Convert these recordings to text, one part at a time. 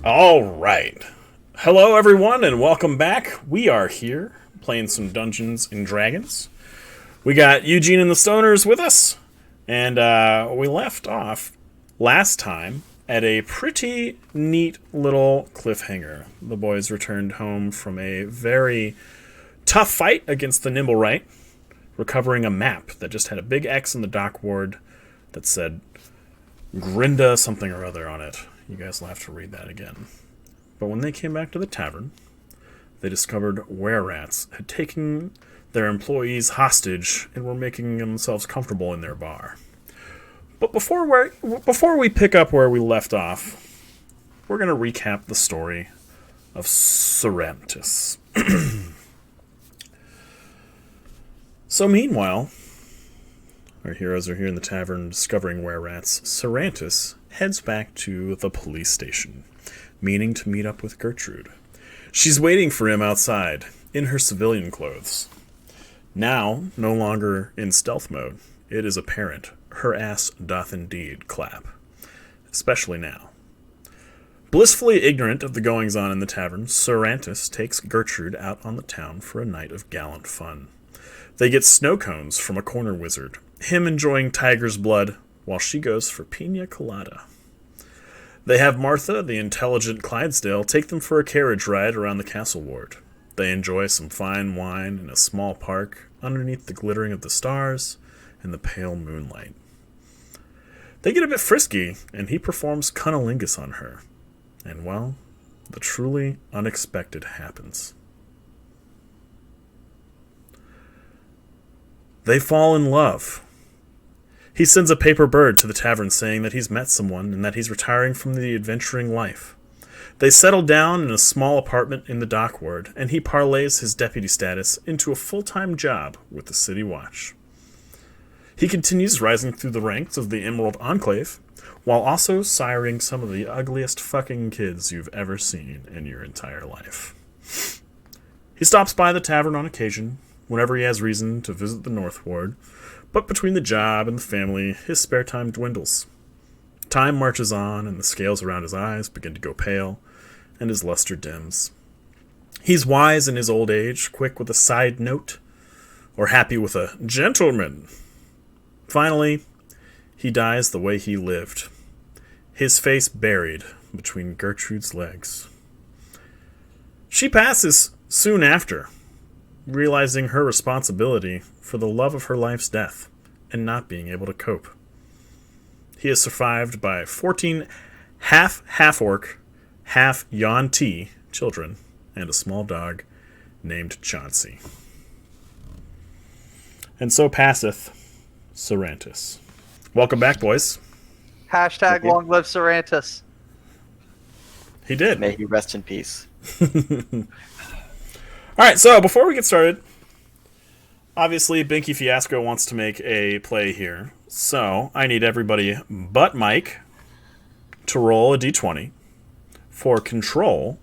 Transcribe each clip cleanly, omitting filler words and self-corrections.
All right. Hello, everyone, and welcome back. We are here playing some Dungeons and Dragons. We got Eugene and the Stoners with us, and we left off last time at a pretty neat little cliffhanger. The boys returned home from a very tough fight against the Nimble Right, recovering a map that just had a big X in the dock ward that said Grinda something or other on it. You guys will have to read that again. But when they came back to the tavern, they discovered were-rats had taken their employees hostage and were making themselves comfortable in their bar. But before we pick up where we left off, we're going to recap the story of Serantis. So meanwhile, our heroes are here in the tavern discovering were-rats. Serantis heads back to the police station, meaning to meet up with Gertrude. She's waiting for him outside, in her civilian clothes. Now, no longer in stealth mode, it is apparent her ass doth indeed clap. Especially now. Blissfully ignorant of the goings-on in the tavern, Serantis takes Gertrude out on the town for a night of gallant fun. They get snow cones from a corner wizard, him enjoying tiger's blood, while she goes for pina colada. They have Martha, the intelligent Clydesdale, take them for a carriage ride around the castle ward. They enjoy some fine wine in a small park underneath the glittering of the stars and the pale moonlight. They get a bit frisky, and he performs cunnilingus on her. And, well, the truly unexpected happens. They fall in love. He sends a paper bird to the tavern saying that he's met someone and that he's retiring from the adventuring life. They settle down in a small apartment in the dock ward, and he parlays his deputy status into a full-time job with the City Watch. He continues rising through the ranks of the Emerald Enclave, while also siring some of the ugliest fucking kids you've ever seen in your entire life. He stops by the tavern on occasion, whenever he has reason to visit the North Ward, but between the job and the family, his spare time dwindles. Time marches on, and the scales around his eyes begin to go pale, and his luster dims. He's wise in his old age, quick with a side note, or happy with a gentleman. Finally, he dies the way he lived, his face buried between Gertrude's legs. She passes soon after, realizing her responsibility for the love of her life's death and not being able to cope. He is survived by 14 half-orc, half-Yuan-Ti children and a small dog named Chauncey. And so passeth Serantis. Welcome back, boys. Hashtag long live Serantis. He did. May he rest in peace. Alright, so before we get started, obviously Binky Fiasco wants to make a play here. So I need everybody but Mike to roll a d20 for control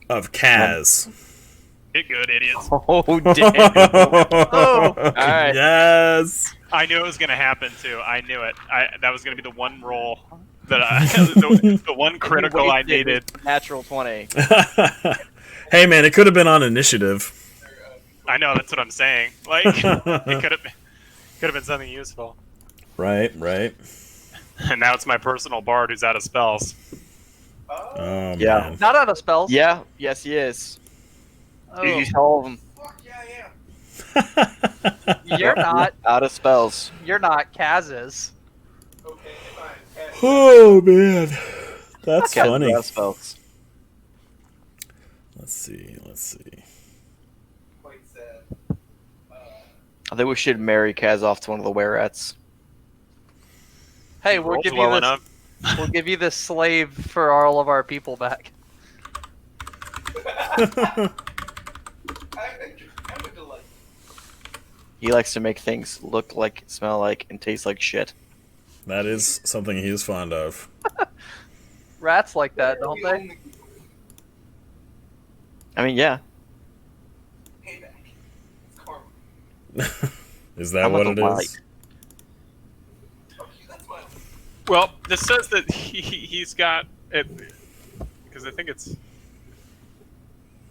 of Kaz. Get good, idiots. Oh, damn. Oh, All right. Yes! I knew it was going to happen, too. I knew it. That was going to be the one roll that the one critical I needed. Natural 20. Hey man, it could have been on initiative. I know, that's what I'm saying. Like, it could have been something useful. Right. And now it's my personal bard who's out of spells. Oh, Yeah. man. not out of spells. Yeah, yes, he is. Oh, You use all of them. you're not. Out of spells. You're not. Kaz is. Oh, man. That's Cat funny. out of spells. Let's see. I think we should marry Kaz off to one of the were-rats. Hey, He we'll rolls give well you this. enough. We'll give you this slave for all of our people back. He likes to make things look like, smell like, and taste like shit. That is something he is fond of. Rats like that, don't they? I mean, yeah. Is that I'm what with it the is? Well, this says that he's got Because I think it's...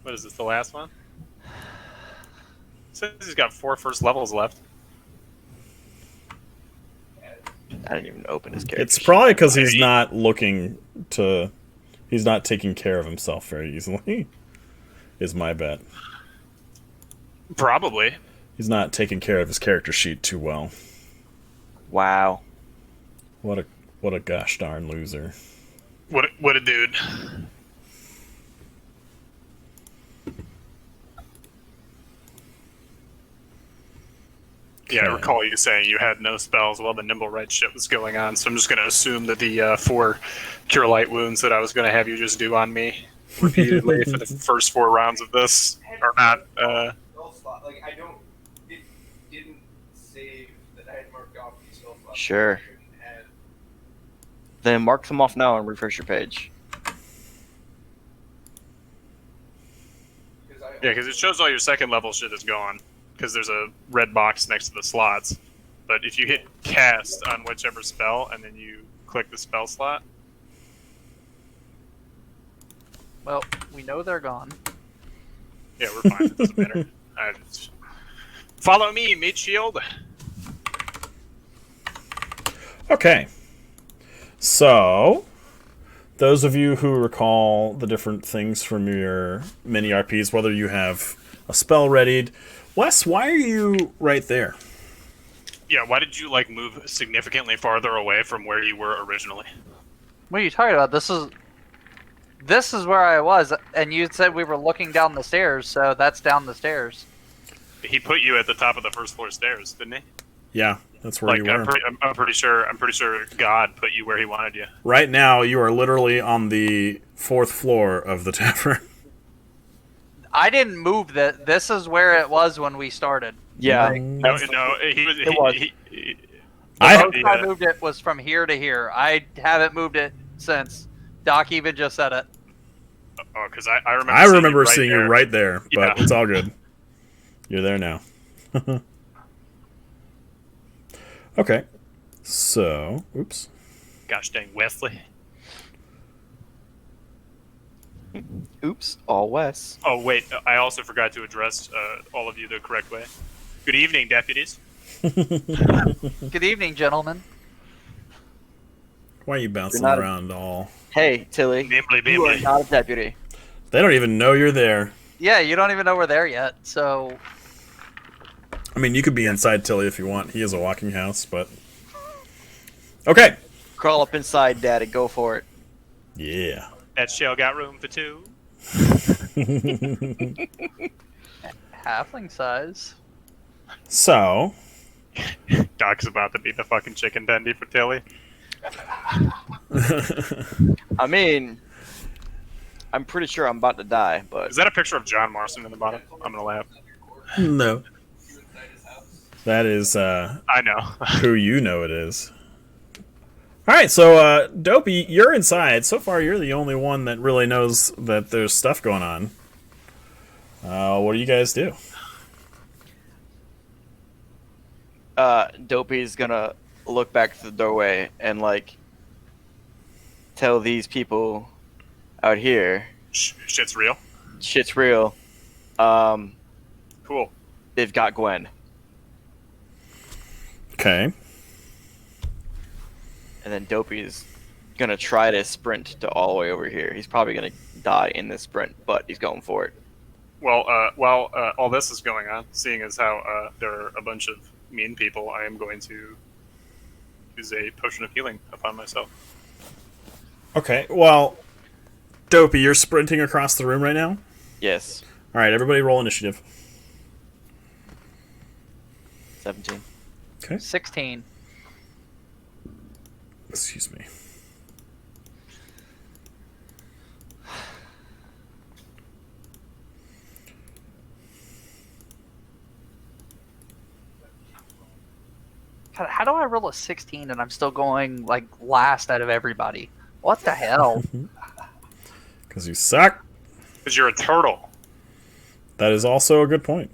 What is this, the last one? Says he's got 4 first levels left. I didn't even open his character. It's probably because he's not looking to... He's not taking care of himself very easily, is my bet. Probably. He's not taking care of his character sheet too well. Wow. What a gosh darn loser. What a dude. Yeah, I recall you saying you had no spells while the nimble right shit was going on, so I'm just going to assume that the 4 cure light wounds that I was going to have you just do on me repeatedly for the first 4 rounds of this are not... Like, it didn't save that I had marked off these spell slots. Sure. Then mark them off now and refresh your page. Yeah, because it shows all your second level shit is gone. Because there's a red box next to the slots. But if you hit cast on whichever spell and then you click the spell slot... Well, we know they're gone. Yeah, we're fine. It doesn't matter. Follow me, mid shield. Okay. So, those of you who recall the different things from your mini RPs, whether you have a spell readied, Wes, why are you right there? Yeah, why did you move significantly farther away from where you were originally? What are you talking about? This is where I was, and you said we were looking down the stairs, so that's down the stairs. He put you at the top of the first floor stairs, didn't he? Yeah, that's where you were. I'm pretty sure God put you where he wanted you. Right now, you are literally on the 4th floor of the tavern. I didn't move that. This is where it was when we started. Yeah. No, It was. I moved it was from here to here. I haven't moved it since. Doc even just said it. Oh, because I remember. I remember seeing you right there, but Yeah. it's all good. You're there now. Okay. So, oops. Gosh dang, Wesley. Oops, all Wes. Oh wait, I also forgot to address all of you the correct way. Good evening, deputies. Good evening, gentlemen. Why are you bouncing You're not around all? Hey, Tilly. Bimbly, You are bimbly. not a deputy. They don't even know you're there. Yeah, you don't even know we're there yet, so... I mean, you could be inside Tilly if you want. He is a walking house, but... Okay. Crawl up inside, Daddy. Go for it. Yeah. That shell got room for 2. Halfling size. So... Doc's about to be the fucking chicken tendy for Tilly. I mean, I'm pretty sure I'm about to die, but Is that a picture of John Marston in the bottom? I'm gonna laugh. No. That is, I know. who you know it is. Alright, so, Dopey, you're inside. So far, you're the only one that really knows that there's stuff going on. What do you guys do? Dopey's gonna look back to the doorway and, tell these people out here Shit's real. shit's real. Cool. They've got Gwen. Okay. And then Dopey's gonna try to sprint to all the way over here. He's probably gonna die in this sprint, but he's going for it. Well, while all this is going on, seeing as how there are a bunch of mean people, I am going to use a potion of healing upon myself. Okay, well, Dopey, you're sprinting across the room right now? Yes. Alright, everybody roll initiative. 17. Okay. 16. Excuse me. God, how do I roll a 16 and I'm still going, last out of everybody? What the hell? Because you suck. Because you're a turtle. That is also a good point.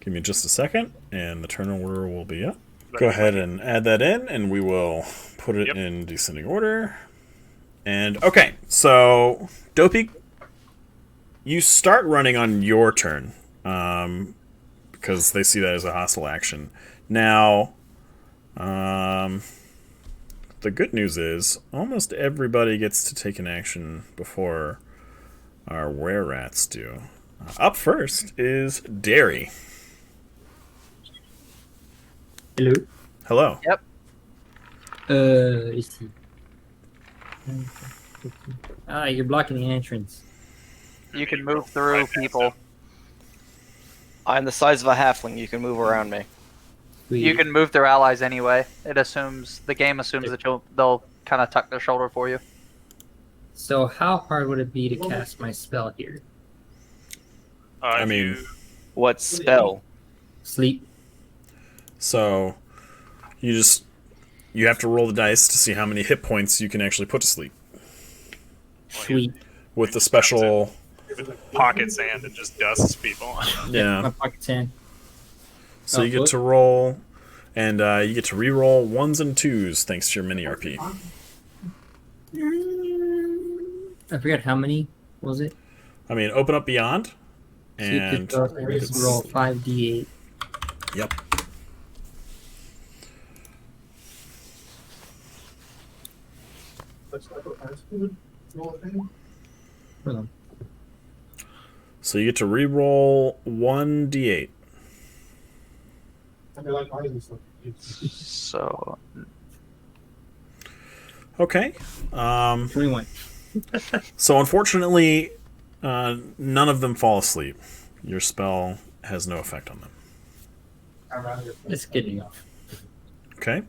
Give me just a second, and the turn order will be up. Go ahead and add that in, and we will put it Yep. in descending order. And okay, so Dopey, you start running on your turn, because they see that as a hostile action. Now, the good news is almost everybody gets to take an action before our were-rats do. Up first is Derry. Hello. Hello. Yep. Ici. Ah, you're blocking the entrance. You can move through people. I'm the size of a halfling. You can move around me. You can move through allies anyway. The game assumes that they'll kind of tuck their shoulder for you. So how hard would it be to cast my spell here? I mean, What spell? Sleep. so you have to roll the dice to see how many hit points you can actually put to sleep Sweet. with the special. Pocket sand and just dusts people. My Yeah. pocket's in. So you get to roll, and you get to re-roll 1s and 2s thanks to your mini RP. I forgot how many was it? I mean, open up beyond, So you and could it's- roll 5d8. Yep. Hold on. So you get to re-roll 1d8. So Okay. 21. So unfortunately, none of them fall asleep. Your spell has no effect on them. It's good enough. Okay.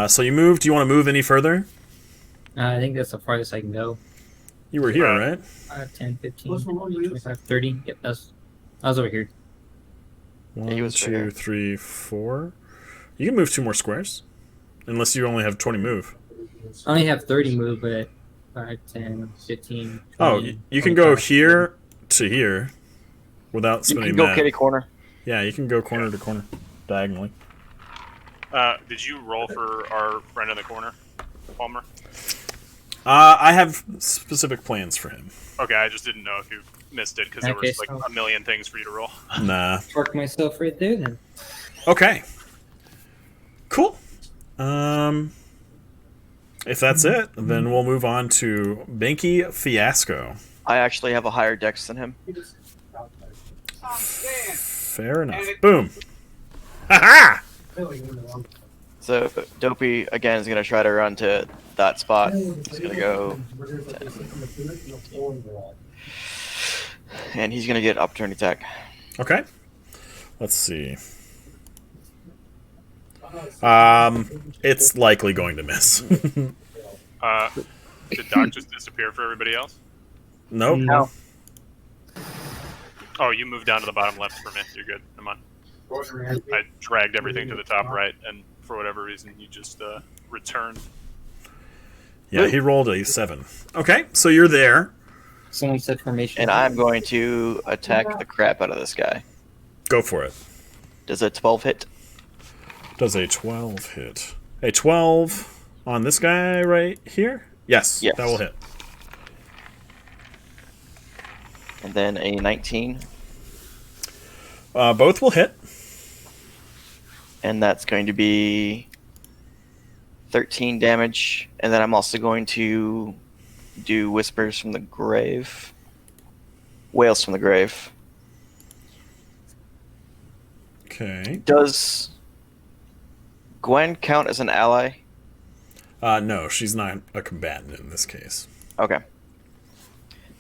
So you moved. Do you want to move any further? I think that's the farthest I can go. You were here, right? 5, 10, 15, 25, 30. Yep, I was over here. he 1, was 2, here. 3, 4. You can move 2 more squares, unless you only have 20 move. I only have 30 move, but 5, 10, 15, 20, Oh, you can go 25. here to here without You spinning can go that. kitty corner. Yeah, you can go corner to corner diagonally. Did you roll for our friend in the corner, Palmer? I have specific plans for him. Okay, I just didn't know if you missed it because there Okay, was like so- a million things for you to roll. Nah. Park myself right there then. Okay. Cool. If that's it, then we'll move on to Binky Fiasco. I actually have a higher dex than him. Fair enough. Boom. Ha So Dopey again is gonna try to run to that spot. He's gonna go, and he's gonna get opportunity attack. Okay. Let's see. It's likely going to miss. Did Doc just disappear for everybody else? Nope. no. Oh, you moved down to the bottom left for me. You're good. Come on. I dragged everything to the top right, and for whatever reason, you just returned. Yeah, he rolled a 7. Okay, so you're there. Someone said formation. And I'm going to attack the crap out of this guy. Go for it. Does a 12 hit? Does a 12 hit? A 12 on this guy right here? Yes, Yes. that will hit. And then a 19. Both will hit. And that's going to be 13 damage. And then I'm also going to do Whispers from the Grave. Wails from the Grave. Okay. Does Gwen count as an ally? No, she's not a combatant in this case. Okay. Then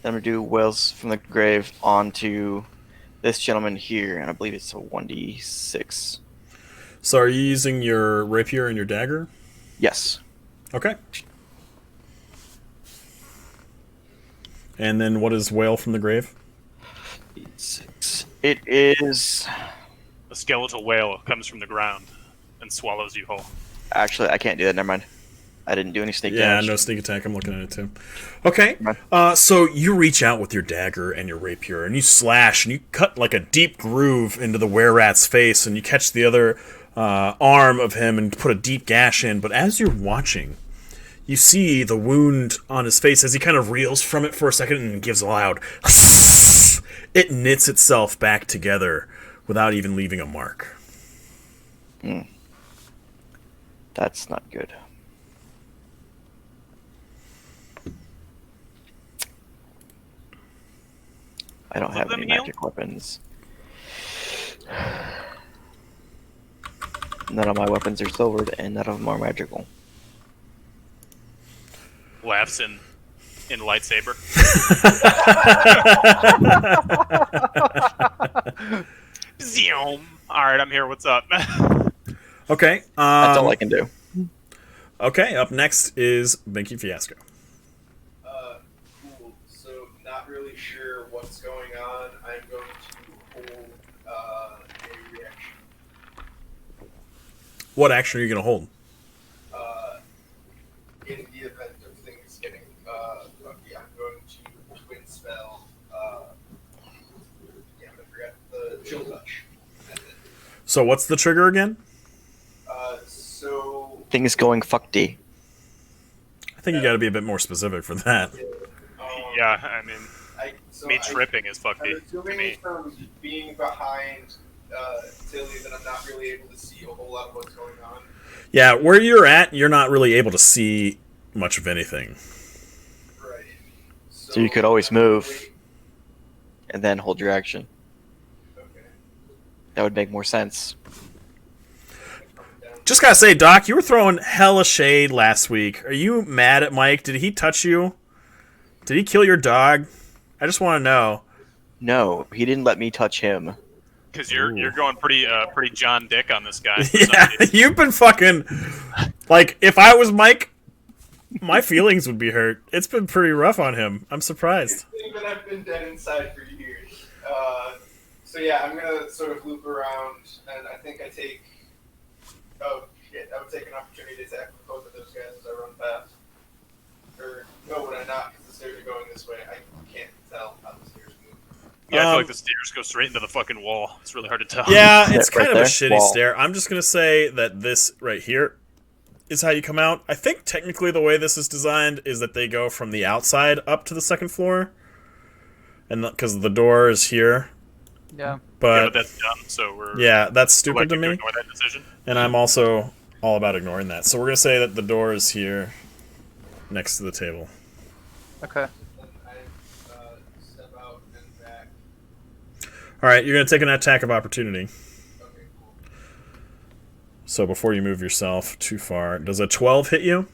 I'm going to do Wails from the Grave onto this gentleman here. And I believe it's a 1d6. So are you using your rapier and your dagger? Yes. Okay. And then what is Wail from the Grave? 6. It is... A skeletal whale comes from the ground and swallows you whole. Actually, I can't do that. Never mind. I didn't do any sneak Yeah, damage. no sneak attack. I'm looking at it too. Okay. Right. So you reach out with your dagger and your rapier, and you slash, and you cut like a deep groove into the were-rat's face, and you catch the other arm of him and put a deep gash in. But as you're watching, you see the wound on his face as he kind of reels from it for a second and gives a loud. It knits itself back together without even leaving a mark. That's not good. I don't have any magic weapons. None of my weapons are silvered, and none of them are magical. Laughs in lightsaber. Zoom. All right, I'm here. What's up? Okay. That's all I can do. Okay, up next is Binky Fiasco. Cool. So, not really sure what's going on. I'm going to hold a reaction. What action are you going to hold? In the event of things getting, I'm going to twin spell. I forgot the chill touch. So what's the trigger again? So Things going fuck D. I think you got to be a bit more specific for that. Yeah, I mean, me tripping is fuck I'm D to assuming me. from being behind Tilly that I'm not really able to see a whole lot of what's going on. Yeah, where you're at, you're not really able to see much of anything. Right. So you could always move and then hold your action. Okay. That would make more sense. Just gotta say, Doc, you were throwing hella shade last week. Are you mad at Mike? Did he touch you? Did he kill your dog? I just want to know. No, he didn't let me touch him. Because you're going pretty John Dick on this guy. Yeah, you've been fucking... Like, if I was Mike, my feelings would be hurt. It's been pretty rough on him. I'm surprised. I think that I've been dead inside for years. So yeah, I'm gonna sort of loop around, and I think I take... Oh, shit, I would take an opportunity to attack with both of those guys as I run past. Or, no, would I not? Because the stairs are going this way. I can't tell how the stairs move. Yeah, I feel like the stairs go straight into the fucking wall. It's really hard to tell. Yeah, it's Right kind of there? a shitty Wall. stair. I'm just going to say that this right here is how you come out. I think technically the way this is designed is that they go from the outside up to the second floor. And because the door is here. Yeah. But that's dumb, so we're... yeah, that's stupid to electing me. ignore that decision. And I'm also all about ignoring that. So we're going to say that the door is here next to the table. Okay. Then I step out and back. Alright, you're going to take an attack of opportunity. Okay, cool. So before you move yourself too far, does a 12 hit you? It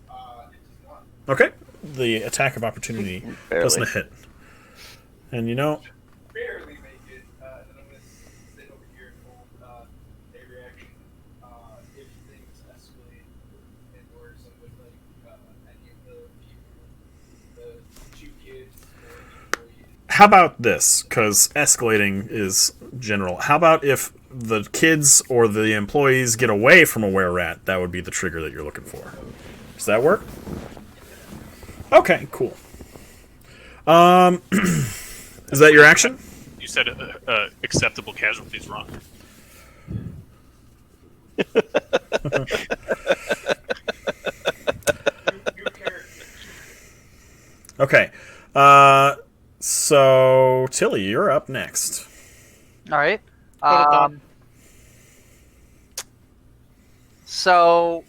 does not. Okay. The attack of opportunity Barely. doesn't hit. And you know, Barely make it. Then I'm going to sit over here and hold a reaction if things escalate and or something like any of the two kids or employees. how about this? Because escalating is general. How about if the kids or the employees get away from a were-rat? That would be the trigger that you're looking for. Does that work? Okay, cool. Is that your action? You said acceptable casualties wrong. New character. Okay. So Tilly, you're up next. All right. Got it done. So,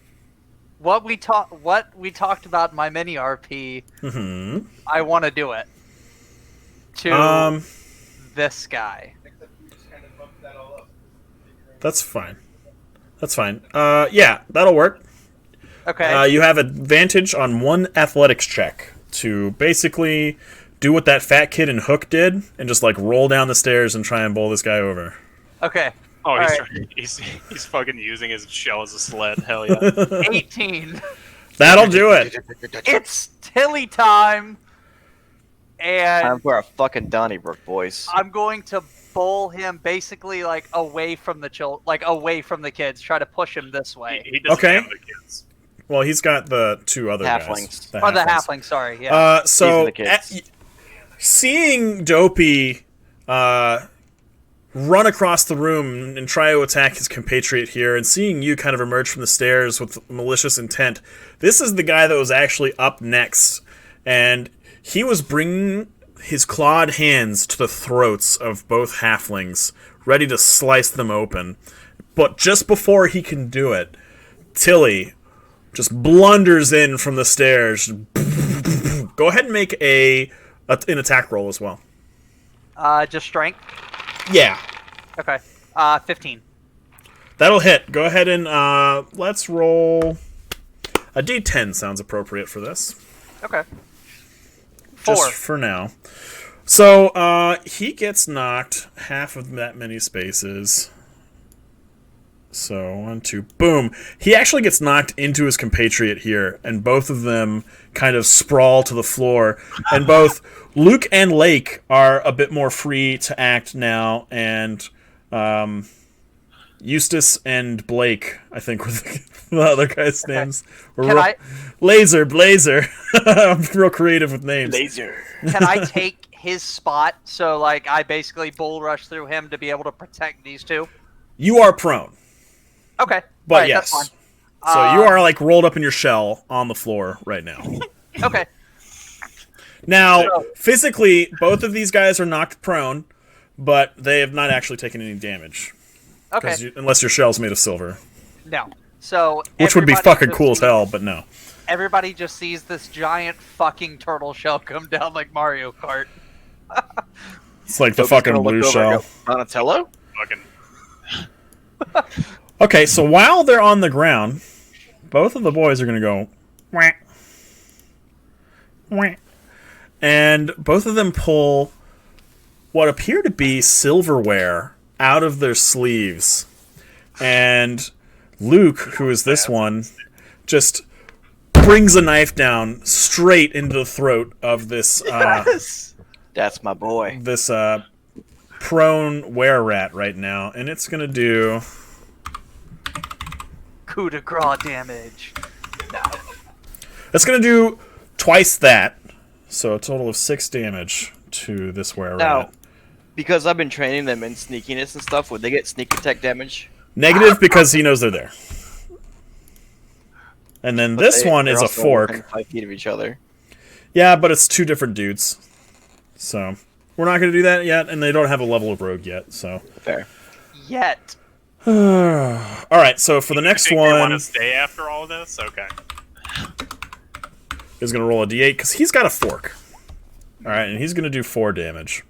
what we talked about in my mini RP, Mm-hmm. I want to do it to this guy. Except we just kind of bumped that all up. That's fine. That's fine. Yeah, that'll work. Okay. You have advantage on one athletics check to basically do what that fat kid in Hook did and just like roll down the stairs and try and bowl this guy over. Okay. Oh, All he's, right. he's fucking using his shell as a sled. Hell yeah. 18. That'll do it. It's Tilly time, and Time for a fucking Donnybrook, boys. I'm going to bowl him basically like away from the away from the kids. Try to push him this way. He doesn't Okay. have the kids. Well, he's got the two other guys. Halflings. Oh, the halfling. Sorry. Yeah. So, These are the kids. seeing Dopey run across the room and try to attack his compatriot here, and seeing you kind of emerge from the stairs with malicious intent, this is the guy that was actually up next, and he was bringing his clawed hands to the throats of both halflings, ready to slice them open. But just before he can do it, Tilly just blunders in from the stairs. Go ahead and make an attack roll as well. Just strength? Yeah. Okay. 15. That'll hit. Go ahead and let's roll a d10. Sounds appropriate for this. Okay. 4. Just for now. So he gets knocked half of that many spaces. So 1, 2, boom. He actually gets knocked into his compatriot here, and both of them kind of sprawl to the floor. And both Luke and Lake are a bit more free to act now, and Eustace and Blake, I think, were the other guys' names. Were Laser, Blazer. I'm real creative with names. Laser. Can I take his spot so, like, I basically bull rush through him to be able to protect these two? You are prone. Okay. But right, yes. That's fine. So you are, like, rolled up in your shell on the floor right now. Okay. Now, physically, both of these guys are knocked prone, but they have not actually taken any damage. Okay. Unless your shell's made of silver. No. So which would be fucking cool as hell, but no. Everybody just sees this giant fucking turtle shell come down like Mario Kart. It's like the fucking blue shell. Donatello? Fucking. Okay, so while they're on the ground, both of the boys are going to go... Wah, wah, and both of them pull what appear to be silverware out of their sleeves. And Luke, who is this one, just brings a knife down straight into the throat of this... Yes! That's my boy. This prone were-rat right now. And it's going to do... coup de grace damage. It's going to do twice that. So a total of 6 damage to this were-rat. Now, because I've been training them in sneakiness and stuff, would they get sneak attack damage? Negative because he knows they're there. And then this one is a fork. Within 5 feet of each other. Yeah, but it's 2 different dudes. So we're not going to do that yet, and they don't have a level of rogue yet. So Fair. Yet. all right, so for the next one, want to stay after all of this? Okay. He's going to roll a d8 because he's got a fork. All right, and he's going to do 4 damage.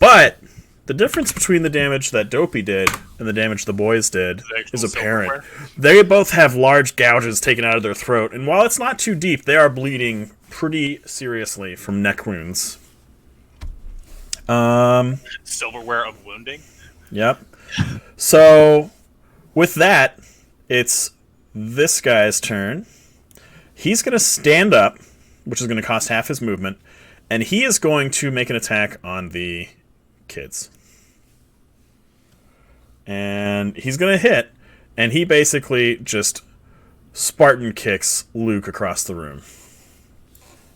But the difference between the damage that Dopey did and the damage the boys did is apparent. They both have large gouges taken out of their throat, and while it's not too deep, they are bleeding pretty seriously from neck wounds. Silverware of wounding? Yep. So, with that, it's this guy's turn. He's going to stand up, which is going to cost half his movement, and he is going to make an attack on the kids. And he's going to hit, and he basically just Spartan kicks Luke across the room.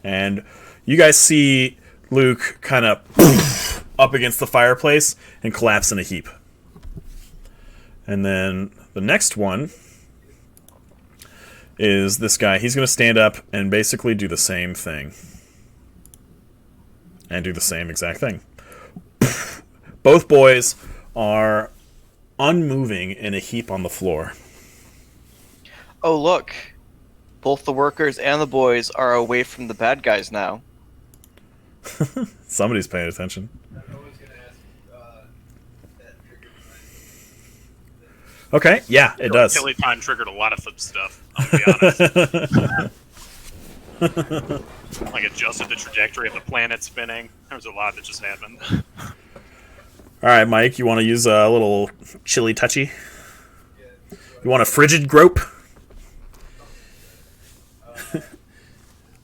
And you guys see Luke kind of up against the fireplace and collapse in a heap. And then the next one is this guy. He's going to stand up and basically do the same thing. And do the same exact thing. Both boys are unmoving in a heap on the floor. Oh, look. Both the workers and the boys are away from the bad guys now. Somebody's paying attention. Okay, yeah, it does. Tilly time triggered a lot of fun stuff, I'll be honest. Like adjusted the trajectory of the planet spinning. There was a lot that just happened. Alright, Mike, you want to use a little chilly touchy? You want a frigid grope?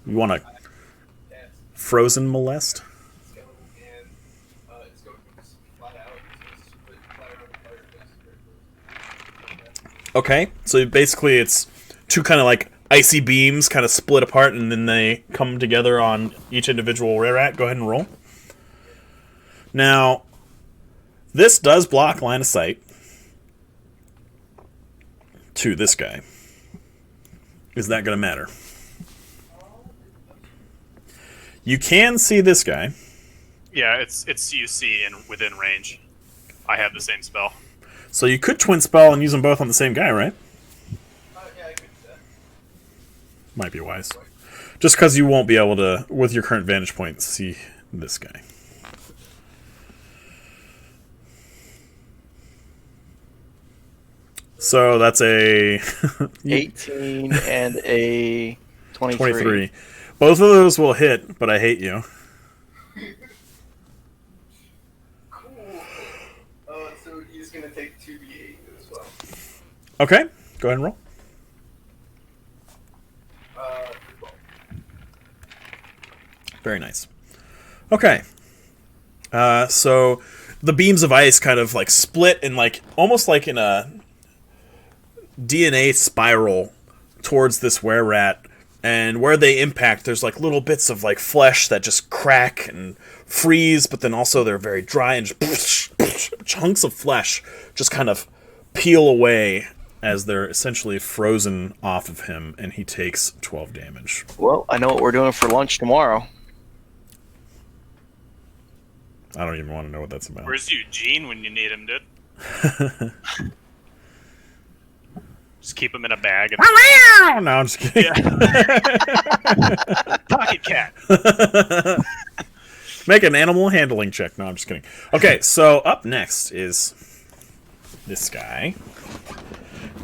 You want a frozen molest? Okay, so basically it's 2 kind of like icy beams kind of split apart and then they come together on each individual rat. Go ahead and roll. Now, This does block line of sight to this guy. Is that going to matter? You can see this guy. Yeah, it's CUC within range. I have the same spell. So you could twin spell and use them both on the same guy, right? Yeah, I could do that. Might be wise. Just because you won't be able to, with your current vantage point, see this guy. So that's a 18 and a 23. 23. Both of those will hit, but I hate you. Cool. So he's gonna take 2d8 as well. Okay, go ahead and roll. 12. Very nice. Okay. So the beams of ice kind of like split and like almost like in a DNA spiral towards this were-rat, and where they impact there's like little bits of like flesh that just crack and freeze, but then also they're very dry and just chunks of flesh just kind of peel away as they're essentially frozen off of him, and he takes 12 damage. Well, I know what we're doing for lunch tomorrow. I don't even want to know what that's about. Where's Eugene when you need him, dude? Just keep him in a bag. And... No, I'm just kidding. Pocket cat. Make an animal handling check. No, I'm just kidding. Okay, so up next is this guy.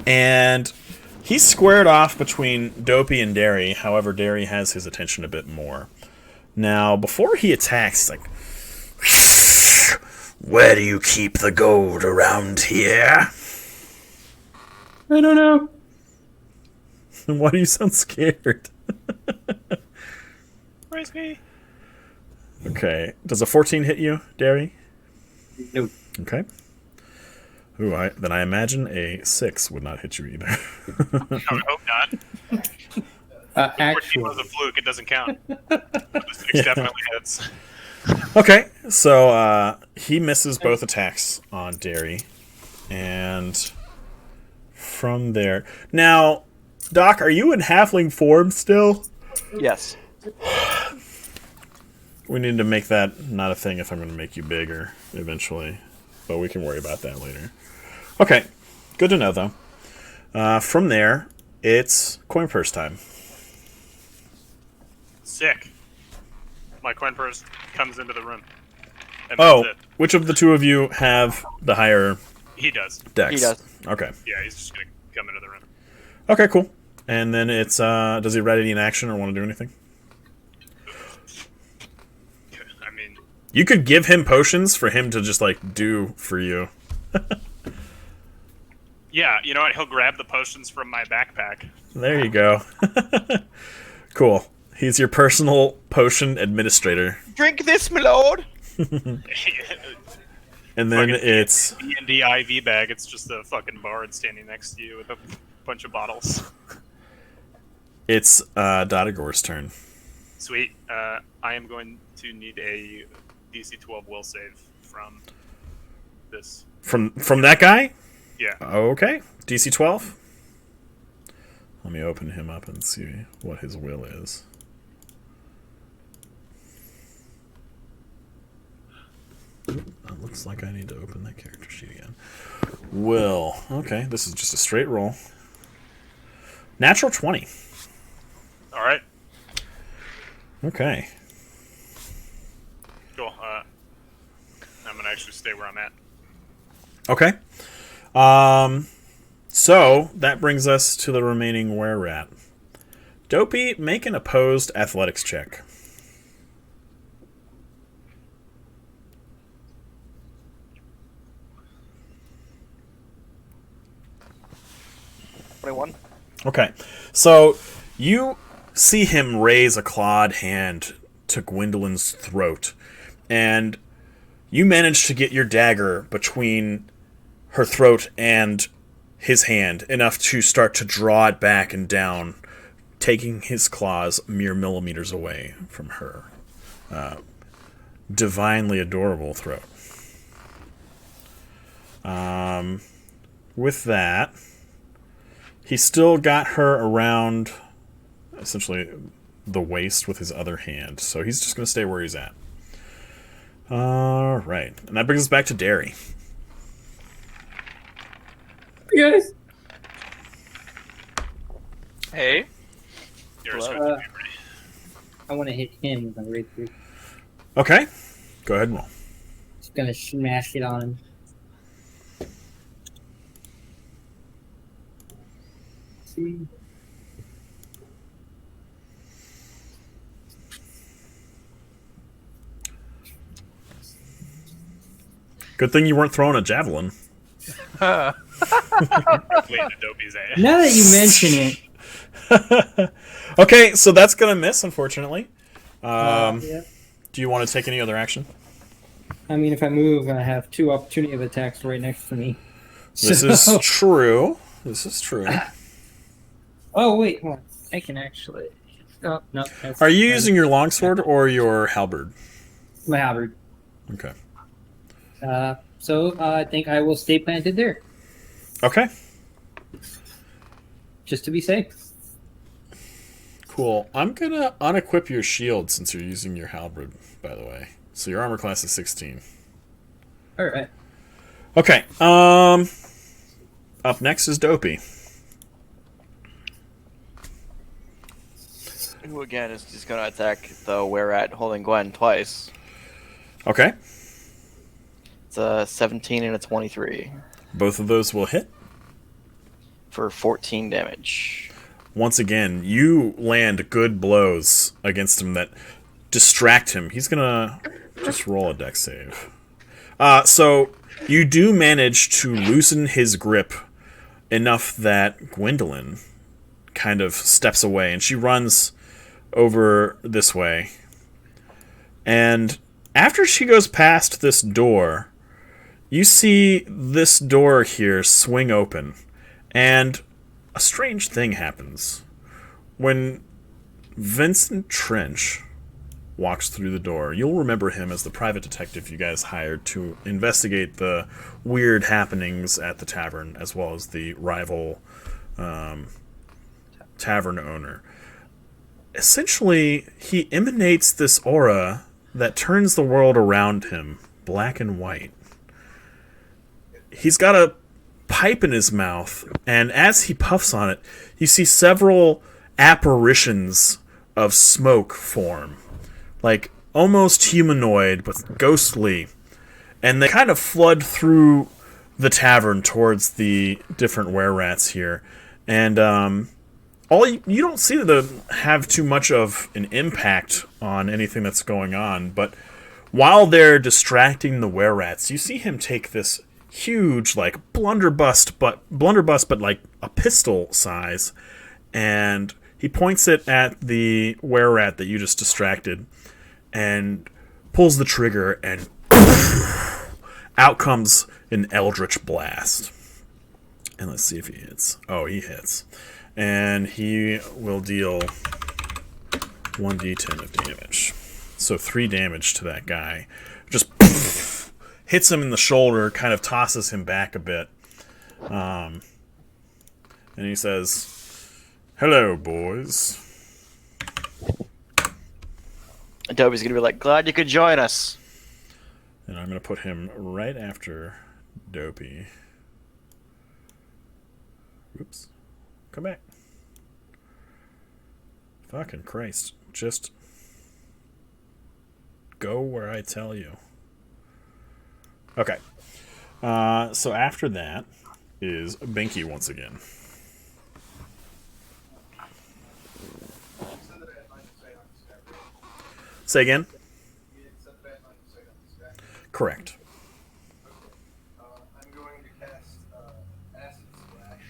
And he's squared off between Dopey and Derry. However, Derry has his attention a bit more. Now, before he attacks, like... Where do you keep the gold around here? I don't know. Why do you sound scared? Where's me? Okay. Does a 14 hit you, Derry? Nope. Okay. Ooh, then I imagine a 6 would not hit you either. I hope not. 14 Actually, was a fluke. It doesn't count. The 6 definitely hits. Okay, so he misses both attacks on Derry. And from there... Now, Doc, are you in halfling form still? Yes. We need to make that not a thing if I'm going to make you bigger eventually. But we can worry about that later. Okay, good to know, though. From there, it's coin purse time. Sick. My coin purse comes into the room. And Oh, that's it. which of the two of you have the higher He does. dex? He does. Okay. Yeah, he's just going to come into the room. Okay, cool. And then it's, does he ready in action or want to do anything? I mean, You could give him potions for him to just, like, do for you. yeah, you know what? He'll grab the potions from my backpack. There you go. Cool. He's your personal potion administrator. Drink this, my lord. And then Fucking it's... D&D IV bag. It's just a fucking bard standing next to you with a bunch of bottles. It's Dotagor's turn. Sweet. I am going to need a DC 12 will save from this. From that guy? Yeah. Okay. DC 12. Let me open him up and see what his will is. It looks like I need to open that character sheet again. Will. Okay, this is just a straight roll. Natural 20. All right. Okay. Cool. I'm gonna actually stay where I'm at. Okay. So that brings us to the remaining were-rat. Dopey, make an opposed athletics check. $21. Okay. So you see him raise a clawed hand to Gwendolyn's throat, and you manage to get your dagger between her throat and his hand enough to start to draw it back and down, taking his claws mere millimeters away from her divinely adorable throat. With that, he still got her around essentially the waist with his other hand, so he's just going to stay where he's at. All right, and that brings us back to Derry. Yes. Hey. Yours Hello. would be ready. I want to hit him with my rapier. Okay, go ahead and roll. Just gonna smash it on him. See. Good thing you weren't throwing a javelin. Playing Adobe's A. Now that you mention it, Okay, so that's going to miss, unfortunately. yeah. Do you want to take any other action? I mean, if I move, I have 2 opportunity of attacks right next to me. This So- is true. This is true. Oh wait, hold on. I can actually. Oh no. That's, Are you using your longsword or your halberd? my halberd? Okay. So I think I will stay planted there, Okay. just to be safe. Cool. I'm gonna unequip your shield since you're using your halberd, by the way. So your armor class is 16. All right. Okay. Up next is Dopey. Who again is just going to attack the where-at holding Gwen twice. Okay. It's a 17 and a 23 Both of those will hit. for 14 damage. Once again, you land good blows against him that distract him. He's gonna just roll a dex save. So you do manage to loosen his grip enough that Gwendolyn kind of steps away, and she runs over this way. And after she goes past this door, you see this door here swing open, and a strange thing happens. When Vincent Trench walks through the door, you'll remember him as the private detective you guys hired to investigate the weird happenings at the tavern, as well as the rival tavern owner. Essentially, he emanates this aura that turns the world around him black and white. He's got a pipe in his mouth, and as he puffs on it, you see several apparitions of smoke form, like almost humanoid but ghostly, and they kind of flood through the tavern towards the different were-rats here. And you don't seem to have too much of an impact on anything that's going on, but while they're distracting the were-rats, you see him take this huge, like, blunderbuss, but like a pistol size, and he points it at the were-rat that you just distracted, and pulls the trigger, and out comes an eldritch blast. And let's see if he hits. Oh, he hits. And he will deal 1d10 of damage. So 3 damage to that guy. Just hits him in the shoulder, kind of tosses him back a bit. And he says, "Hello, boys." Adobe's going to be like, glad you could join us. And I'm going to put him right after Dopey. Oops. Come back. Fucking Christ. Just go where I tell you. Okay. So after that is Binky once again. Say again? Correct. I'm going to cast Acid Splash.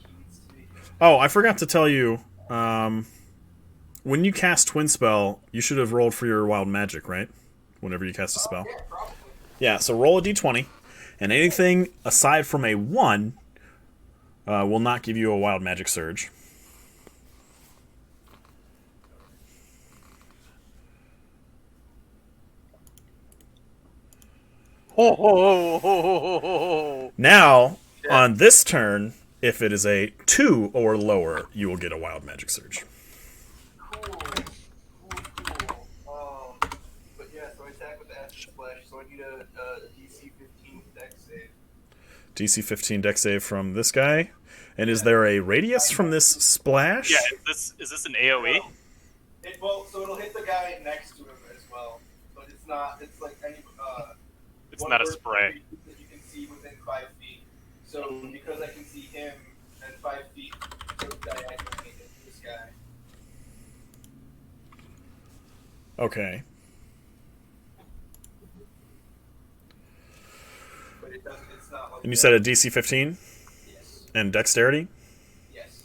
He needs to make Oh, I forgot to tell you, when you cast Twin Spell, you should have rolled for your Wild Magic, right? Whenever you cast a spell. Yeah, probably. Yeah, so roll a d20, and anything aside from a 1 will not give you a Wild Magic Surge. Ho, ho, ho, ho, ho, ho. Now, Yeah. on this turn, if it is a 2 or lower, you will get a wild magic surge. Cool. But yeah, so I attack with the acid splash, so I need a DC 15 dex save. DC 15 dex save from this guy. And is there a radius from this splash? Yeah, is this an AoE? So it'll hit the guy next to him as well, but it's not. It's like any. It's one not a person spray. that you can see within 5 feet. So because I can see him and 5 feet, so diagonally into this guy. Okay. But it doesn't. It's not like. And you said a DC 15? Yes. And dexterity? Yes.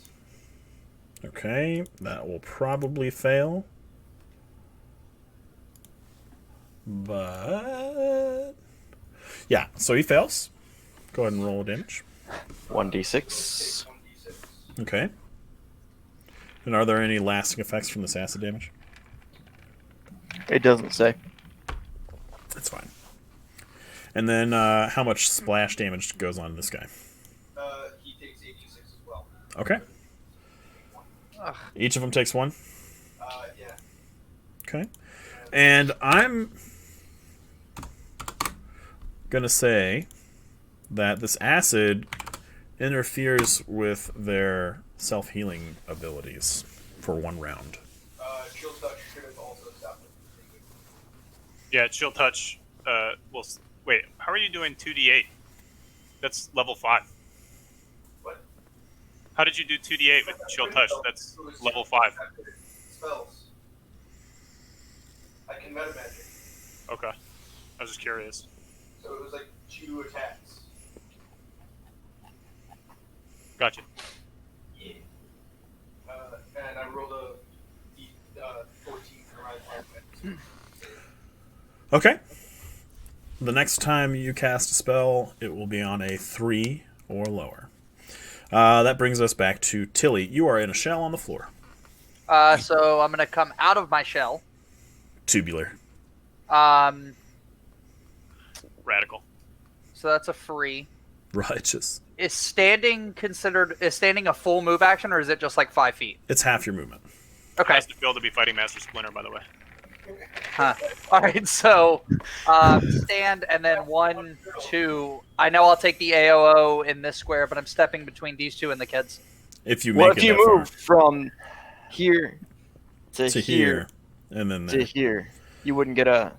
Okay, that will probably fail. But... yeah, so he fails. Go ahead and roll damage. 1d6. 1d6. Okay. And are there any lasting effects from this acid damage? It doesn't say. That's fine. And then how much splash damage goes on this guy? He takes 86 as well. Okay. Ugh. Each of them takes 1? Yeah. Okay. And I'm going to say that this acid interferes with their self-healing abilities for 1 round. Chill touch should have also stopped him. Yeah, chill touch. Wait. How are you doing 2d8? That's level 5. What? How did you do 2d8 with chill touch? That's level 5. Spells. I can meta magic. Okay. I was just curious. So it was like 2 attacks. Gotcha. Yeah. And I rolled a 14 for my magic. Okay. The next time you cast a spell, it will be on a 3 or lower. That brings us back to Tilly. You are in a shell on the floor. So I'm gonna come out of my shell. Tubular. Radical. So that's a free. Righteous. Is standing a full move action, or is it just like 5 feet? It's half your movement. Okay. Has to feel to be fighting Master Splinter, by the way. Huh. All right. So stand, and then 1, 2. I know I'll take the AOO in this square, but I'm stepping between these 2 and the kids. If you make Well, it if you that far. move from here to, To here. And then to there. here, you wouldn't get a.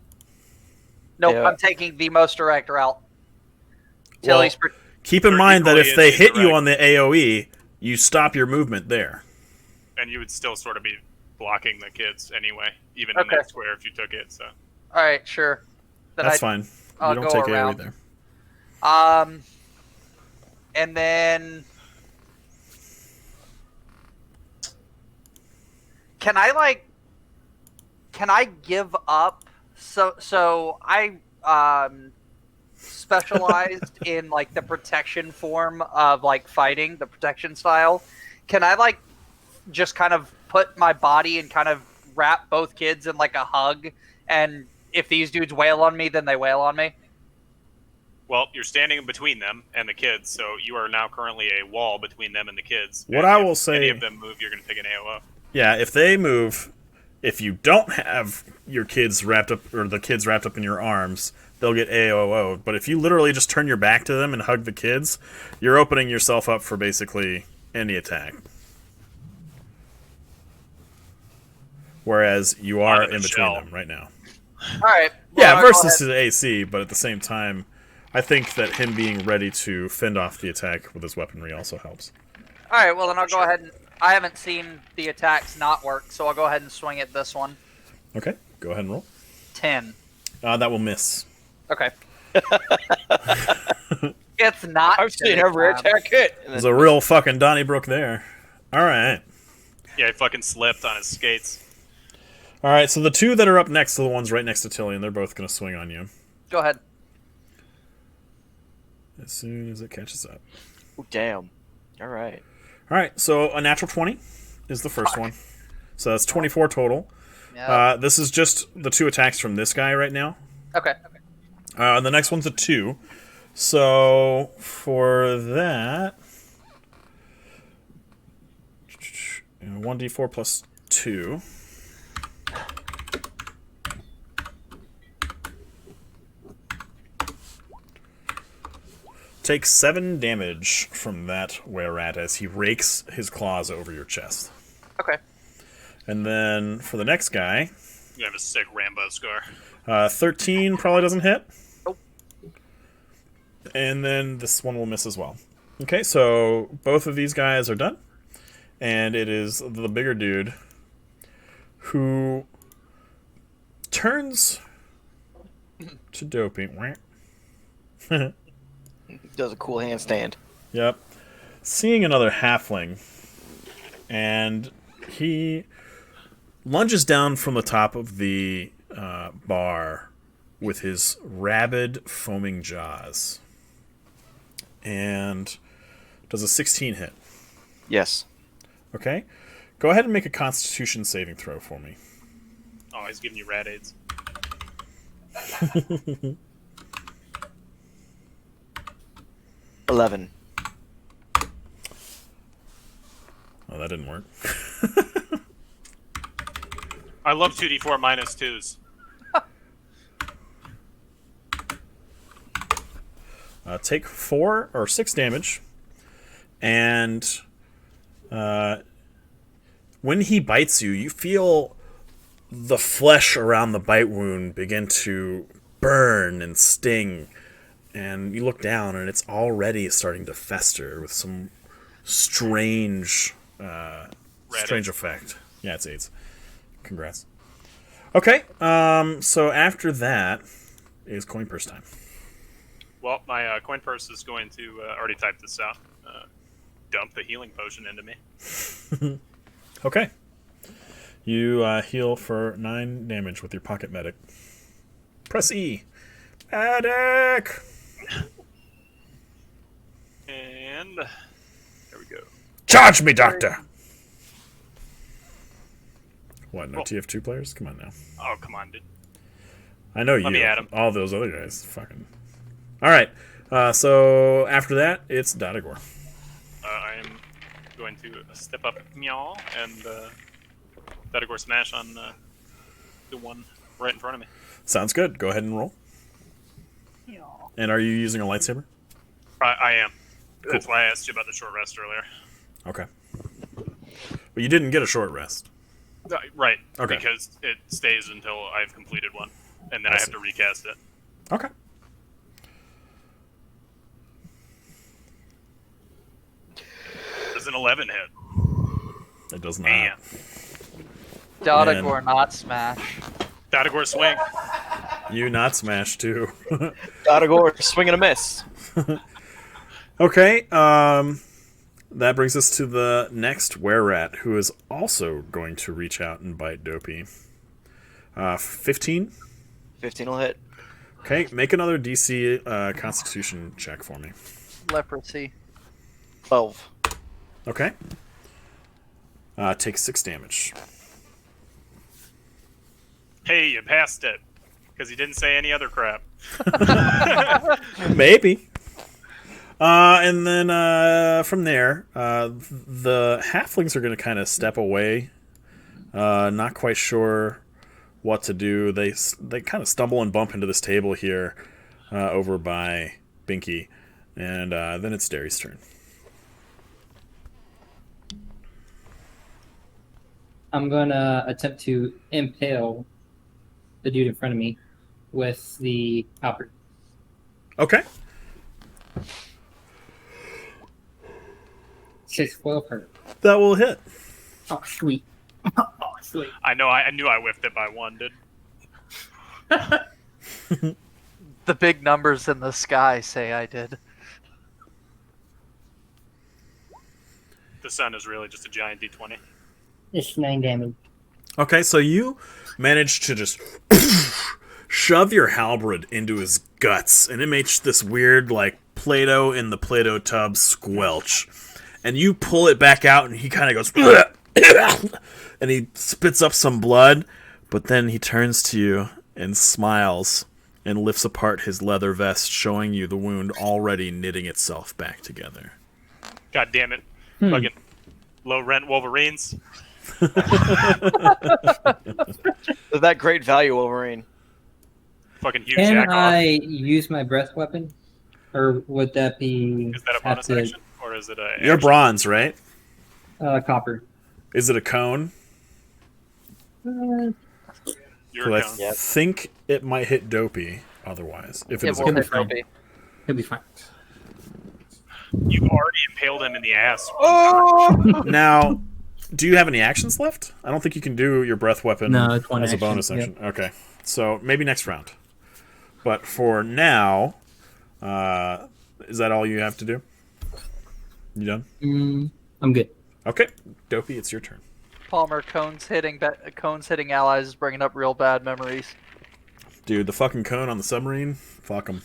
Nope. Yeah. I'm taking the most direct route. Tilly's. Keep in They're mind that if equally they as hit you direct. on the AoE, you stop your movement there. And you would still sort of be blocking the kids anyway, even Okay. in that square if you took it. So All right. Sure. Then That's fine. I'll You don't go take around. AoE there. And then can I give up? So I specialized in like the protection form of like fighting, the protection style. Can I like just kind of put my body and kind of wrap both kids in like a hug, and if these dudes wail on me, then they wail on me? well, you're standing between them and the kids, so you are now currently a wall between them and the kids. What And I if will say- any of them move, you're going to take an AOO. Yeah, if they move, if you don't have your kids wrapped up, or the kids wrapped up in your arms, they'll get AOO. But if you literally just turn your back to them and hug the kids, you're opening yourself up for basically any attack. Whereas you are Out of the in between shell. them right now. All right. Yeah, Well, I'll go versus ahead. the AC, but at the same time, I think that him being ready to fend off the attack with his weaponry also helps. All right. Well, then I'll go ahead and I haven't seen the attacks not work, so I'll go ahead and swing at this one. Okay, go ahead and roll. 10. That will miss. Okay. It's not. I've seen 10 every times. attack hit. And There's then- a real fucking Donnybrook there. All right. Yeah, he fucking slipped on his skates. All right, so the two that are up next are the ones right next to Tilly, and they're both going to swing on you Go ahead. as soon as it catches up. Ooh, damn. All right. All right, so a natural 20 is the first one. So that's 24 total. Yeah. This is just the two attacks from this guy right now. Okay. And the next one's a 2. So for that, 1d4 plus 2. Take 7 damage from that were-rat as he rakes his claws over your chest. Okay. And then for the next guy, You have a sick Rambo scar. 13 probably doesn't hit. Nope. And then this one will miss as well. Okay, so both of these guys are done. And it is the bigger dude who turns to Dopey. Does a cool handstand. Yep. Seeing another halfling, and he lunges down from the top of the bar with his rabid, foaming jaws. And does a 16 hit. Yes. Okay. Go ahead and make a Constitution saving throw for me. Oh, he's giving you rat aids. 11. Oh, that didn't work. I love 2d4 minus 2s. Take 4 or 6 damage, and when he bites you, you feel the flesh around the bite wound begin to burn and sting, and you look down, and it's already starting to fester with some strange effect. Yeah, it's AIDS. Congrats. Okay, so after that is coin purse time. Well, my coin purse is going to already type this out. Dump the healing potion into me. Okay. You heal for 9 damage with your pocket medic. Press E. Medic! And there we go. Charge me, doctor! What, no Well- TF2 players? Come on now. Oh, come on, dude. I know you. me add 'em. All those other guys. Fucking. Alright. So after that, it's Dadagor. I am going to step up meow and Bedagore smash on the one right in front of me. Sounds good. Go ahead and roll. And are you using a lightsaber? I am. Cool. That's why I asked you about the short rest earlier. Okay. But you didn't get a short rest. Right. Okay. Because it stays until I've completed one, and then I I have see. to recast it. Okay. Does an 11 hit? It does not. Man. Dotagor not smash. Dadagore swing. You not smash too. Dotagor, swing and a miss. Okay, that brings us to the next were-rat, who is also going to reach out and bite Dopey. 15? 15 will hit. Okay, make another DC Constitution check for me. Leprosy. 12. Okay. Take 6 damage. Hey, you passed it. Because he didn't say any other crap. Maybe. And then from there, the halflings are going to kind of step away. Not quite sure what to do. They kind of stumble and bump into this table here over by Binky. And then it's Derry's turn. I'm gonna attempt to impale the dude in front of me with the halberd. Okay. 6 12 hurt. That will hit. Oh sweet. Oh sweet. I know. I knew I whiffed it by one, dude. The big numbers in the sky say I did. The sun is really just a giant D20. It's 9 damage. Okay, so you managed to just shove your halberd into his guts, and it makes this weird, like, Play-Doh in the Play-Doh tub squelch. And you pull it back out, and he kind of goes, and he spits up some blood, but then he turns to you and smiles and lifts apart his leather vest, showing you the wound already knitting itself back together. God damn it. Fucking low rent Wolverines. That great value, Wolverine. Fucking huge Can jack off. I use my breath weapon? Or would that be... Is that a bonus action? Or is it a You're action? bronze, right? Copper. Is it a cone? You're So I a cone. think it might hit Dopey otherwise. If it It is a will cone. hit Dopey. He'll be fine. You've already impaled him in the ass. Now, do you have any actions left? I don't think you can do your breath weapon No, it's one as a action, bonus yep. action. Okay. So maybe next round. But for now, is that all you have to do? You done? I'm good. Okay. Dopey, it's your turn. Palmer, cones hitting allies is bringing up real bad memories. Dude, the fucking cone on the submarine? Fuck them.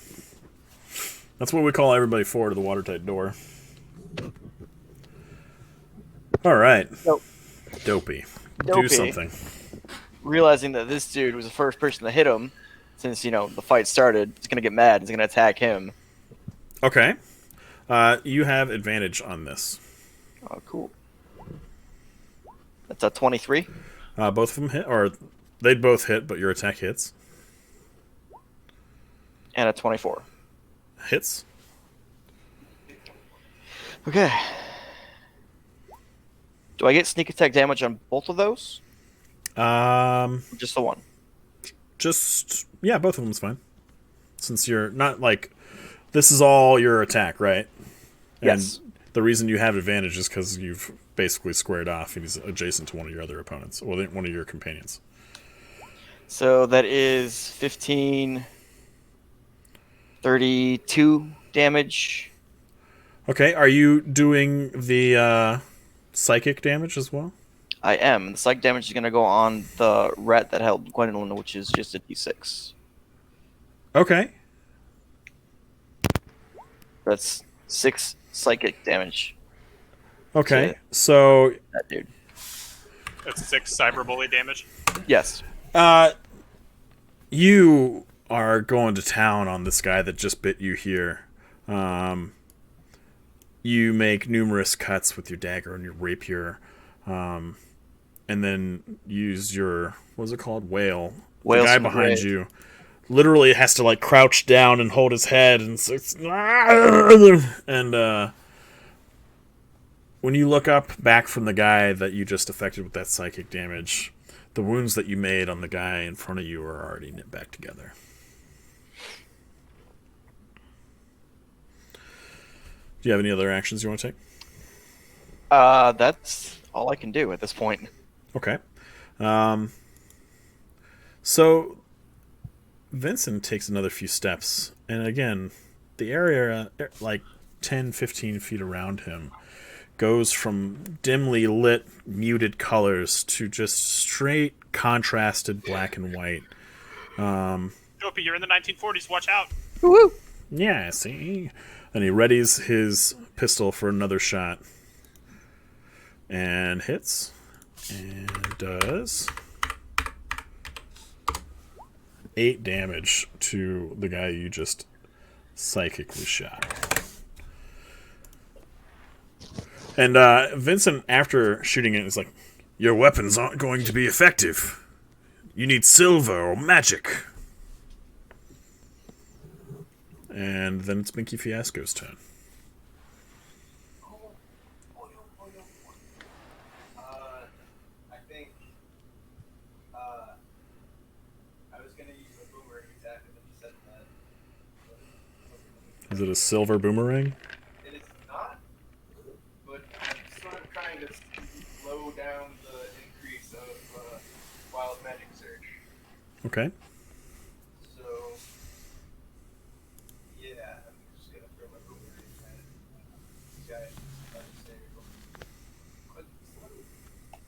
That's what we call everybody forward to the watertight door. Alright. Nope. Dopey. Do Dopey. something. Realizing that this dude was the first person to hit him, since, you know, the fight started, he's going to get mad. He's going to attack him. Okay. You have advantage on this. Oh, cool. That's a 23. Both of them hit, or they'd both hit, but your attack hits. And a 24. Hits. Okay. Do I get sneak attack damage on both of those? Just the one? Just, yeah, both of them's fine. Since you're not, like, this is all your attack, right? And Yes. the reason you have advantage is because you've basically squared off and he's adjacent to one of your other opponents, or one of your companions. So that is 15, 32 damage. Okay, are you doing the psychic damage as well? I am. The psych damage is going to go on the rat that held Gwendolyn, which is just a d6. Okay. That's 6 psychic damage. Okay, Shit. so That dude. That's 6 cyberbully damage. Yes. you are going to town on this guy that just bit you here. You make numerous cuts with your dagger and your rapier, and then use your, what's it called? Whale. Whales The guy from the behind grave. you literally has to like crouch down and hold his head, and when you look up back from the guy that you just affected with that psychic damage, the wounds that you made on the guy in front of you are already knit back together. Do you have any other actions you want to take? That's all I can do at this point. Okay. So Vincent takes another few steps, and again, the area, like 10, 15 feet around him, goes from dimly lit, muted colors to just straight, contrasted black and white. Dopey, you're in the 1940s. Watch out. Yeah, see? And he readies his pistol for another shot. And hits. And does 8 damage to the guy you just psychically shot. And Vincent, after shooting it, is like, your weapons aren't going to be effective. You need silver or magic. And then it's Minky Fiasco's turn. I think I was gonna use the boomerang attack, and then you said that. Is it a silver boomerang? It is not, but I'm sort of trying to slow down the increase of wild magic surge. Okay. So, yeah, I'm just gonna throw my boomerang at it. This guy,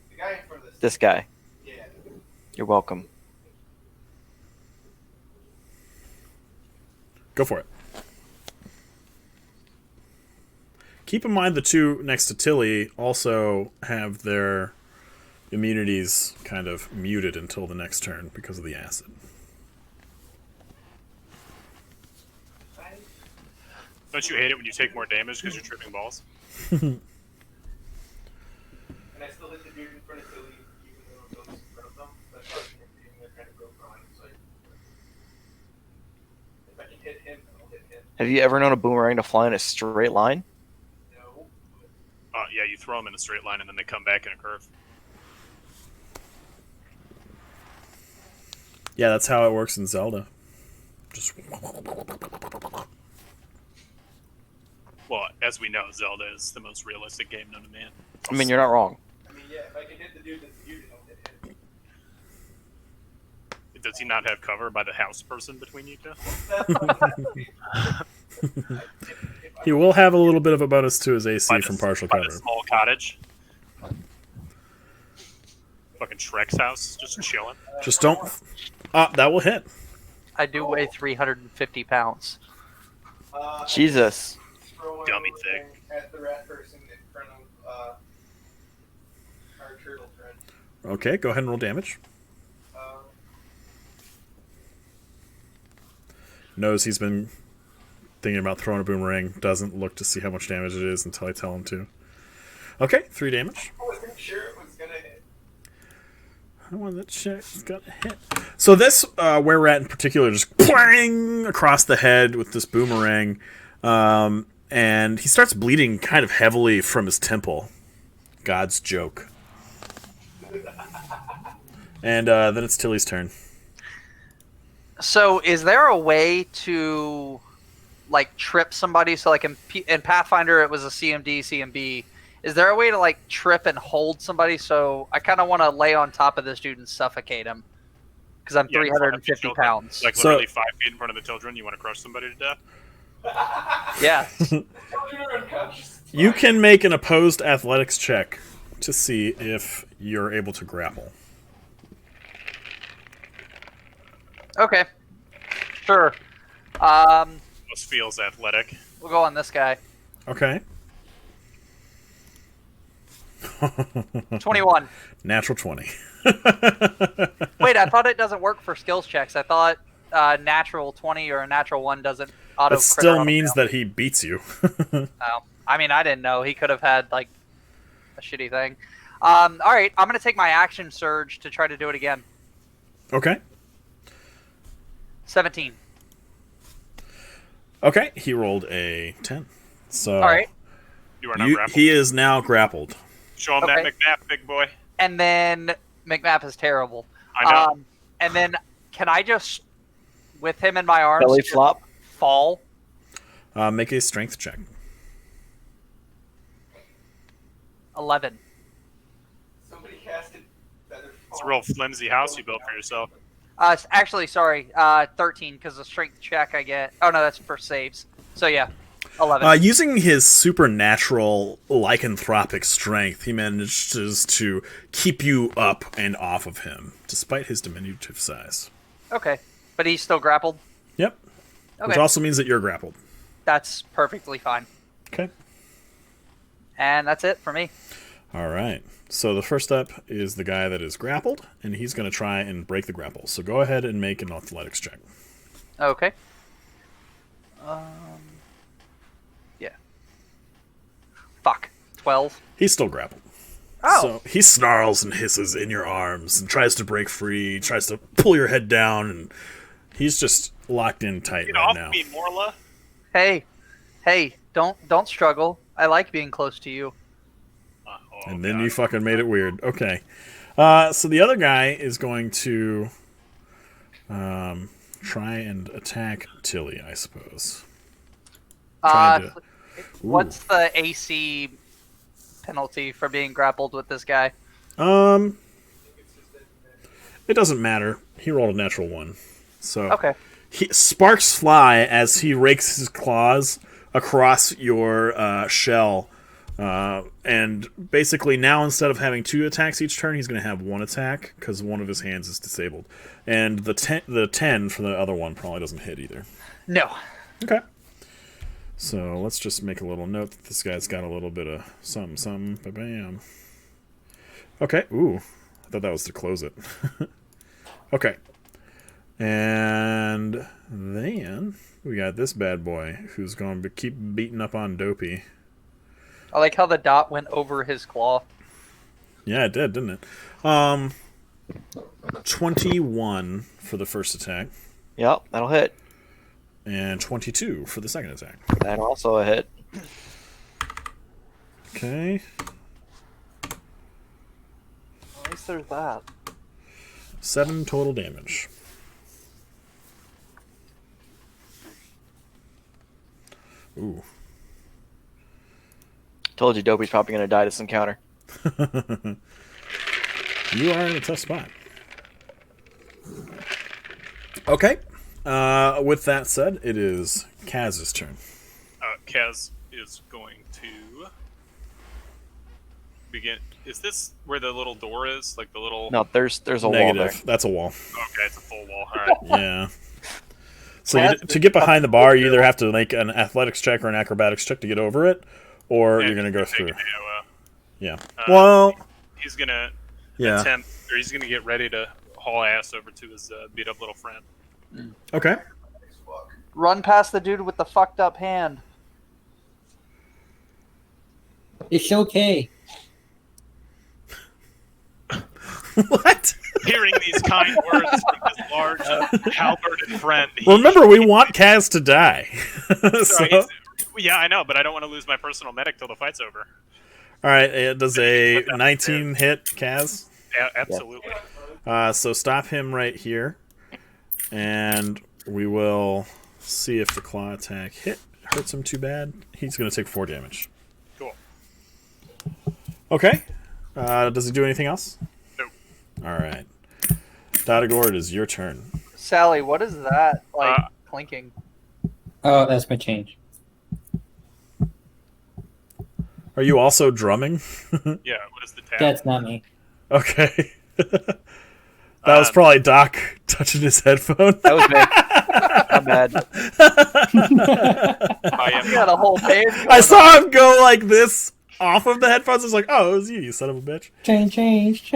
the guy in front of This guy. Yeah. You're welcome. Go for it. Keep in mind the two next to Tilly also have their immunities kind of muted until the next turn because of the acid. Don't you hate it when you take more damage because you're tripping balls? And I still hit the dude in front of Tilly, even though Tilly's in front of them. That's why they're kind of broke on. So if I can hit him, then I'll hit him. Have you ever known a boomerang to fly in a straight line? No. Yeah, you throw them in a straight line and then they come back in a curve. Yeah, that's how it works in Zelda. Just Well, as we know, Zelda is the most realistic game known to man. I mean, you're not wrong. I mean, yeah, if I can hit the dude that's muted, I'll hit him. Does he not have cover by the house person between you two? he will have a little bit of a bonus to his AC By from the- partial by cover. the small cottage. Fucking Shrek's house, just chilling. Just don't. That will hit. I do weigh 350 pounds. Jesus. Throw Dummy one thing. at the rat person in front of our turtle friend. Okay, go ahead and roll damage. Knows he's been thinking about throwing a boomerang. Doesn't look to see how much damage it is until I tell him to. Okay, 3 damage. I wasn't sure it was gonna hit. I want that shit. It's got a hit. So this were rat in particular just clang across the head with this boomerang, and he starts bleeding kind of heavily from his temple. God's joke. And then it's Tilly's turn. So, is there a way to, like, trip somebody? So, like, in Pathfinder, it was a CMD, CMB. Is there a way to, like, trip and hold somebody? So, I kind of want to lay on top of this dude and suffocate him. Because I'm Yeah, in front of the 350 children. pounds. Like, So- literally 5 feet in front of the children, you want to crush somebody to death? Yeah. Children are unconscious. You can make an opposed athletics check to see if you're able to grapple. Okay. Sure. Most feels athletic. We'll go on this guy. Okay. 21. Natural 20. Wait, I thought it doesn't work for skills checks. I thought natural 20 or a natural 1 doesn't auto That still means that he beats you. Oh. I mean, I didn't know. He could have had, like, a shitty thing. All right, I'm going to take my action surge to try to do it again. Okay. 17. Okay, he rolled a 10. So All right. You are not grappled. he is now grappled. Show him Okay. that McNabb, big boy. And then McMap is terrible. I know. And then can I just, with him in my arms, Belly just flop. fall? Make a strength check. 11. Somebody casted feather. It's a real flimsy house you built for yourself. Actually, sorry, 13, because the strength check I get. Oh, no, that's for saves. So, yeah, 11. Using his supernatural lycanthropic strength, he manages to keep you up and off of him, despite his diminutive size. Okay. But he's still grappled? Yep. Which Okay. also means that you're grappled. That's perfectly fine. Okay. And that's it for me. All right. So the first up is the guy that is grappled, and he's going to try and break the grapple. So go ahead and make an athletics check. Okay. Yeah. Fuck. 12. He's still grappled. Oh. So he snarls and hisses in your arms and tries to break free, tries to pull your head down, and he's just locked in tight Get right off now. me, Morla. Hey, don't struggle. I like being close to you. And then you fucking made it weird. Okay. So the other guy is going to try and attack Tilly, I suppose. Trying to- What's the AC penalty for being grappled with this guy? It doesn't matter. He rolled a natural 1. So Okay. sparks fly as he rakes his claws across your shell. And basically now instead of having 2 attacks each turn, he's going to have 1 attack because one of his hands is disabled. And the 10 for the other one probably doesn't hit either. No. Okay. So let's just make a little note that this guy's got a little bit of something. Bam. Okay. Ooh. I thought that was to close it. Okay. And then we got this bad boy who's going to keep beating up on Dopey. I like how the dot went over his claw. Yeah, it did, didn't it? 21 for the first attack. Yep, that'll hit. And 22 for the second attack. That also a hit. Okay. At least there's that. 7 total damage. Ooh. Told you Dopey's probably going to die this encounter. You are in a tough spot. Okay. With that said, it is Kaz's turn. Kaz is going to begin. Is this where the little door is? Like the little. No, there's a wall Negative. there. That's a wall. Okay, it's a full wall. All right. Yeah. So to get behind the bar, you either have to make an athletics check or an acrobatics check to get over it, or you're going to go through. Yeah. Well, he's going to attempt, or he's going to get ready to haul ass over to his beat up little friend. Okay. Run past the dude with the fucked up hand. It's okay. What? Hearing these kind words from his large, halberded friend. Remember, we want Kaz to die. Yeah, I know, but I don't want to lose my personal medic till the fight's over. All right, does a 19 hit Kaz? Yeah, absolutely. So stop him right here, and we will see if the claw attack hurts him too bad. He's going to take 4 damage. Cool. Okay. Does he do anything else? Nope. All right. Dotagor, it is your turn. Sally, what is that clinking? Oh, that's my change. Are you also drumming? Yeah, what is the tab? That's not me. Okay. That was probably Doc touching his headphone. That was me. I'm bad. You got a whole page. I saw him go like this off of the headphones. I was like, oh, it was you son of a bitch. Change.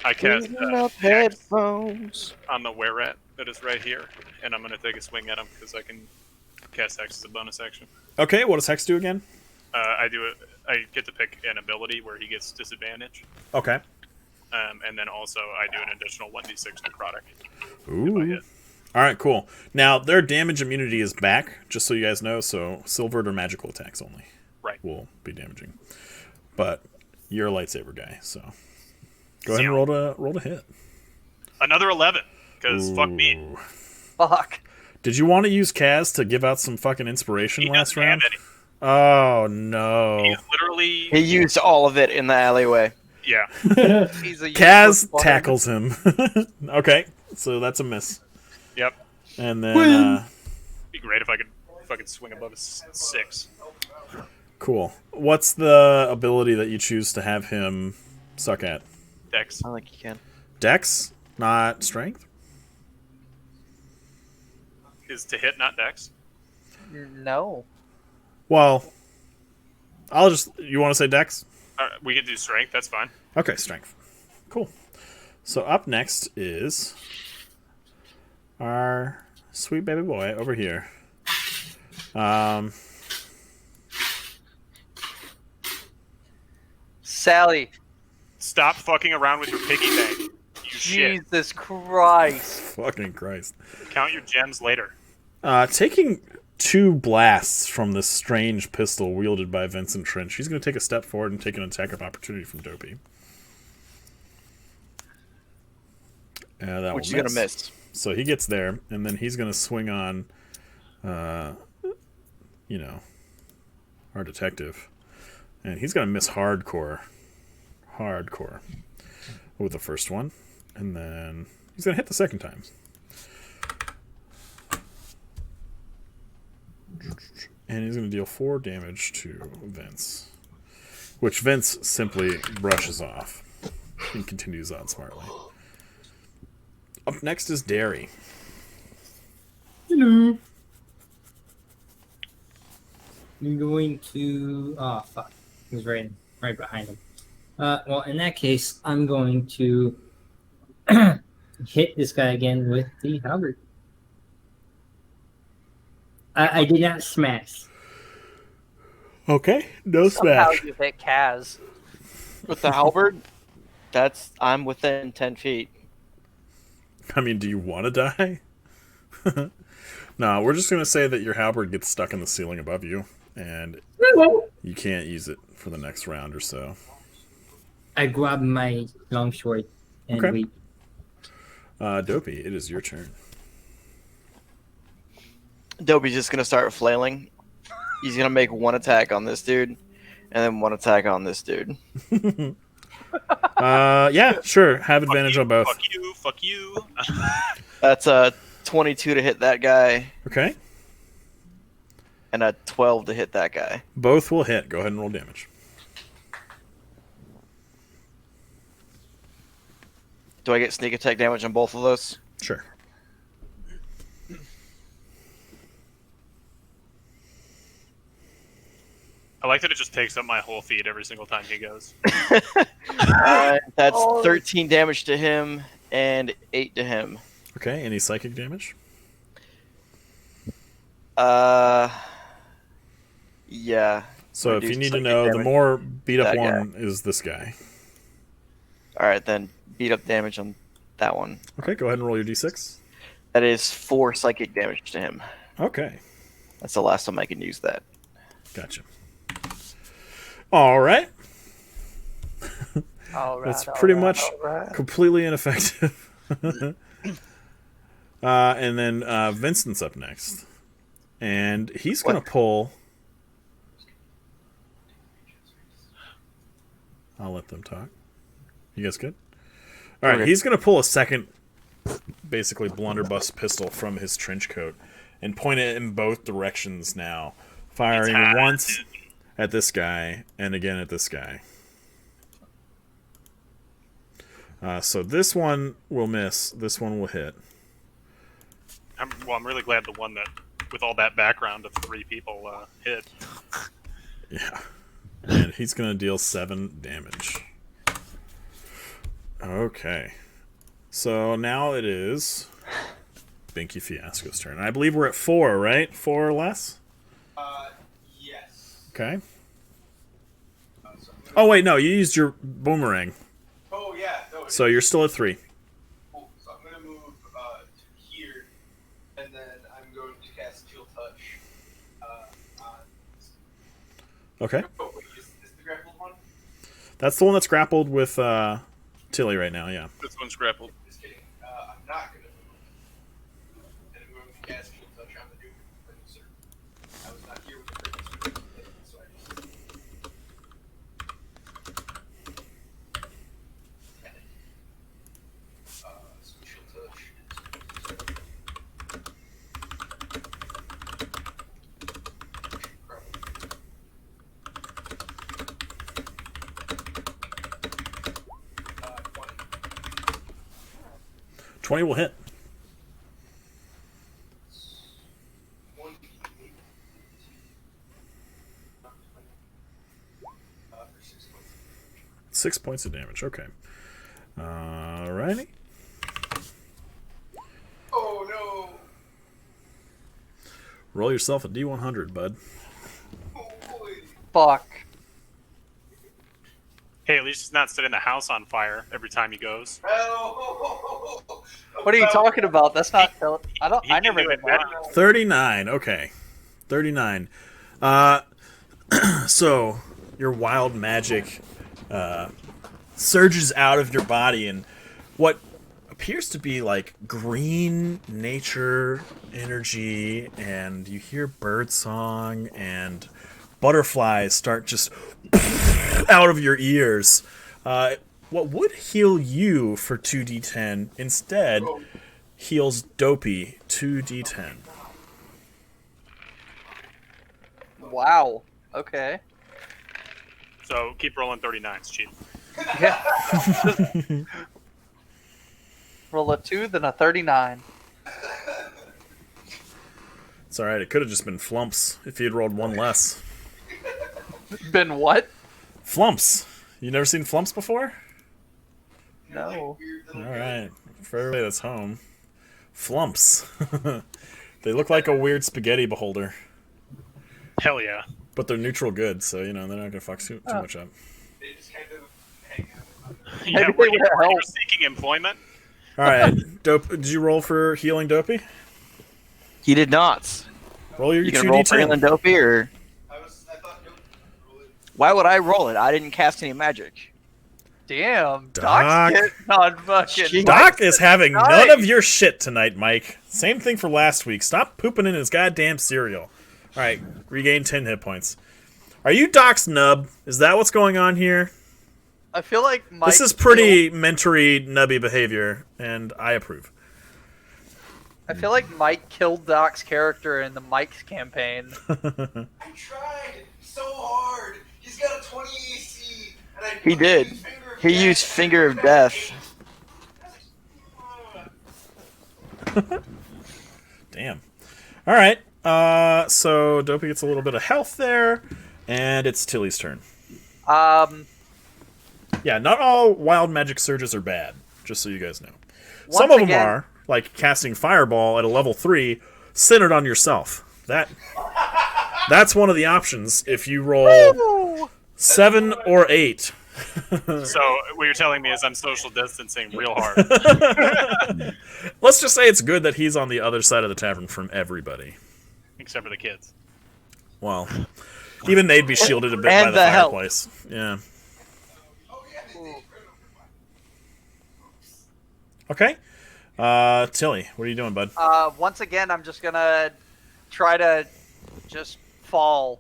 I cast headphones on the were-at that is right here, and I'm going to take a swing at him because I can cast Hex as a bonus action. Okay, what does Hex do again? I get to pick an ability where he gets disadvantage. Okay. And then also I do an additional 1d6 necrotic. Ooh. All right, cool. Now, their damage immunity is back, just so you guys know, so silvered or magical attacks only will be damaging. But you're a lightsaber guy, so go ahead and roll to hit. Another 11, because fuck me. Fuck. Did you want to use Kaz to give out some fucking inspiration He last doesn't have round? any. Oh, no. He's literally... He used all of it in the alleyway. Yeah. He's a Kaz useless tackles him. Okay, so that's a miss. Yep. And then, Be great if I could swing above a 6. cool. What's the ability that you choose to have him suck at? Dex. I think you can. Dex, not strength? Is to hit, not Dex. No. Well, you want to say Dex? We can do strength, that's fine. Okay, strength. Cool. So up next is our sweet baby boy over here. Sally. Stop fucking around with your piggy bank. You shit. Jesus Christ. Fucking Christ. Count your gems later. Taking 2 blasts from this strange pistol wielded by Vincent Trench, he's going to take a step forward and take an attack of opportunity from Dopey. Which is going to miss. So he gets there, and then he's going to swing on, our detective. And he's going to miss hardcore with the first one. And then he's going to hit the second time. And he's going to deal 4 damage to Vince, which Vince simply brushes off and continues on smartly. Up next is Derry. Hello. I'm going to... Oh, fuck. He was right behind him. Well, in that case, I'm going to hit this guy again with the halberd. I did not smash. Okay, no Somehow smash. you hit Kaz. With the halberd, I'm within 10 feet. I mean, do you want to die? No, we're just going to say that your halberd gets stuck in the ceiling above you, and you can't use it for the next round or so. I grab my longsword and Okay. wait. Dopey, it is your turn. Dobie's just gonna start flailing. He's gonna make one attack on this dude, and then one attack on this dude. Yeah, sure. Have advantage on both. Fuck you. That's a 22 to hit that guy, Okay. and a 12 to hit that guy. Both will hit. Go ahead and roll damage. Do I get sneak attack damage on both of those? Sure. I like that it just takes up my whole feed every single time he goes. That's Oh. 13 damage to him and 8 to him. Okay, any psychic damage? Yeah. So if you Reduced need to psychic know, the damage. more beat up That guy. one is this guy. All right, then beat up damage on that one. Okay, go ahead and roll your d6. That is 4 psychic damage to him. Okay, That's the last time I can use that. gotcha. All right. All right, That's all pretty right, much all right. completely ineffective. And then Vincent's up next. And he's going to pull... I'll let them talk. You guys good? All right, Okay. he's going to pull a second, basically, blunderbuss pistol from his trench coat and point it in both directions now, firing once at this guy and again at this guy. So this one will miss. This one will hit. I'm really glad the one that, with all that background of 3 people, hit. Yeah. And he's going to deal 7 damage. Okay. So now it is Binky Fiasco's turn. I believe we're at 4, right? 4 or less? Yes. Okay. So I'm gonna- Oh, wait, no. You used your boomerang. Oh yeah. No, So you're still at 3. Cool. So I'm gonna move to here, and then I'm going to cast Chill Touch. On. Okay. Oh wait, is the grappled one? That's the one that's grappled with Tilly right now, yeah. This one's grappled. Just kidding. I'm not gonna move. And I'm going to cast Chill Touch on the dude. Sir. I was not here with the previous one, so I just. So Chill Touch. Uh, 20. 20 will hit. 1d8. For 6 points. 6 points of damage, okay. Alrighty. Oh no! Roll yourself a D100, bud. Oh boy! Fuck. Hey, at least he's not setting the house on fire every time he goes. Oh! What are you talking about? That's not. I don't. He I can never do did it that. better. 39, okay. 39. So, your wild magic surges out of your body, and what appears to be like green nature energy, and you hear birdsong, and butterflies start just out of your ears. What would heal you for 2d10 instead heals Dopey 2d10. Wow. Okay. So keep rolling 39s, Chief. Yeah. Roll a 2, then a 39. It's alright, it could have just been flumps if you'd rolled one less. Been what? Flumps! You never seen flumps before? No. Alright, for everybody that's home. Flumps. They look like a weird spaghetti beholder, Hell yeah. but they're neutral good, so they're not gonna fuck too much up. They just kind of hang out. Yeah, Maybe were they you, would were you help. seeking employment? All right, Dope. Did you roll for healing Dopey? He did not. Roll your You can roll for 2d10. healing Dopey, or I thought you would rule it. why would I roll it? I didn't cast any magic. Damn, Doc. Doc's getting on fucking. Jeez. Doc is having none Nice. of your shit tonight, Mike. Same thing for last week. Stop pooping in his goddamn cereal. All right, regain 10 hit points. Are you Doc's nub? Is that what's going on here? I feel like Mike. This is pretty mentory nubby behavior, and I approve. I feel like Mike killed Doc's character in the Mike's campaign. I tried so hard. He's got a 20 AC, and I He did. He used Finger of Death. Damn. All right. So Dopey gets a little bit of health there, and it's Tilly's turn. Yeah, not all wild magic surges are bad, just so you guys know. Some of them are, like casting Fireball at a level 3, centered on yourself. That's one of the options if you roll 7 or 8. So what you're telling me is I'm social distancing real hard. Let's just say it's good that he's on the other side of the tavern from everybody. Except for the kids. Well, even they'd be shielded a bit And by the the help. fireplace. Yeah. Okay. Tilly, what are you doing, bud? Once again, I'm just gonna try to just fall.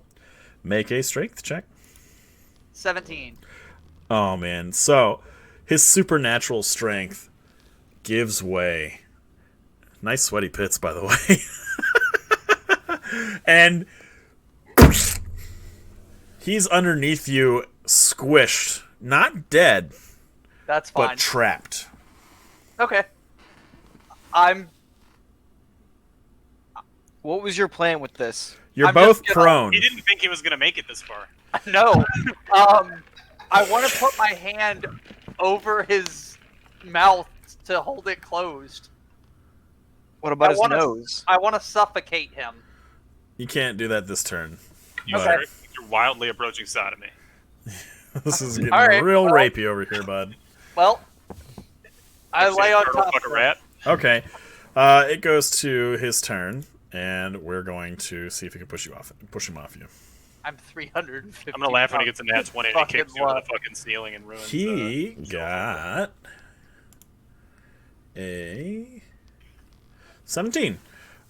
Make a strength check. 17. Oh, man. So, his supernatural strength gives way. Nice sweaty pits, by the way. And he's underneath you, squished. Not dead, That's fine. but trapped. Okay. What was your plan with this? You're I'm both just gonna- prone. He didn't think he was going to make it this far. No. I want to put my hand over his mouth to hold it closed. What about I his wanna- nose? I want to suffocate him. You can't do that this turn. You're wildly approaching sodomy. This is getting All right, real well- rapey over here, bud. Well, I lay on Turtle top fuck of a him. rat. Okay. It goes to his turn, and we're going to see if we can push him off you. I'm 350. I'm going to laugh when he gets a nat 20 and he Fucking kicks you into what? the fucking ceiling and ruins He got a 17.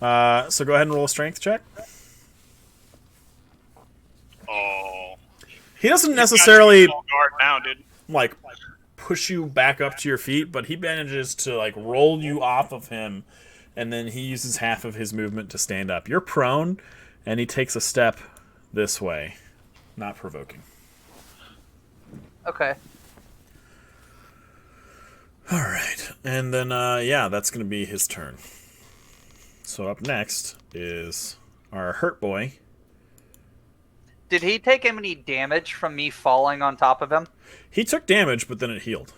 So go ahead and roll a strength check. Oh. He doesn't He's got necessarily you full guard now, dude. like push you back up to your feet, but he manages to like roll you off of him, and then he uses half of his movement to stand up. You're prone, and he takes a step this way, not provoking. Okay. All right, and then yeah, that's going to be his turn. So up next is our hurt boy. Did he take any damage from me falling on top of him? He took damage, but then it healed.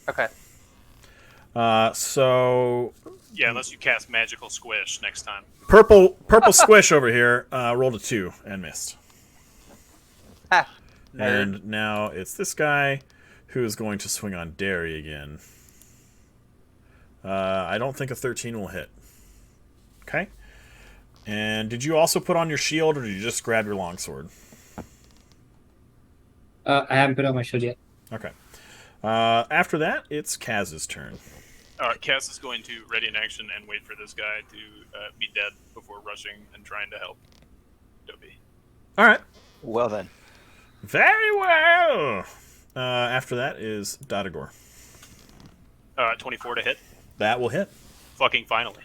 Okay. So Yeah, unless you cast magical squish next time. purple squish over here rolled a 2 and missed. Ha. Nerd. And now it's this guy who is going to swing on Derry again. I don't think a 13 will hit. Okay. And did you also put on your shield, or did you just grab your longsword? I haven't put on my shield yet. Okay. After that, it's Kaz's turn. Cass is going to ready in action and wait for this guy to be dead before rushing and trying to help Dopey. All right. Well then. Very well. After that is Dodagor. 24 to hit. That will hit. Fucking finally.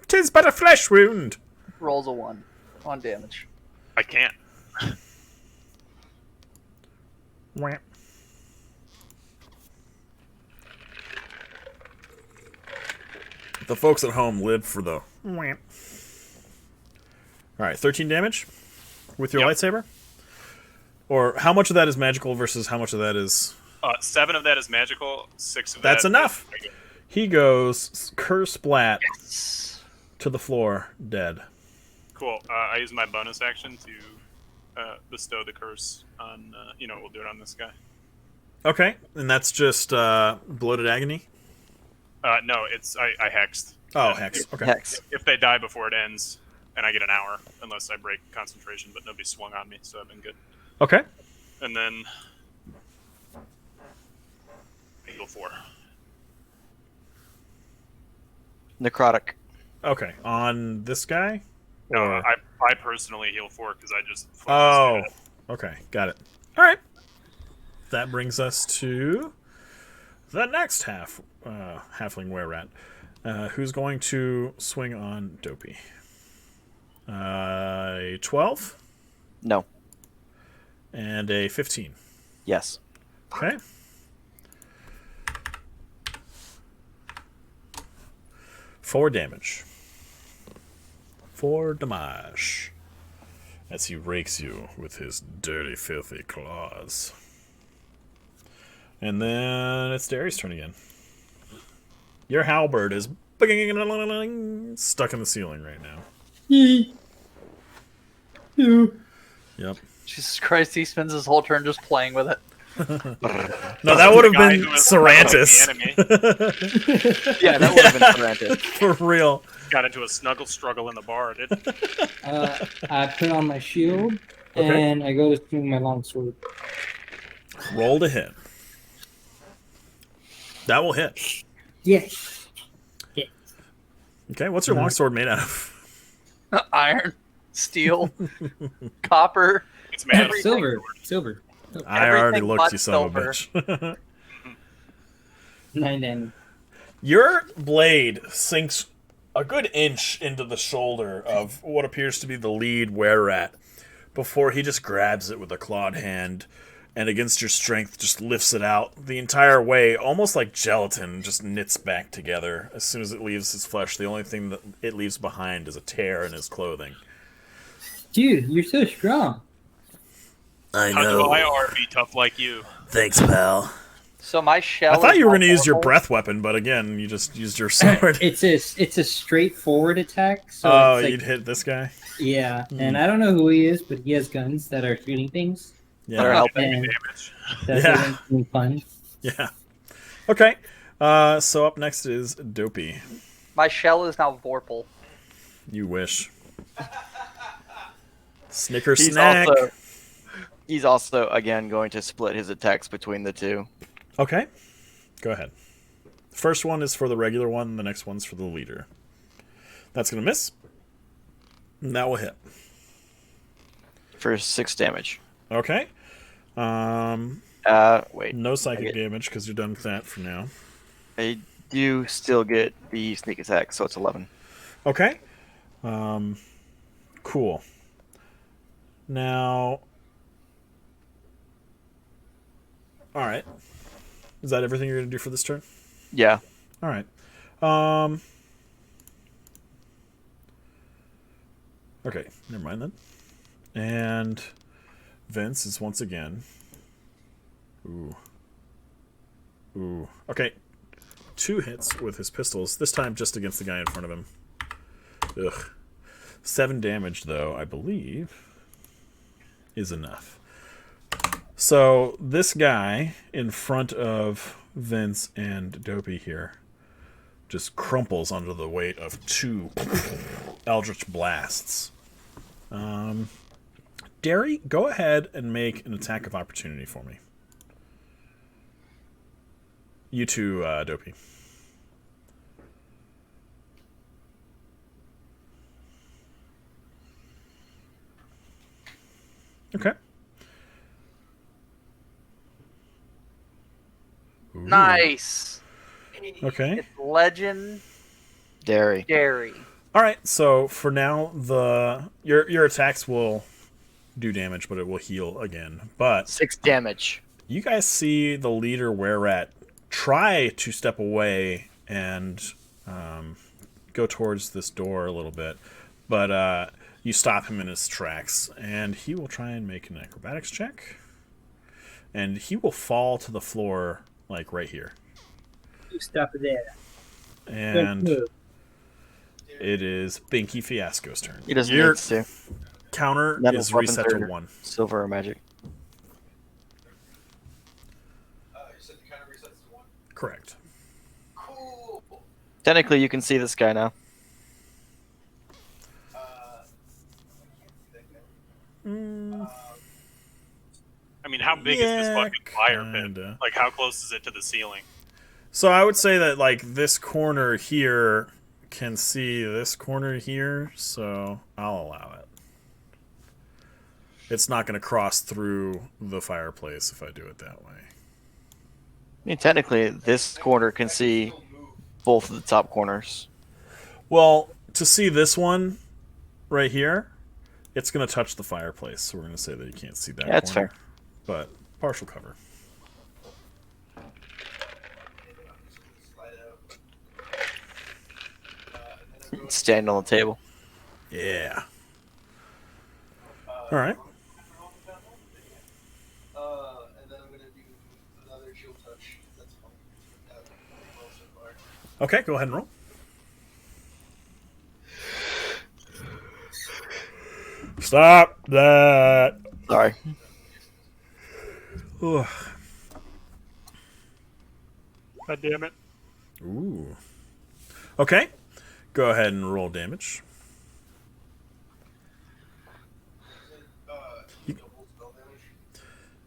Tis but a flesh wound. Rolls a 1 on damage. I can't. The folks at home live for the. Alright, 13 damage with your Yep. lightsaber? Or how much of that is magical versus how much of that is. 7 of that is magical. 6 of That's that enough. is regular. He goes curse-splat to the floor, dead. Cool. I use my bonus action to bestow the curse on. We'll do it on this guy. Okay, and that's just bloated agony? No, it's I hexed. Oh, hex. Okay. Hex. If they die before it ends, and I get an hour, unless I break concentration, but nobody swung on me, so I've been good. Okay. And then I heal 4. Necrotic. Okay, on this guy? No, Or- I personally heal 4 because I just. Oh, okay, got it. All right. That brings us to the next halfling were-rat, who's going to swing on Dopey. 12 No. and a 15. Yes. Okay. Four damage. 4 damage. As he rakes you with his dirty, filthy claws. And then it's Derry's turn again. Your halberd is stuck in the ceiling right now. Yep. Jesus Christ, he spends his whole turn just playing with it. No, that would have guy been who was Serantis. the enemy Yeah, that would have been Serantis. For real. got into a snuggle struggle in the bar. I put on my shield Okay. and I go to swing my longsword. Roll to hit. That will hit. Yes. Okay, what's your longsword made out of? Iron, steel, copper. It's made out of Silver. Silver. I already Everything looked, but you son of a silver. bitch. 9 damage. Your blade sinks a good inch into the shoulder of what appears to be the lead were-rat before he just grabs it with a clawed hand and against your strength just lifts it out the entire way, almost like gelatin, just knits back together. As soon as it leaves his flesh, the only thing that it leaves behind is a tear in his clothing. Dude, you're so strong. I How do I be tough like you? Thanks, pal. So my shell. I thought is you were now going to use your normal. breath weapon, but again, you just used your sword. It's a straightforward attack. So Oh, it's like, you'd hit this guy? yeah, and I don't know who he is, but he has guns that are shooting things. That are Yeah. helping. And Damage. that's Yeah. really fun. Yeah. Okay. So up next is Dopey. My shell is now Vorpal. You wish. Snicker He's snack. He's also again going to split his attacks between the two. Okay. Go ahead. First one is for the regular one. The next one's for the leader. That's going to miss. And that will hit. For 6 damage. Okay. Wait. No psychic Okay. damage because you're done with that for now. I do still get the sneak attack, so it's 11. Okay. Cool. Now. All right. Is that everything you're going to do for this turn? Yeah. All right. Okay, never mind then. And Vince is once again. Ooh. Okay. 2 hits with his pistols, this time just against the guy in front of him. Ugh. 7 damage, though, I believe, is enough. So this guy in front of Vince and Dopey here just crumples under the weight of 2 Eldritch Blasts. Derry, go ahead and make an attack of opportunity for me. You too, Dopey. Okay. Ooh. Nice. Okay. It's legendary. Dairy. All right. So for now, your attacks will do damage, but it will heal again. But 6 damage. you guys see the leader were-rat try to step away and go towards this door a little bit, but you stop him in his tracks, and he will try and make an acrobatics check, and he will fall to the floor like right here. You stop there. And it is Binky Fiasco's turn. He doesn't Your need to. counter None of is his weapons reset to are 1. Silver or magic. You said the counter resets to 1. Correct. Cool. Technically, you can see this guy now. I mean, how big is this fucking fire pit? kinda. Like, how close is it to the ceiling? So I would say that like this corner here can see this corner here, so I'll allow it. It's not going to cross through the fireplace if I do it that way. I mean, technically, this corner can see both of the top corners. Well, to see this one right here, it's going to touch the fireplace, so we're going to say that you can't see that Yeah, that's corner. fair. But partial cover. Stand on the table. Yeah. All right. And then I'm gonna do another shield touch. That's fine. That went well so far. Okay, go ahead and roll. Stop that. Sorry. Ugh. God damn it. Ooh. Okay. Go ahead and roll damage. Double spell damage.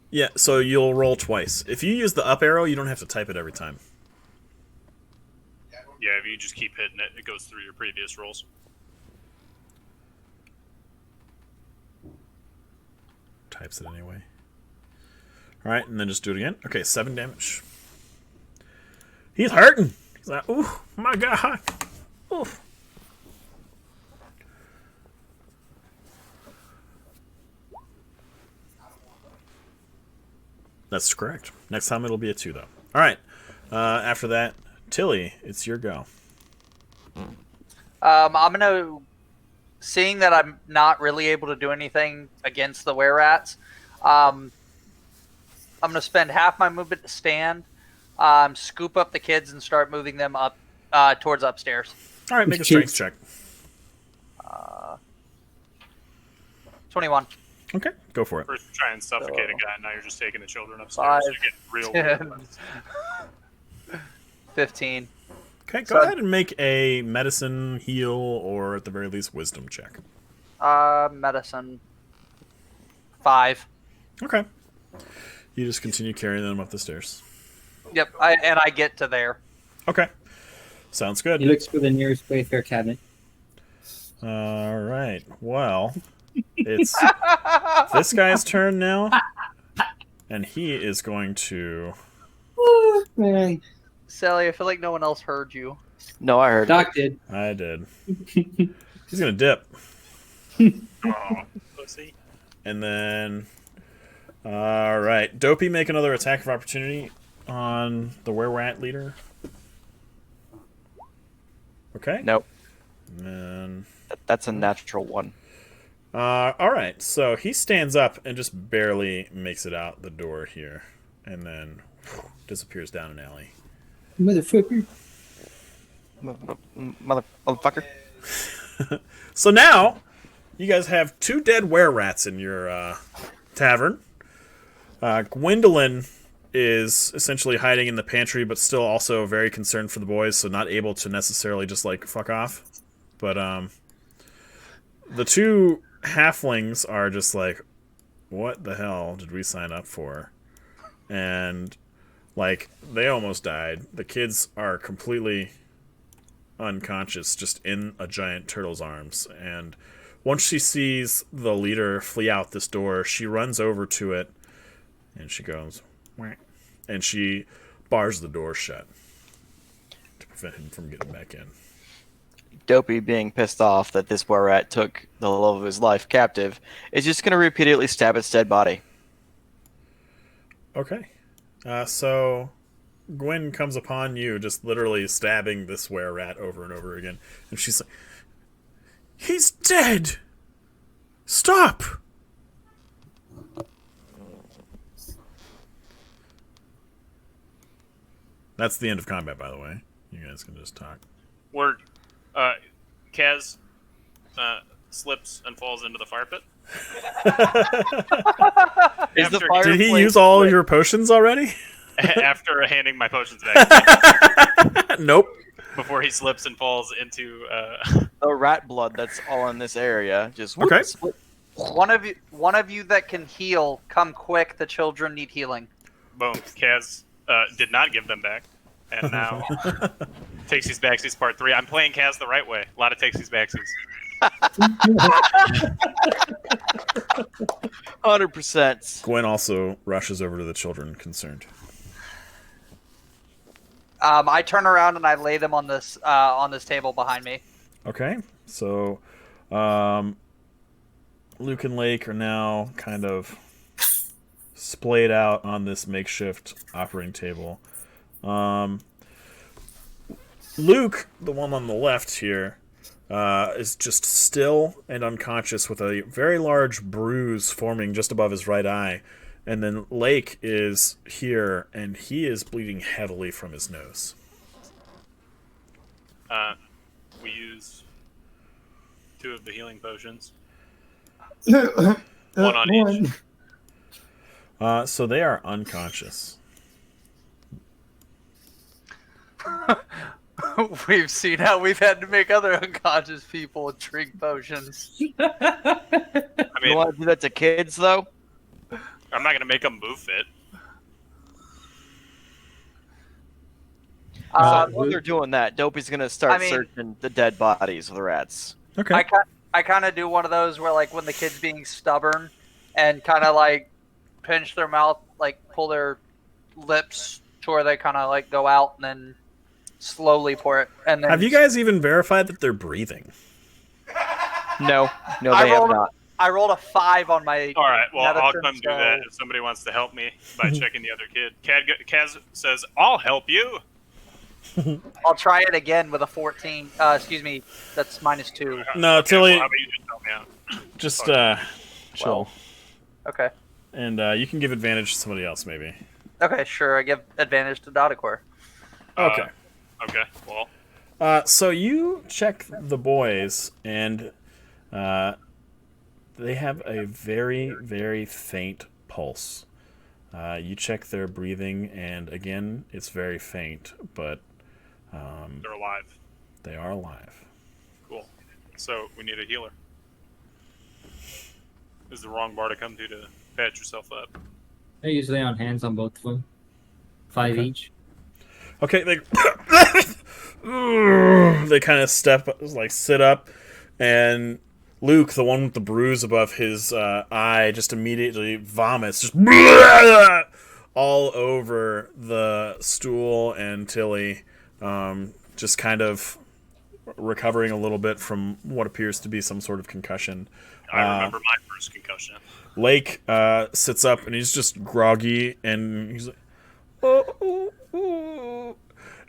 Yeah, so you'll roll twice. If you use the up arrow, you don't have to type it every time. Yeah, if you just keep hitting it, it goes through your previous rolls. Types it anyway. All right, and then just do it again. Okay, 7 damage. He's hurting. He's like, ooh, my God. Ooh. That's correct. Next time it'll be a 2, though. All right. After that, Tilly, it's your go. I'm gonna, seeing that I'm not really able to do anything against the were-rats, I'm gonna spend half my movement to stand, scoop up the kids, and start moving them up towards upstairs. All right, make a strength check. 21. Okay, go for it. First, you try and suffocate a guy, and now you're just taking the children upstairs. So 5, you're getting real 10, 15. Okay, go ahead and make a medicine, heal, or at the very least, wisdom check. Medicine. 5. Okay. You just continue carrying them up the stairs. Yep, I get to there. Okay. Sounds good. He looks for the nearest Wayfair cabinet. All right. Well, it's this guy's turn now, and he is going to. Oh, man. Sally, I feel like no one else heard you. No, I heard. Doc did. I did. He's gonna dip, Oh, pussy. and then. All right, Dopey, make another attack of opportunity on the were-rat leader. Okay. Nope. And then. That's a natural 1. All right, so he stands up and just barely makes it out the door here, and then disappears down an alley. Motherfucker. Motherfucker. So now, you guys have 2 dead were-rats in your tavern. Gwendolyn is essentially hiding in the pantry, but still also very concerned for the boys, so not able to necessarily just, like, fuck off. But, the 2 halflings are just like, what the hell did we sign up for? And, like, they almost died. The kids are completely unconscious, just in a giant turtle's arms. And once she sees the leader flee out this door, she runs over to it, and she goes, wah, and she bars the door shut to prevent him from getting back in. Dopey, being pissed off that this were-rat took the love of his life captive, is just going to repeatedly stab its dead body. Okay. So Gwen comes upon you, just literally stabbing this were-rat over and over again. And she's like, he's dead! Stop! That's the end of combat, by the way. You guys can just talk. Word. Kaz slips and falls into the fire pit. Is the After- Did he fireplace use all lit? your potions already? After handing my potions back, Nope. before he slips and falls into. The rat blood that's all in this area just Okay. split. One of you that can heal, come quick. The children need healing. Boom. Kaz did not give them back, and now takes these backsies part 3. I'm playing Kaz the right way. A lot of takes these backsies. 100%. Gwen also rushes over to the children concerned. I turn around and I lay them on this table behind me. Okay, so Luke and Lake are now kind of splayed out on this makeshift operating table. Luke, the one on the left here, is just still and unconscious with a very large bruise forming just above his right eye. And then Lake is here, and he is bleeding heavily from his nose. We use 2 of the healing potions. One on each. So they are unconscious. We've seen how we've had to make other unconscious people drink potions. I You mean, want to do that to kids, though? I'm not gonna make them move it. While they're doing that, Dopey's going to start I mean- searching the dead bodies of the rats. Okay. I kind of do one of those where, like, when the kid's being stubborn and kind of, like, pinch their mouth, like, pull their lips to where they kind of, like, go out and then slowly pour it. And then Have you guys even verified that they're breathing? No, they I have rolled- not. I rolled a 5 on my. All right, well, I'll medicine, come do so- that if somebody wants to help me by checking the other kid. Kaz says, "I'll help you." I'll try it again with a 14. Excuse me, that's -2. No, Okay, Tilly, well, how about you just help me out? just chill. Well. Okay. And you can give advantage to somebody else, maybe. Okay, sure. I give advantage to Dodicor. Okay. Okay, well, So you check the boys, and they have a very, very faint pulse. You check their breathing, and again, it's very faint, but they're alive. they are alive. Cool. So we need a healer. This is the wrong bar to come to patch yourself up. I usually on hands on both of them. 5 Okay. each. Okay, they kind of sit up, and Luke, the one with the bruise above his eye, just immediately vomits, just all over the stool, and Tilly, just kind of recovering a little bit from what appears to be some sort of concussion. I remember my first concussion. Lake sits up, and he's just groggy, and he's like, oh.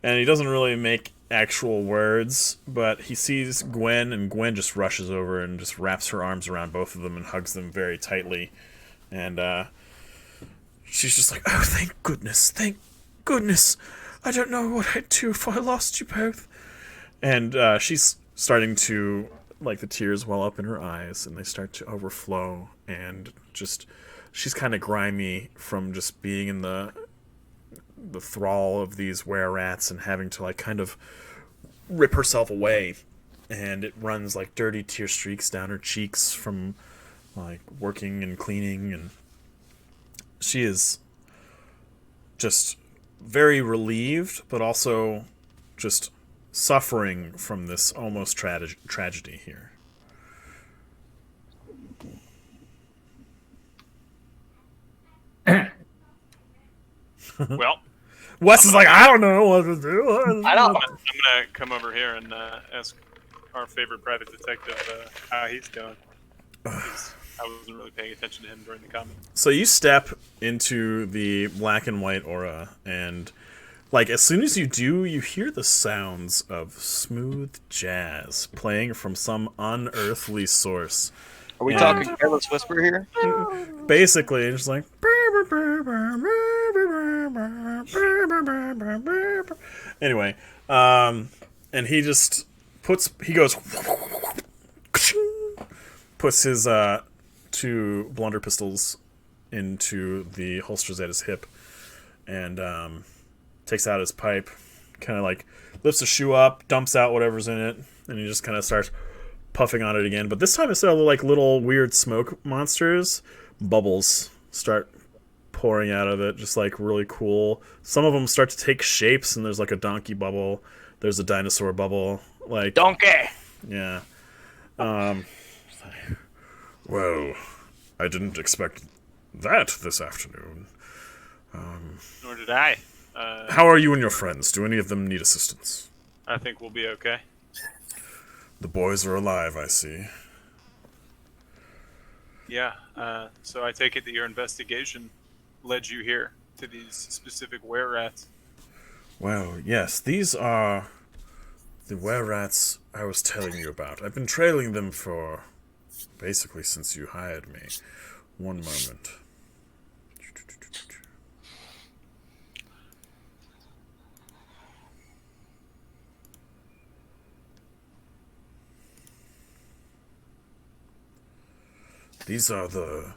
And he doesn't really make actual words, but he sees Gwen, and Gwen just rushes over and just wraps her arms around both of them and hugs them very tightly. And she's just like, oh, thank goodness. I don't know what I'd do if I lost you both. And she's starting to, like, the tears well up in her eyes, and they start to overflow, and just, she's kind of grimy from just being in the thrall of these were-rats and having to, like, kind of rip herself away, and it runs like dirty tear streaks down her cheeks from, like, working and cleaning, and she is just very relieved, but also just suffering from this almost tragedy here. Well, Wes is like, I don't know what to do. I don't. I'm gonna come over here and ask our favorite private detective how he's doing. I wasn't really paying attention to him during the comment. So you step into the black and white aura, and, like, as soon as you do, you hear the sounds of smooth jazz playing from some unearthly source. Are we Yeah. talking Careless Whisper here? Basically, it's just like, Anyway, and he just puts his two blunder pistols into the holsters at his hip, and takes out his pipe, kind of like lifts the shoe up, dumps out whatever's in it, and he just kind of starts puffing on it again. But this time, instead of like little weird smoke monsters, bubbles start pouring out of it, just like really cool. Some of them start to take shapes, and there's like a donkey bubble, there's a dinosaur bubble, like Donkey. yeah. Well, I didn't expect that this afternoon. Nor did I. How are you and your friends? Do any of them need assistance? I think we'll be okay. The boys are alive, I see. Yeah. So I take it that your investigation led you here to these specific were-rats. Well, yes, these are the were-rats I was telling you about. I've been trailing them for basically since you hired me. One moment. These are the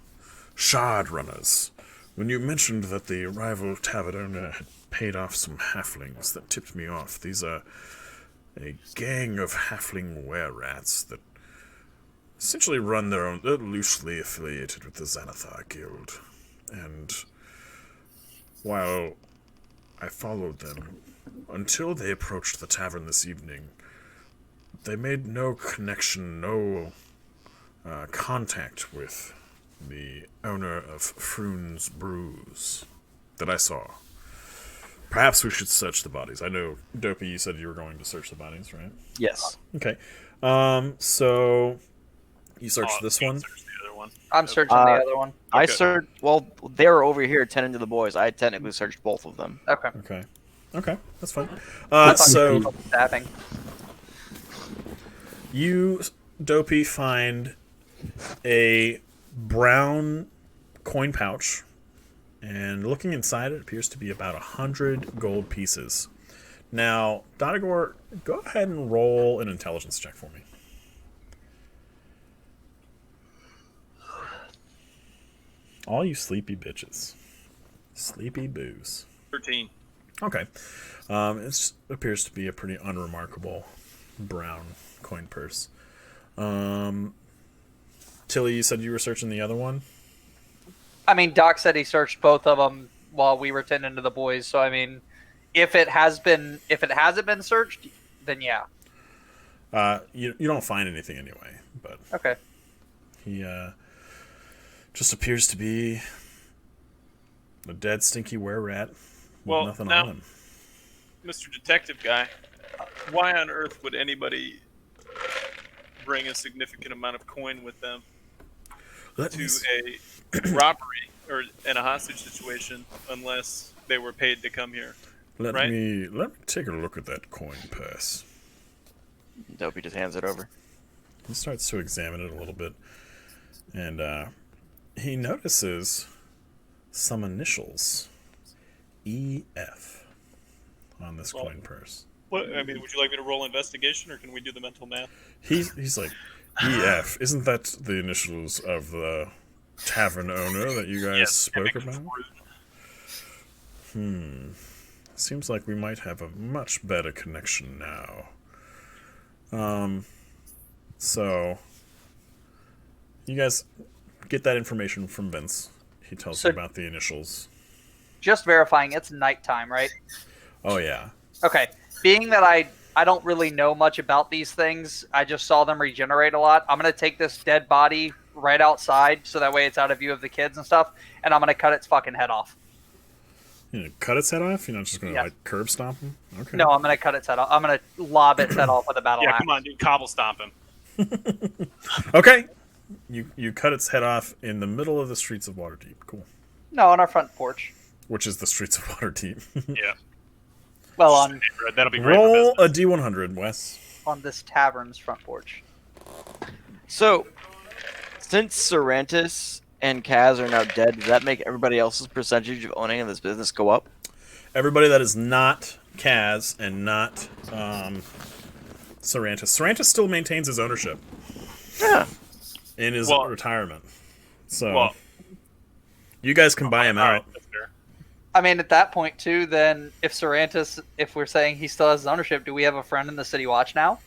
shard runners. When you mentioned that the rival tavern owner had paid off some halflings, that tipped me off. These are a gang of halfling were-rats that essentially run their own. They're loosely affiliated with the Xanathar Guild. And while I followed them until they approached the tavern this evening, they made no connection, no contact with the owner of Froon's Brews that I saw. Perhaps we should search the bodies. I know, Dopey, you said you were going to search the bodies, right? Yes. Okay. So you searched this one? Search the other one. I'm searching the other one. I Okay. searched. Well, they were over here tending to the boys. I technically searched both of them. Okay. Okay, that's fine. I thought So you were stabbing. you, Dopey, find a brown coin pouch, and looking inside it appears to be about 100 gold pieces. Now, Donagor, go ahead and roll an intelligence check for me. All you sleepy bitches. Sleepy boos. 13. Okay. It appears to be a pretty unremarkable brown coin purse. Tilly, you said you were searching the other one? I mean, Doc said he searched both of them while we were tending to the boys. So I mean, if it hasn't been searched, then yeah. You don't find anything anyway, but Okay. he just appears to be a dead, stinky were-rat with Well, nothing now- on him. Mr. Detective Guy, why on earth would anybody bring a significant amount of coin with them Let me to s- a robbery or in a hostage situation unless they were paid to come here? let right? me take a look at that coin purse. Dopey just hands it over. He starts to examine it a little bit, and he notices some initials, EF, on this Well- coin purse. What, I mean, would you like me to roll investigation or can we do the mental math? He's like, EF, isn't that the initials of the tavern owner that you guys spoke about? Seems like we might have a much better connection now. So you guys get that information from Vince. He tells So- you about the initials. Just verifying, it's nighttime, right? Oh yeah. Okay. Being that I don't really know much about these things, I just saw them regenerate a lot. I'm gonna take this dead body right outside, so that way it's out of view of the kids and stuff, and I'm gonna cut its fucking head off. You know, cut its head off? You're not just gonna Yeah. like curb stomp him? Okay. No, I'm gonna cut its head off. I'm gonna lob its head off with a battle Yeah, axe. come on, dude. Cobble stomp him. Okay. You cut its head off in the middle of the streets of Waterdeep. Cool. No, on our front porch. Which is the streets of Waterdeep. Yeah. Well, on That'll be great Roll for a business. D100, Wes. on this tavern's front porch. So, since Serantis and Kaz are now dead, does that make everybody else's percentage of owning in this business go up? Everybody that is not Kaz and not Serantis. Serantis still maintains his ownership Yeah. in his Well- retirement. So Well, you guys can buy him all right, out. that's fair. I mean, at that point too, then if Serantis, if we're saying he still has his ownership, do we have a friend in the City Watch now?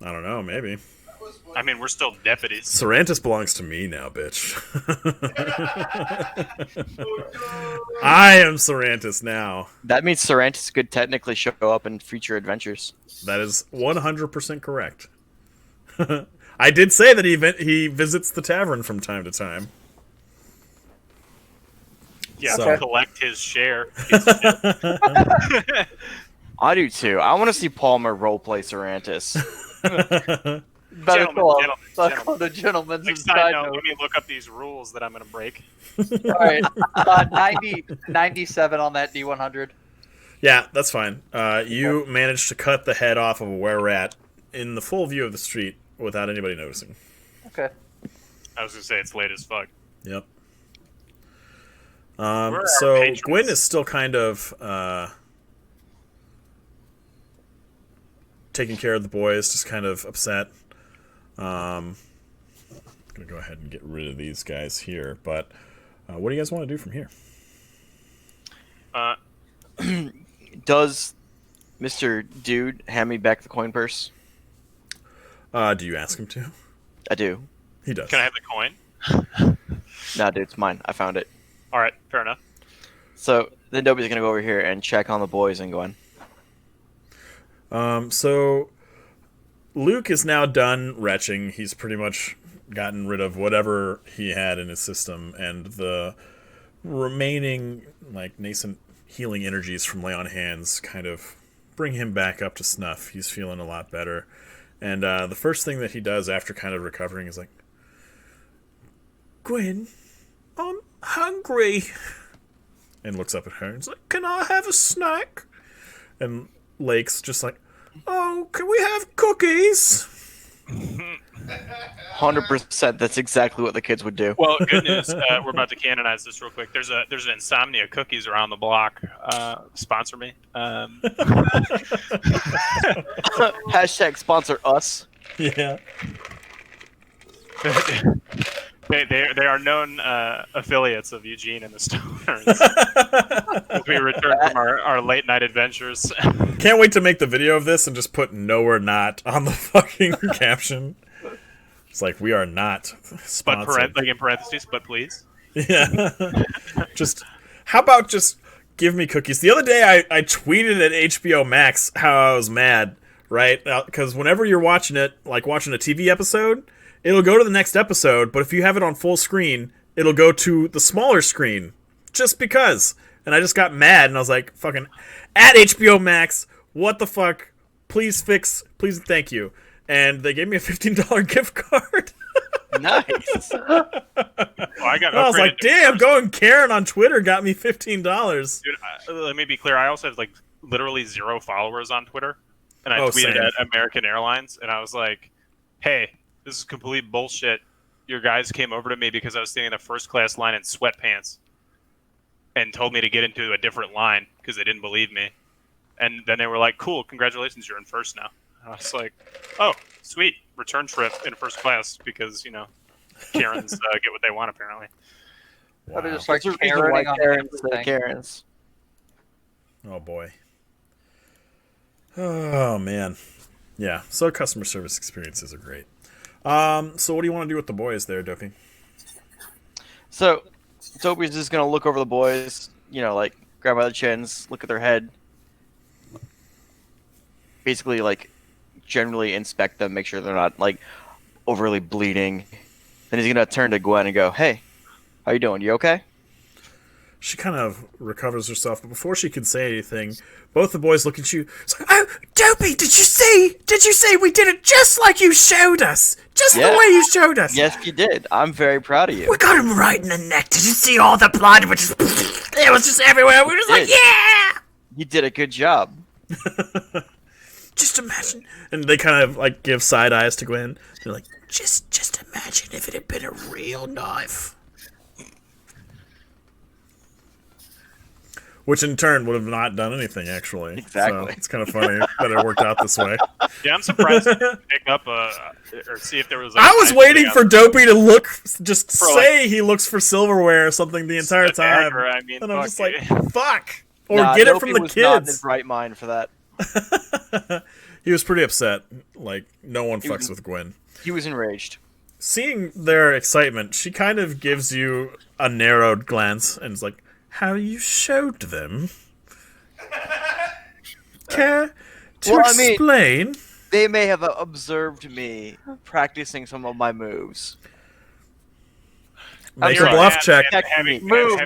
I don't know, maybe. I mean, we're still deputies. Serantis belongs to me now, bitch. I am Serantis now. That means Serantis could technically show up in future adventures. That is 100% correct. I did say that he visits the tavern from time to time. Yeah, So- collect his share. I do too. I want to see Palmer roleplay Serantis. Better Gentlemen, call the gentleman's Like, side side note, note. let me look up these rules that I'm going to break. All right, 97 on that D100. Yeah, that's fine. You managed to cut the head off of a were-rat in the full view of the street without anybody noticing. Okay. I was going to say it's late as fuck. Yep. Where are our So patrons? Gwyn is still kind of taking care of the boys, just kind of upset. I'm gonna go ahead and get rid of these guys here, but what do you guys want to do from here? Does Mr. Dude hand me back the coin purse? Do you ask him to? I do. He does. Can I have the coin? Nah, dude, it's mine. I found it. All right, fair enough. So then Dobie's gonna go over here and check on the boys and Gwen. So Luke is now done retching. He's pretty much gotten rid of whatever he had in his system, and the remaining like nascent healing energies from Lay on Hands kind of bring him back up to snuff. He's feeling a lot better. And the first thing that he does after kind of recovering is like, Gwen, I'm hungry. And looks up at her and is like, can I have a snack? And Lake's just like, oh, can we have cookies? 100%. That's exactly what the kids would do. Well, good news. We're about to canonize this real quick. There's an Insomnia cookies around the block. Sponsor me. Hashtag sponsor us. Yeah. They are known affiliates of Eugene and the Stoners. As we return from our late night adventures. Can't wait to make the video of this and just put "No, we're not" on the fucking caption. It's like, we are not But sponsored. like in parentheses, but please. Yeah. Just, how about just give me cookies? The other day I tweeted at HBO Max how I was mad, right? Because whenever you're watching it, like watching a TV episode, it'll go to the next episode, but if you have it on full screen, it'll go to the smaller screen. Just because. And I just got mad, and I was like, fucking, at HBO Max, what the fuck? Please fix, please, thank you. And they gave me a $15 gift card. Nice. Well, I got. I was like, upgraded to damn, first. going Karen on Twitter got me $15. Dude, let me be clear. I also have like literally 0 followers on Twitter, and I Oh, tweeted same. at American Airlines, and I was like, "Hey, this is complete bullshit. Your guys came over to me because I was standing in the first class line in sweatpants, and told me to get into a different line because they didn't believe me. And then they were like, "Cool, congratulations, you're in first now." And I was like, "Oh, sweet, return trip in first class because Karens get what they want apparently." Or they're just There's like a reason why Karening on Karens say everything. Karens. Oh boy. Oh man. Yeah. So customer service experiences are great. So what do you want to do with the boys there, Dopey? So Dobie's just gonna look over the boys, like grab by the chins, look at their head, basically like generally inspect them, make sure they're not like overly bleeding. Then he's gonna turn to Gwen and go, "Hey, how you doing? You okay?" She kind of recovers herself, but before she can say anything, both the boys look at you. It's like, oh, Dopey, did you see? Did you see? We did it just like you showed us. Just Yeah. the way you showed us. Yes, you did. I'm very proud of you. We got him right in the neck. Did you see all the blood? Which it was just everywhere. We were just like, did. yeah. You did a good job. Just imagine. And they kind of like give side eyes to Gwen. They're like, just imagine if it had been a real knife. which in turn would have not done anything, actually. Exactly. So it's kind of funny that it worked out this way. Yeah, I'm surprised you didn't pick up or see if there was. Like, I was waiting for Dopey to look, just For, say he looks for silverware or something the entire time. dagger, I mean, And I'm just like, fuck. fuck! Or Nah, get it Nopi from the was not in his kids. right mind for that. He was pretty upset. Like, no one He fucks was- with Gwen. He was enraged. Seeing their excitement, she kind of gives you a narrowed glance and is like, how you showed them? Care to Well, I mean- explain? They may have observed me practicing some of my moves. Make a sorry, bluff check. Move.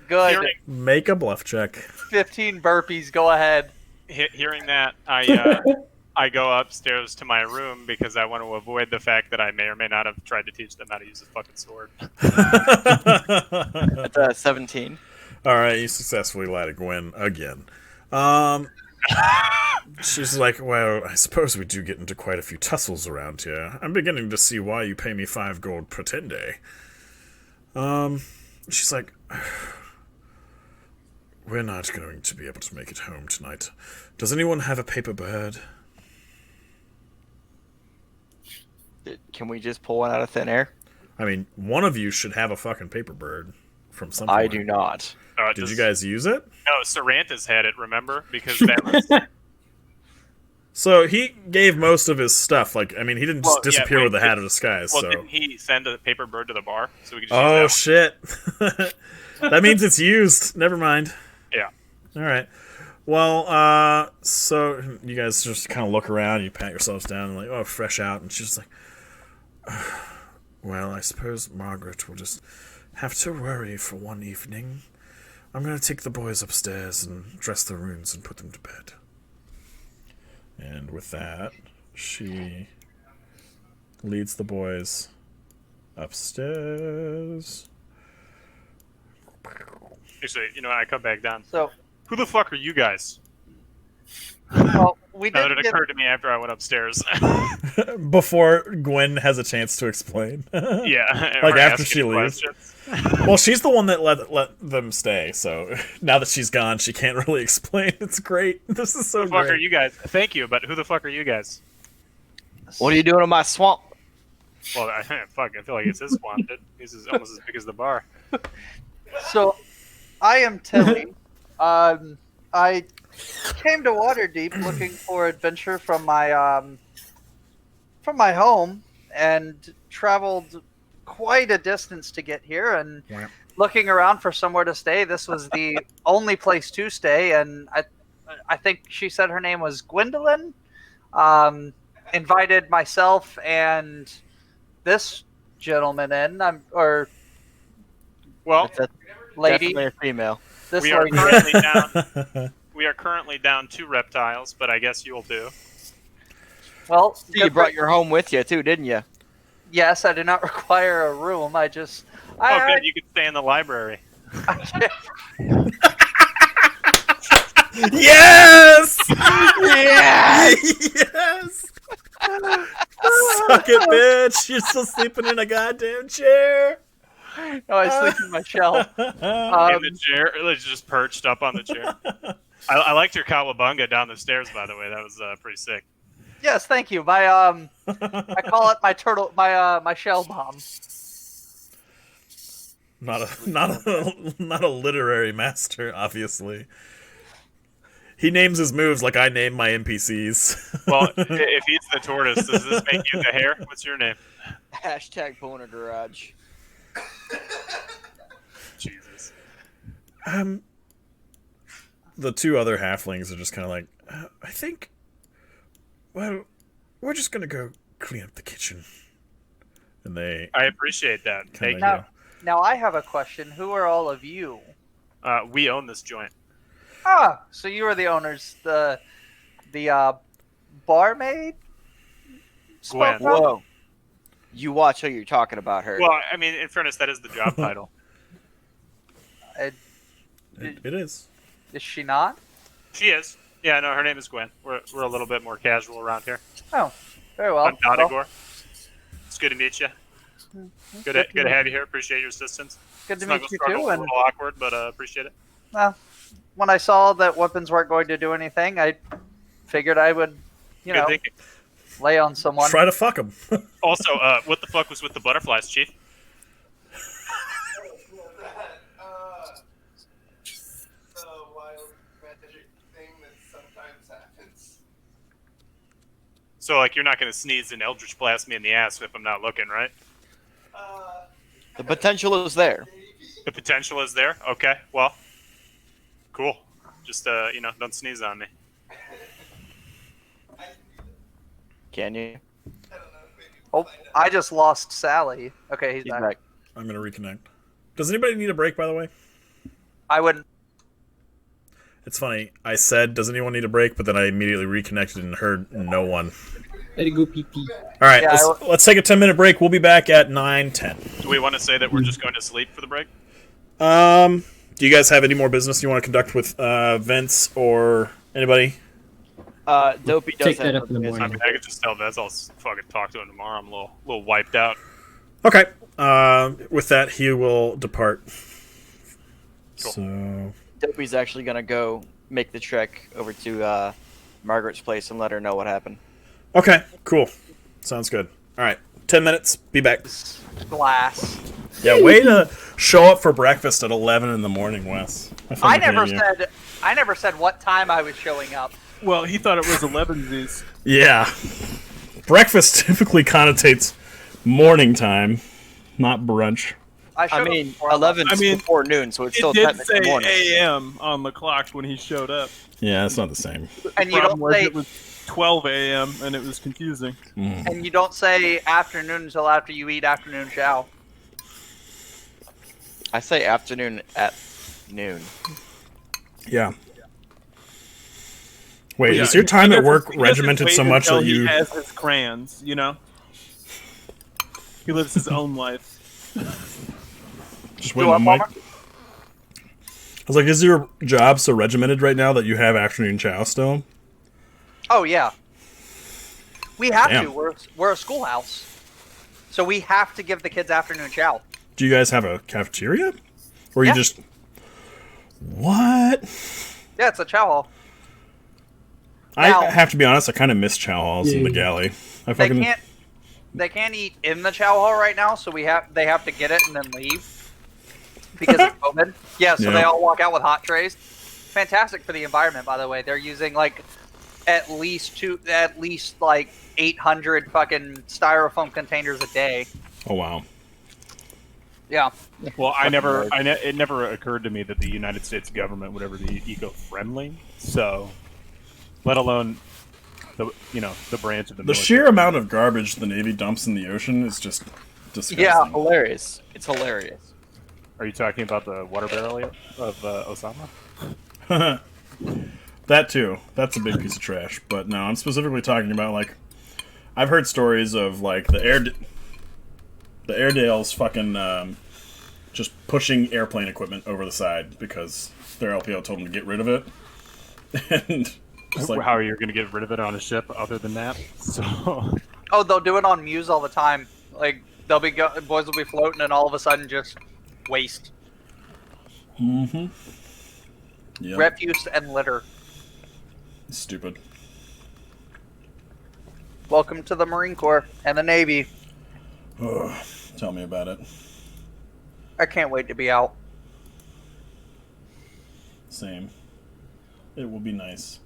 Good. Hearing, Make a bluff check. 15 burpees. Go ahead. hearing that, I go upstairs to my room because I want to avoid the fact that I may or may not have tried to teach them how to use a fucking sword. At 17. Alright, you successfully lied to Gwen again. She's like, well, I suppose we do get into quite a few tussles around here. I'm beginning to see why you pay me 5 gold pretende. She's like, we're not going to be able to make it home tonight. Does anyone have a paper bird? Can we just pull one out of thin air? I mean, one of you should have a fucking paper bird from some point. I do not. Did you guys use it? No, Serantis had it, remember? Because that was... So he gave most of his stuff. Like, I mean, he didn't just Well, yeah, disappear wait, with the hat of disguise. Well, so. didn't he send a paper bird to the bar? So we could just Oh use shit! That means it's used. Never mind. Yeah. All right. Well, so you guys just kind of look around. You pat yourselves down and like, oh, fresh out. And she's like, well, I suppose Margaret will just have to worry for one evening. I'm gonna take the boys upstairs and dress their wounds and put them to bed. And with that, she leads the boys upstairs. Actually, you know, I come back down. So, Who the fuck are you guys? well, we Now that did it get occurred to me after I went upstairs. Before Gwen has a chance to explain. Yeah. Like or after asking she leaves. questions. Well, she's the one that let them stay, so now that she's gone, she can't really explain. It's great. This is so Who the fuck are great. you guys? Thank you, but who the fuck are you guys? What are you doing in my swamp? Well, I feel like it's his swamp. This is almost as big as the bar. So, I am Tilly. I came to Waterdeep looking for adventure from my home and traveled quite a distance to get here. And Wow. looking around for somewhere to stay, this was the only place to stay. And I think she said her name was Gwendolyn. Invited myself and this gentleman in, Well, That's lady. definitely a female. This we are lady. currently down. We are currently down 2 reptiles, but I guess you'll do. Well, You brought your home with you too, didn't you? yes, I do not require a room. I just. Oh, good. You can stay in the library. Yes! Yes! Suck it, bitch! You're still sleeping in a goddamn chair. No, I sleep in my shell. In the chair, it's just perched up on the chair. I liked your cowabunga down the stairs, by the way. That was pretty sick. Yes, thank you. My I call it my turtle, my shell bomb. Not a literary master, obviously. He names his moves like I name my NPCs. Well, if he's the tortoise, does this make you the hare? What's your name? Hashtag boner garage. Jesus. The 2 other halflings are just kind of like, I think, well, we're just gonna go clean up the kitchen. And they I appreciate that. Thank kinda you. Now I have a question. Who are all of you? We own this joint. Ah, so you are the owners. The barmaid. Gwen. spoke up? Whoa. You watch who you're talking about her. Well, I mean, in fairness, that is the job title. It is. Is she not? She is. Yeah, no, her name is Gwen. We're a little bit more casual around here. Oh, very well. I'm Dodagor. It's good to meet you. Good to have you here. Appreciate your assistance. Good to Snuggle meet you struggle's too. a And little awkward, but appreciate it. well, when I saw that weapons weren't going to do anything, I figured I would, Good thinking. lay on someone. Try to fuck him. Also, what the fuck was with the butterflies, Chief? The wild magic thing that sometimes happens. So, like, you're not going to sneeze and Eldritch blast me in the ass if I'm not looking, right? The potential is there. The potential is there? Okay, well, cool. Just, don't sneeze on me. Can you? Oh, I just lost Sally. Okay, he's He's back. back. I'm gonna reconnect. Does anybody need a break, by the way? I wouldn't. It's funny. I said, "Does anyone need a break?" But then I immediately reconnected and heard no one. Let it go pee-pee. All right, Yeah, let's take a 10-minute break. We'll be back at 9:10. Do we want to say that we're just going to sleep for the break? Do you guys have any more business you want to conduct with Vince or anybody? Dopey does Take that have up in the business. I morning. mean, I could just tell Vez I'll fucking talk to him tomorrow. I'm a little wiped out. Okay. With that, he will depart. Cool. So, Dopey's actually gonna go make the trek over to Margaret's place and let her know what happened. okay, cool. Sounds good. All right, 10 minutes. Be back. Glass. Yeah, way to show up for breakfast at 11 in the morning, Wes. I never said what time I was showing up. Well, he thought it was 11s. Yeah. Breakfast typically connotates morning time, not brunch. I I showed mean, up before 11 I mean, before noon, so it's It still did technically say morning. a.m. on the clock when he showed up. Yeah, it's not the same. And you Problem don't was say it was 12 a.m. and it was confusing. and you don't say afternoon until after you eat afternoon chow. I say afternoon at noon. Yeah. Wait, Yeah, is your he time at doesn't- work he doesn't regimented wait so much until that you... He has his crayons, you know? He lives his own life. Just wait, Mike. I was like, is your job so regimented right now that you have afternoon chow still? Oh yeah. We have Damn. to. We're a schoolhouse, so we have to give the kids afternoon chow. Do you guys have a cafeteria? Or you Yeah. just... What? Yeah, it's a chow hall. I Now- have to be honest, I kind of miss chow halls in the Yeah. galley. I They fucking... can't eat in the chow hall right now, so they have to get it and then leave because of COVID. Yeah, so Yeah. they all walk out with hot trays. Fantastic for the environment, by the way. They're using like at least like 800 fucking styrofoam containers a day. Oh, wow. Yeah. Well, it never occurred to me that the United States government would ever be eco-friendly. So, let alone the branch of the The military. sheer amount of garbage the Navy dumps in the ocean is just disgusting. Yeah. Hilarious. It's hilarious. Are you talking about the water barrel of Osama? That too. That's a big piece of trash. But no, I'm specifically talking about, like, I've heard stories of, like, the Airedales fucking just pushing airplane equipment over the side because their LPO told them to get rid of it. And just like, How are you going to get rid of it on a ship other than that? So, Oh, they'll do it on Muse all the time. Like boys will be floating and all of a sudden just waste, mm-hmm. Yeah. refuse, and litter. Stupid. Welcome to the Marine Corps and the Navy. Ugh, tell me about it. I can't wait to be out. Same. It will be nice.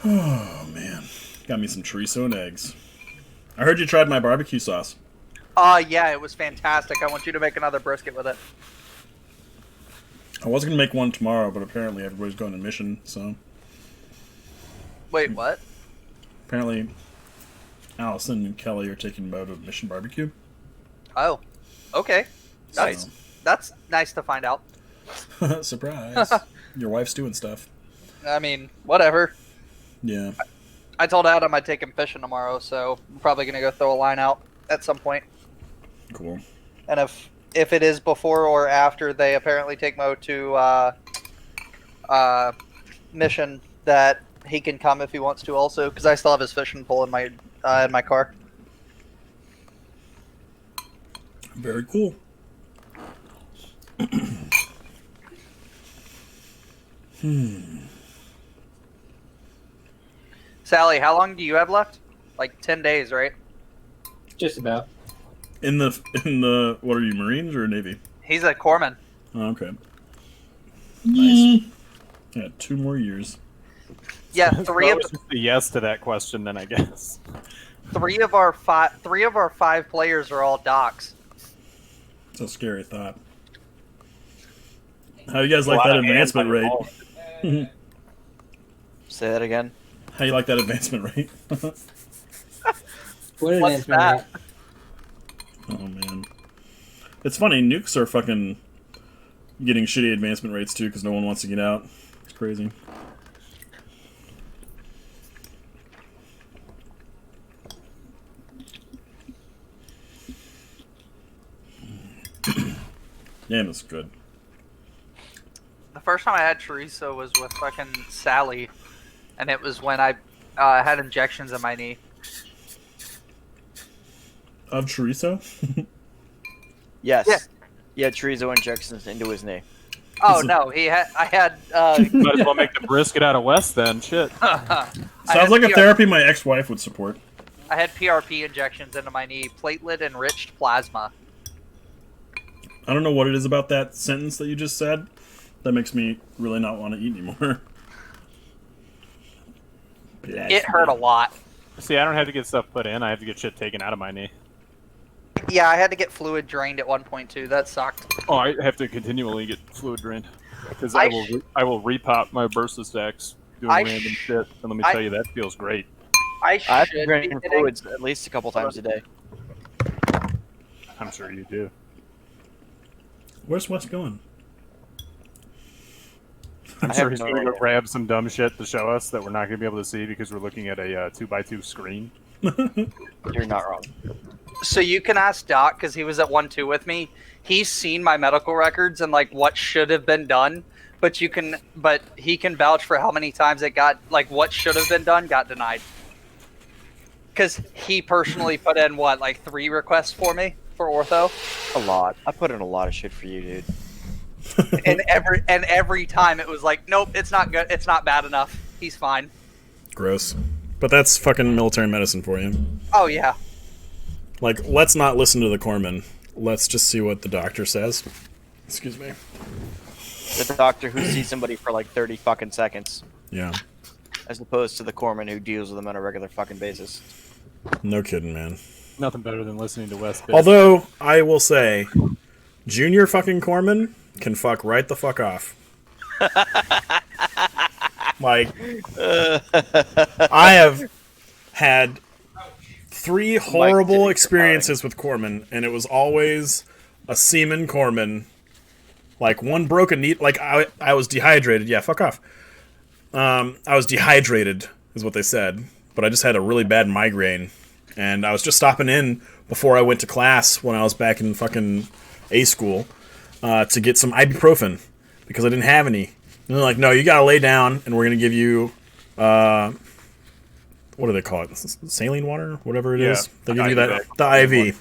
Oh, man. Got me some chorizo and eggs. I heard you tried my barbecue sauce. Yeah, it was fantastic. I want you to make another brisket with it. I was going to make one tomorrow, but apparently everybody's going to mission, so... Wait, what? Apparently Allison and Kelly are taking mode of Mission Barbecue. Oh, okay. That's So- that's nice to find out. Surprise. Your wife's doing stuff. I mean, whatever. Yeah. I told Adam I'd take him fishing tomorrow, so I'm probably gonna go throw a line out at some point. Cool. And if it is before or after they apparently take Mo to mission, that he can come if he wants to also, because I still have his fishing pole in my car. Very cool. Sally, how long do you have left? Like 10 days, right? Just about. In the what are you, Marines or Navy? He's a corpsman. Oh, okay. Nice. Yeah, 2 more years. Yeah, That was just a yes to that question, then I guess. three of our 5 players are all docs. It's a scary thought. How do you guys like that advancement rate? Say that again. How you like that advancement rate? What What's advancement that? rate? Oh man, it's funny. Nukes are fucking getting shitty advancement rates too because no one wants to get out. It's crazy. Damn, it's good. The first time I had chorizo was with fucking Sally, and it was when I had injections in my knee. Of chorizo? Yes. Yeah. He had chorizo injections into his knee. Oh no, I had. Might as well make the brisket out of West then. Shit. Sounds like a therapy my ex-wife would support. I had PRP injections into my knee, platelet-enriched plasma. I don't know what it is about that sentence that you just said that makes me really not want to eat anymore. It hurt a lot. See, I don't have to get stuff put in. I have to get shit taken out of my knee. Yeah, I had to get fluid drained at 1.2. That sucked. Oh, I have to continually get fluid drained because I will repop my bursa stacks doing random shit, and let me tell you, that feels great. I I have to should drink be hitting- fluids at least a couple times a day. I'm sure you do. Where's Wes going? I'm I sure have he's no going to go idea. grab some dumb shit to show us that we're not going to be able to see because we're looking at a 2x2 screen. You're not wrong. So you can ask Doc because he was at 1-2 with me. He's seen my medical records and like what should have been done, but he can vouch for how many times it got like what should have been done got denied. Because he personally put in what, like 3 requests for me for ortho, A lot. I put in a lot of shit for you, dude. and every time it was like, nope, it's not good, it's not bad enough. He's fine. Gross. But that's fucking military medicine for you. Oh yeah. Like, let's not listen to the corpsman. Let's just see what the doctor says. Excuse me. The doctor who sees somebody for like 30 fucking seconds, Yeah. as opposed to the corpsman who deals with them on a regular fucking basis. No kidding, man. Nothing better than listening to West. Bitch. Although, I will say, junior fucking corpsman can fuck right the fuck off. Like, I have had 3 horrible experiences with corpsmen, and it was always a seaman corpsman. Like, one broken needle. Like, I was dehydrated. Yeah, fuck off. I was dehydrated, is what they said. But I just had a really bad migraine. And I was just stopping in before I went to class when I was back in fucking A school to get some ibuprofen because I didn't have any. And they're like, no, you gotta lay down, and we're gonna give you, what do they call it? Saline water? Whatever it is. They give you that, the IV.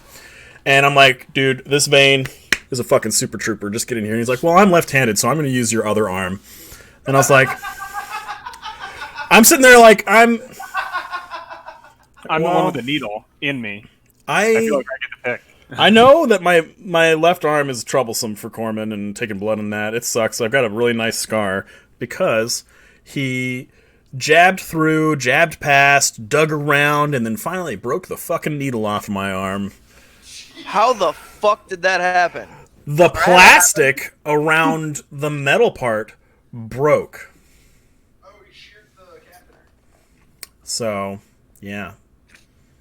And I'm like, dude, this vein is a fucking super trooper. Just get in here. And he's like, well, I'm left-handed, so I'm gonna use your other arm. And I was like, I'm sitting there like, I'm the one with the needle in me. I feel like I get to pick. I know that my left arm is troublesome for Corman and taking blood in that. It sucks. I've got a really nice scar because he jabbed through, jabbed past, dug around, and then finally broke the fucking needle off my arm. How the fuck did that happen? The plastic around the metal part broke. Oh, he sheared the catheter. So, yeah.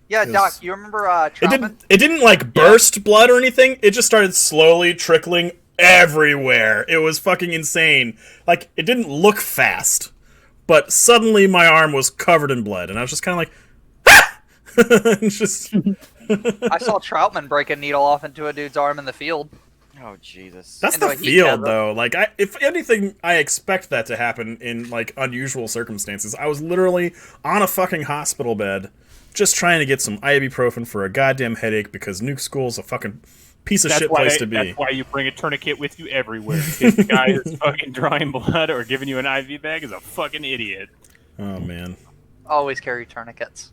Yeah, Doc, you remember Troutman? It didn't like burst blood or anything. It just started slowly trickling everywhere. It was fucking insane. Like, it didn't look fast, but suddenly my arm was covered in blood, and I was just kind of like, ah! It's just. I saw Troutman break a needle off into a dude's arm in the field. Oh Jesus! That's Into the a heat field, chasm. though. Like, if anything, I expect that to happen in like unusual circumstances. I was literally on a fucking hospital bed, just trying to get some ibuprofen for a goddamn headache because nuke school's a fucking piece of shit place to be. That's why you bring a tourniquet with you everywhere. If the guy who's fucking drawing blood or giving you an IV bag is a fucking idiot. Oh, man. Always carry tourniquets.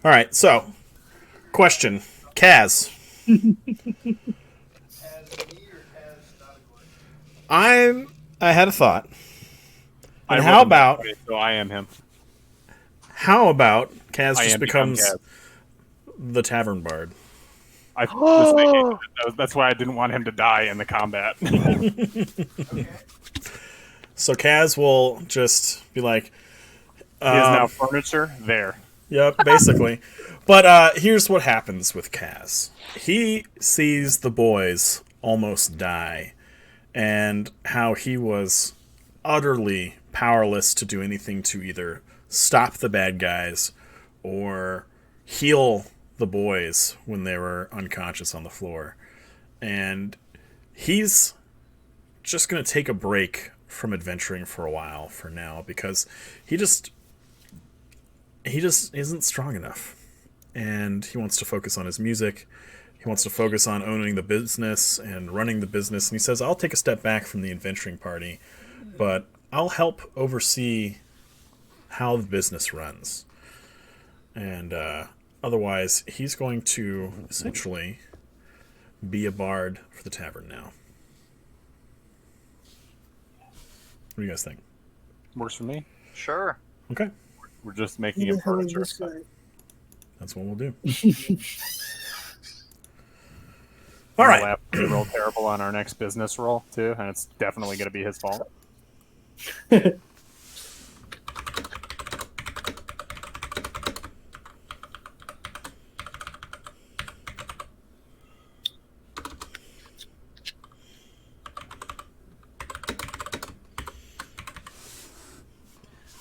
All right, so, question. Kaz. I had a thought. And how about... So I am him. How about Kaz I just am becomes Kaz. the tavern bard? I was thinking that's why I didn't want him to die in the combat. So Kaz will just be like... He is now furniture there. Yep, basically. But here's what happens with Kaz. He sees the boys almost die, and how he was utterly powerless to do anything to either stop the bad guys or heal the boys when they were unconscious on the floor. And he's just going to take a break from adventuring for a while for now, because he just isn't strong enough. And he wants to focus on his music. He wants to focus on owning the business and running the business. And he says, I'll take a step back from the adventuring party, but I'll help oversee how the business runs. And otherwise, he's going to essentially be a bard for the tavern now. What do you guys think? Works for me. Sure. Okay. We're just making him furniture. That's what we'll do. All right. We'll have to roll terrible on our next business roll, too, and it's definitely going to be his fault.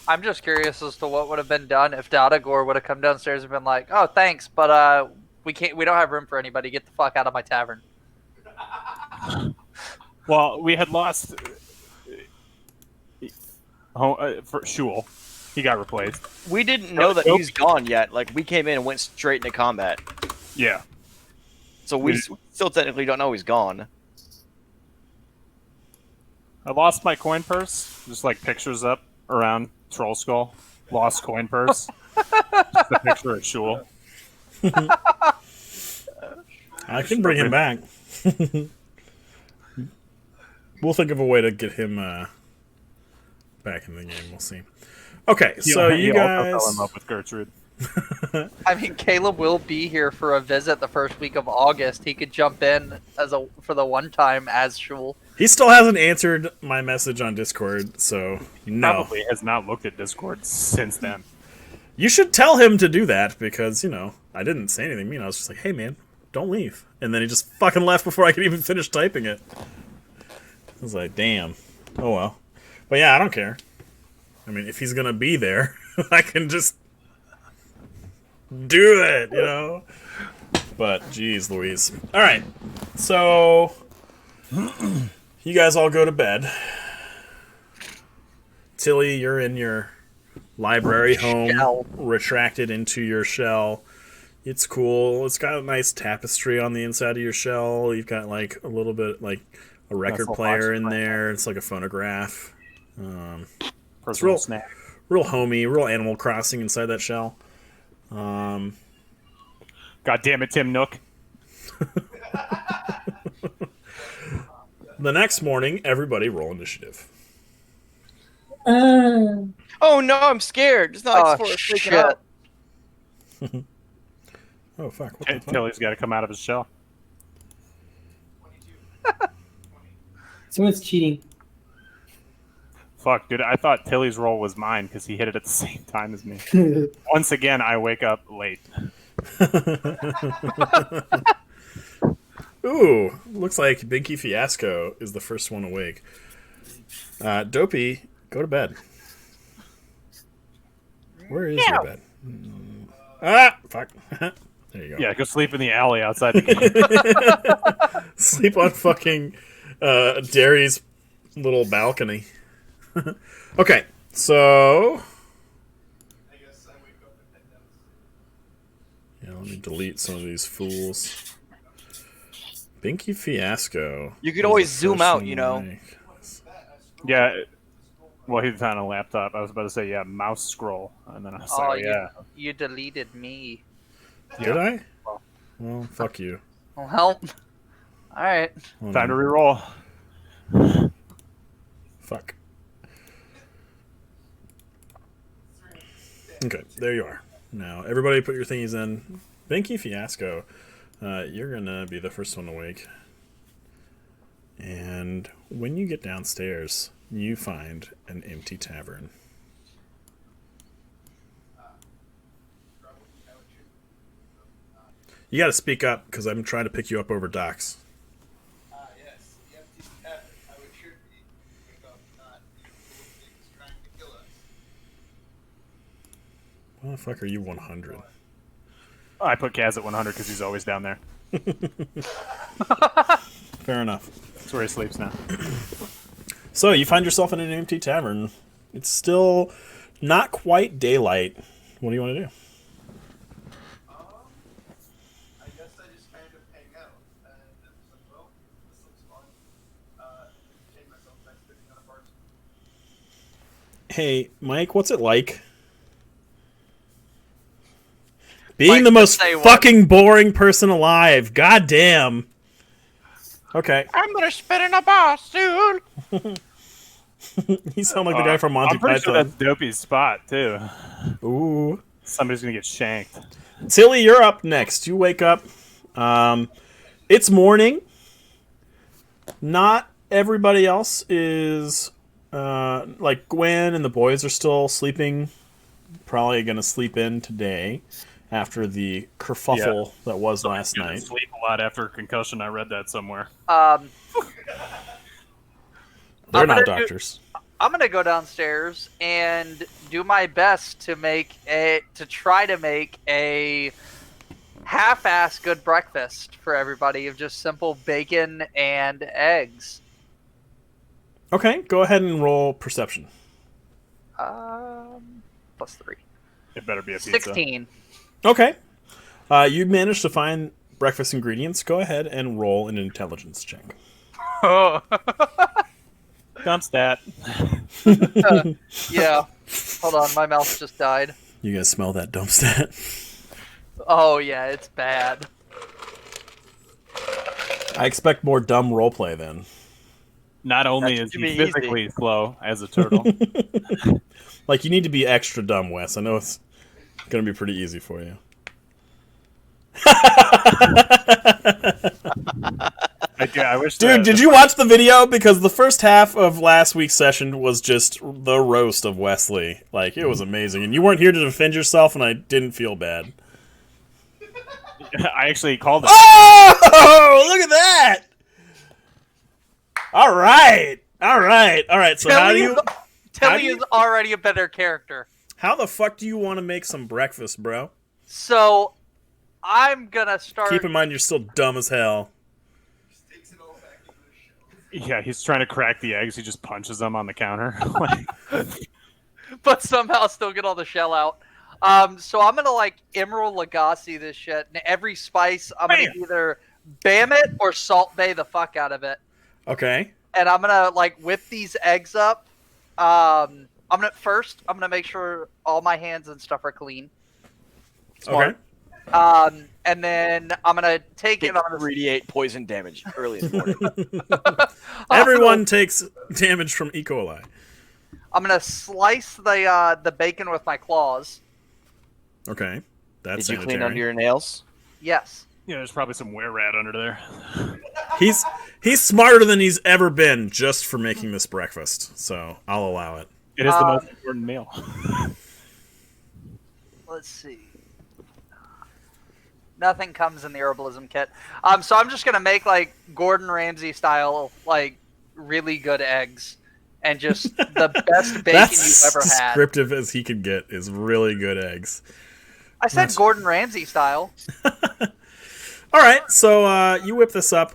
I'm just curious as to what would have been done if Dadagor would have come downstairs and been like, "Oh, thanks, but we don't have room for anybody. Get the fuck out of my tavern." Well, we had lost for Shul. He got replaced. We didn't know that he's gone yet. Like, we came in and went straight into combat. Yeah. So we still technically don't know he's gone. I lost my coin purse. Just like pictures up around Troll Skull. Lost coin purse. Just a picture of Shul. I can bring him back. We'll think of a way to get him back in the game. We'll see. Okay, so you guys also fell in love with Gertrude. I mean, Caleb will be here for a visit the first week of August. He could jump in for the one time as Shul. He still hasn't answered my message on Discord, so no. Probably has not looked at Discord since then. You should tell him to do that, because, I didn't say anything mean. I was just like, hey, man, don't leave. And then he just fucking left before I could even finish typing it. I was like, damn. Oh, well. But yeah, I don't care. I mean, if he's going to be there, I can just do it, But, geez, Louise. All right. So, you guys all go to bed. Tilly, you're in your library home, retracted into your shell. It's cool. It's got a nice tapestry on the inside of your shell. You've got, like, a little bit, like, a record player in there. It's like a phonograph. It's real, real homey, real Animal Crossing inside that shell. God damn it, Tim Nook. The next morning, everybody roll initiative. Oh no, I'm scared. It's not like shit. Oh fuck. Tilly's got to come out of his shell. Someone's cheating. Fuck, dude, I thought Tilly's roll was mine because he hit it at the same time as me. Once again, I wake up late. Ooh, looks like Binky Fiasco is the first one awake. Dopey, go to bed. Where is your bed? Ah, fuck. There you go. Yeah, go sleep in the alley outside the game. Sleep on fucking Derry's little balcony. Okay, so... Yeah, let me delete some of these fools. Binky Fiasco. You could always zoom out, you know. Yeah. Well, he's on a laptop. I was about to say, yeah, mouse scroll. And then I was like, yeah. You deleted me. Did I? Well, fuck you. Well, alright. Time to reroll. Fuck. Okay, there you are. Now, everybody put your thingies in. Binky Fiasco, you're gonna be the first one awake. And when you get downstairs, you find an empty tavern. You gotta speak up, because I'm trying to pick you up over docks. Yes, the empty tavern. How it should be. Wake up, not things trying to kill us. Why the fuck are you 100? I put Kaz at 100 because he's always down there. Fair enough. That's where he sleeps now. So, you find yourself in an empty tavern. It's still not quite daylight. What do you want to do? I guess I just kind of hang out. And it's like, well, this looks fun. Entertain myself by spitting on a bar. Hey, Mike, what's it like? Being Mike, the most say what? fucking boring person alive. God damn. Okay. I'm gonna spit in a bar soon. You sound like the guy from Monty I'm pretty sure Python. that's Dopey's spot, too. Ooh. Somebody's going to get shanked. Tilly, you're up next. You wake up. It's morning. Not everybody else is... like, Gwen and the boys are still sleeping. Probably going to sleep in today after the kerfuffle that was last I night. sleep a lot after a concussion. I read that somewhere. They're I'm not gonna doctors. I'm gonna go downstairs and do my best to try to make a half-ass good breakfast for everybody of just simple bacon and eggs. Okay, go ahead and roll perception. +3. It better be a pizza. 16. Okay. You managed to find breakfast ingredients. Go ahead and roll an intelligence check. Oh. Dump stat. Yeah. Hold on, my mouse just died. You guys smell that dump stat? Oh yeah, it's bad. I expect more dumb roleplay then. Not only That is should he be easy. physically slow as a turtle. Like, you need to be extra dumb, Wes. I know it's going to be pretty easy for you. I wish Dude, did you watch the video? Because the first half of last week's session was just the roast of Wesley. Like, it was amazing. And you weren't here to defend yourself, and I didn't feel bad. I actually called it. Oh! Look at that! All right. All right. All right. So how do you... Tilly is already a better character. How the fuck do you want to make some breakfast, bro? So, I'm gonna start... Keep in mind you're still dumb as hell. Just takes it all back into the shell. Yeah, he's trying to crack the eggs. He just punches them on the counter. but somehow still get all the shell out. So I'm gonna like Emerald Lagasse this shit, and every spice I'm gonna either bam it or Salt Bay the fuck out of it. Okay. And I'm gonna like whip these eggs up. I'm gonna make sure all my hands and stuff are clean. Smart. Okay. And then I'm gonna take it on a 3d8 poison damage early in the morning. Everyone takes damage from E. coli. I'm gonna slice the bacon with my claws. Okay. That's Did you clean sanitary. under your nails? Yes. Yeah, there's probably some were-rat under there. He's smarter than he's ever been just for making this breakfast, so I'll allow it. It is the most important meal. Let's see. Nothing comes in the herbalism kit. So I'm just gonna make like Gordon Ramsay style, like really good eggs, and just the best bacon That's you've ever had. descriptive as he could get is really good eggs. I said Gordon Ramsay style. All right, so you whip this up.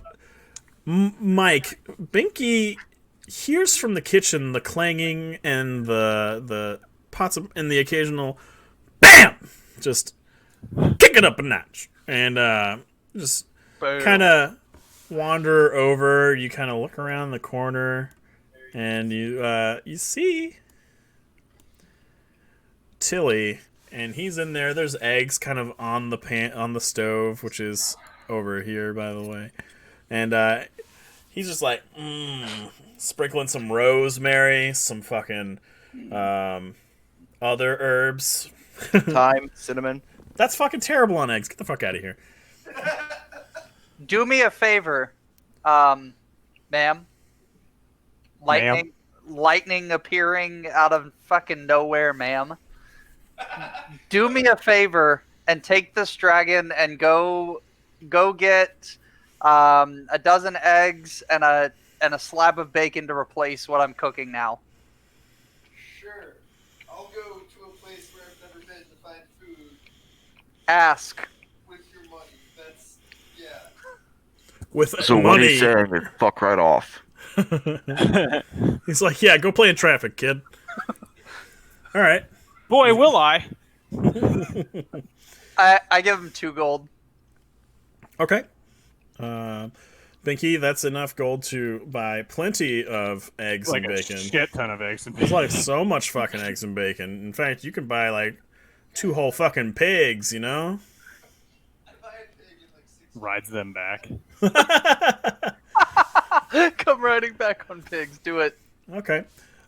Mike, Binky hears from the kitchen the clanging and the pots and the occasional BAM! Just kick it up a notch. And just kind of wander over. You kind of look around the corner, and you see Tilly, and he's in there. There's eggs kind of on the stove, which is over here, by the way. And he's just like sprinkling some rosemary, some fucking other herbs. Thyme, cinnamon. That's fucking terrible on eggs. Get the fuck out of here. Do me a favor, ma'am. Lightning appearing out of fucking nowhere, ma'am. Do me a favor and take this dragon and go get a dozen eggs and a slab of bacon to replace what I'm cooking now. Sure. I'll go to a place where I've never been to find food Ask. with your money. That's, yeah. With So what money. he's saying is fuck right off. He's like, yeah, go play in traffic, kid. All right. Boy, will I. I give him 2 gold. Okay. Binky, that's enough gold to buy plenty of eggs Like and a bacon. shit ton of eggs and There's bacon. like so much fucking eggs and bacon. In fact, you can buy like 2 whole fucking pigs, you know? I buy a pig in like 6 Rides them back. Come riding back on pigs. Do it. Okay.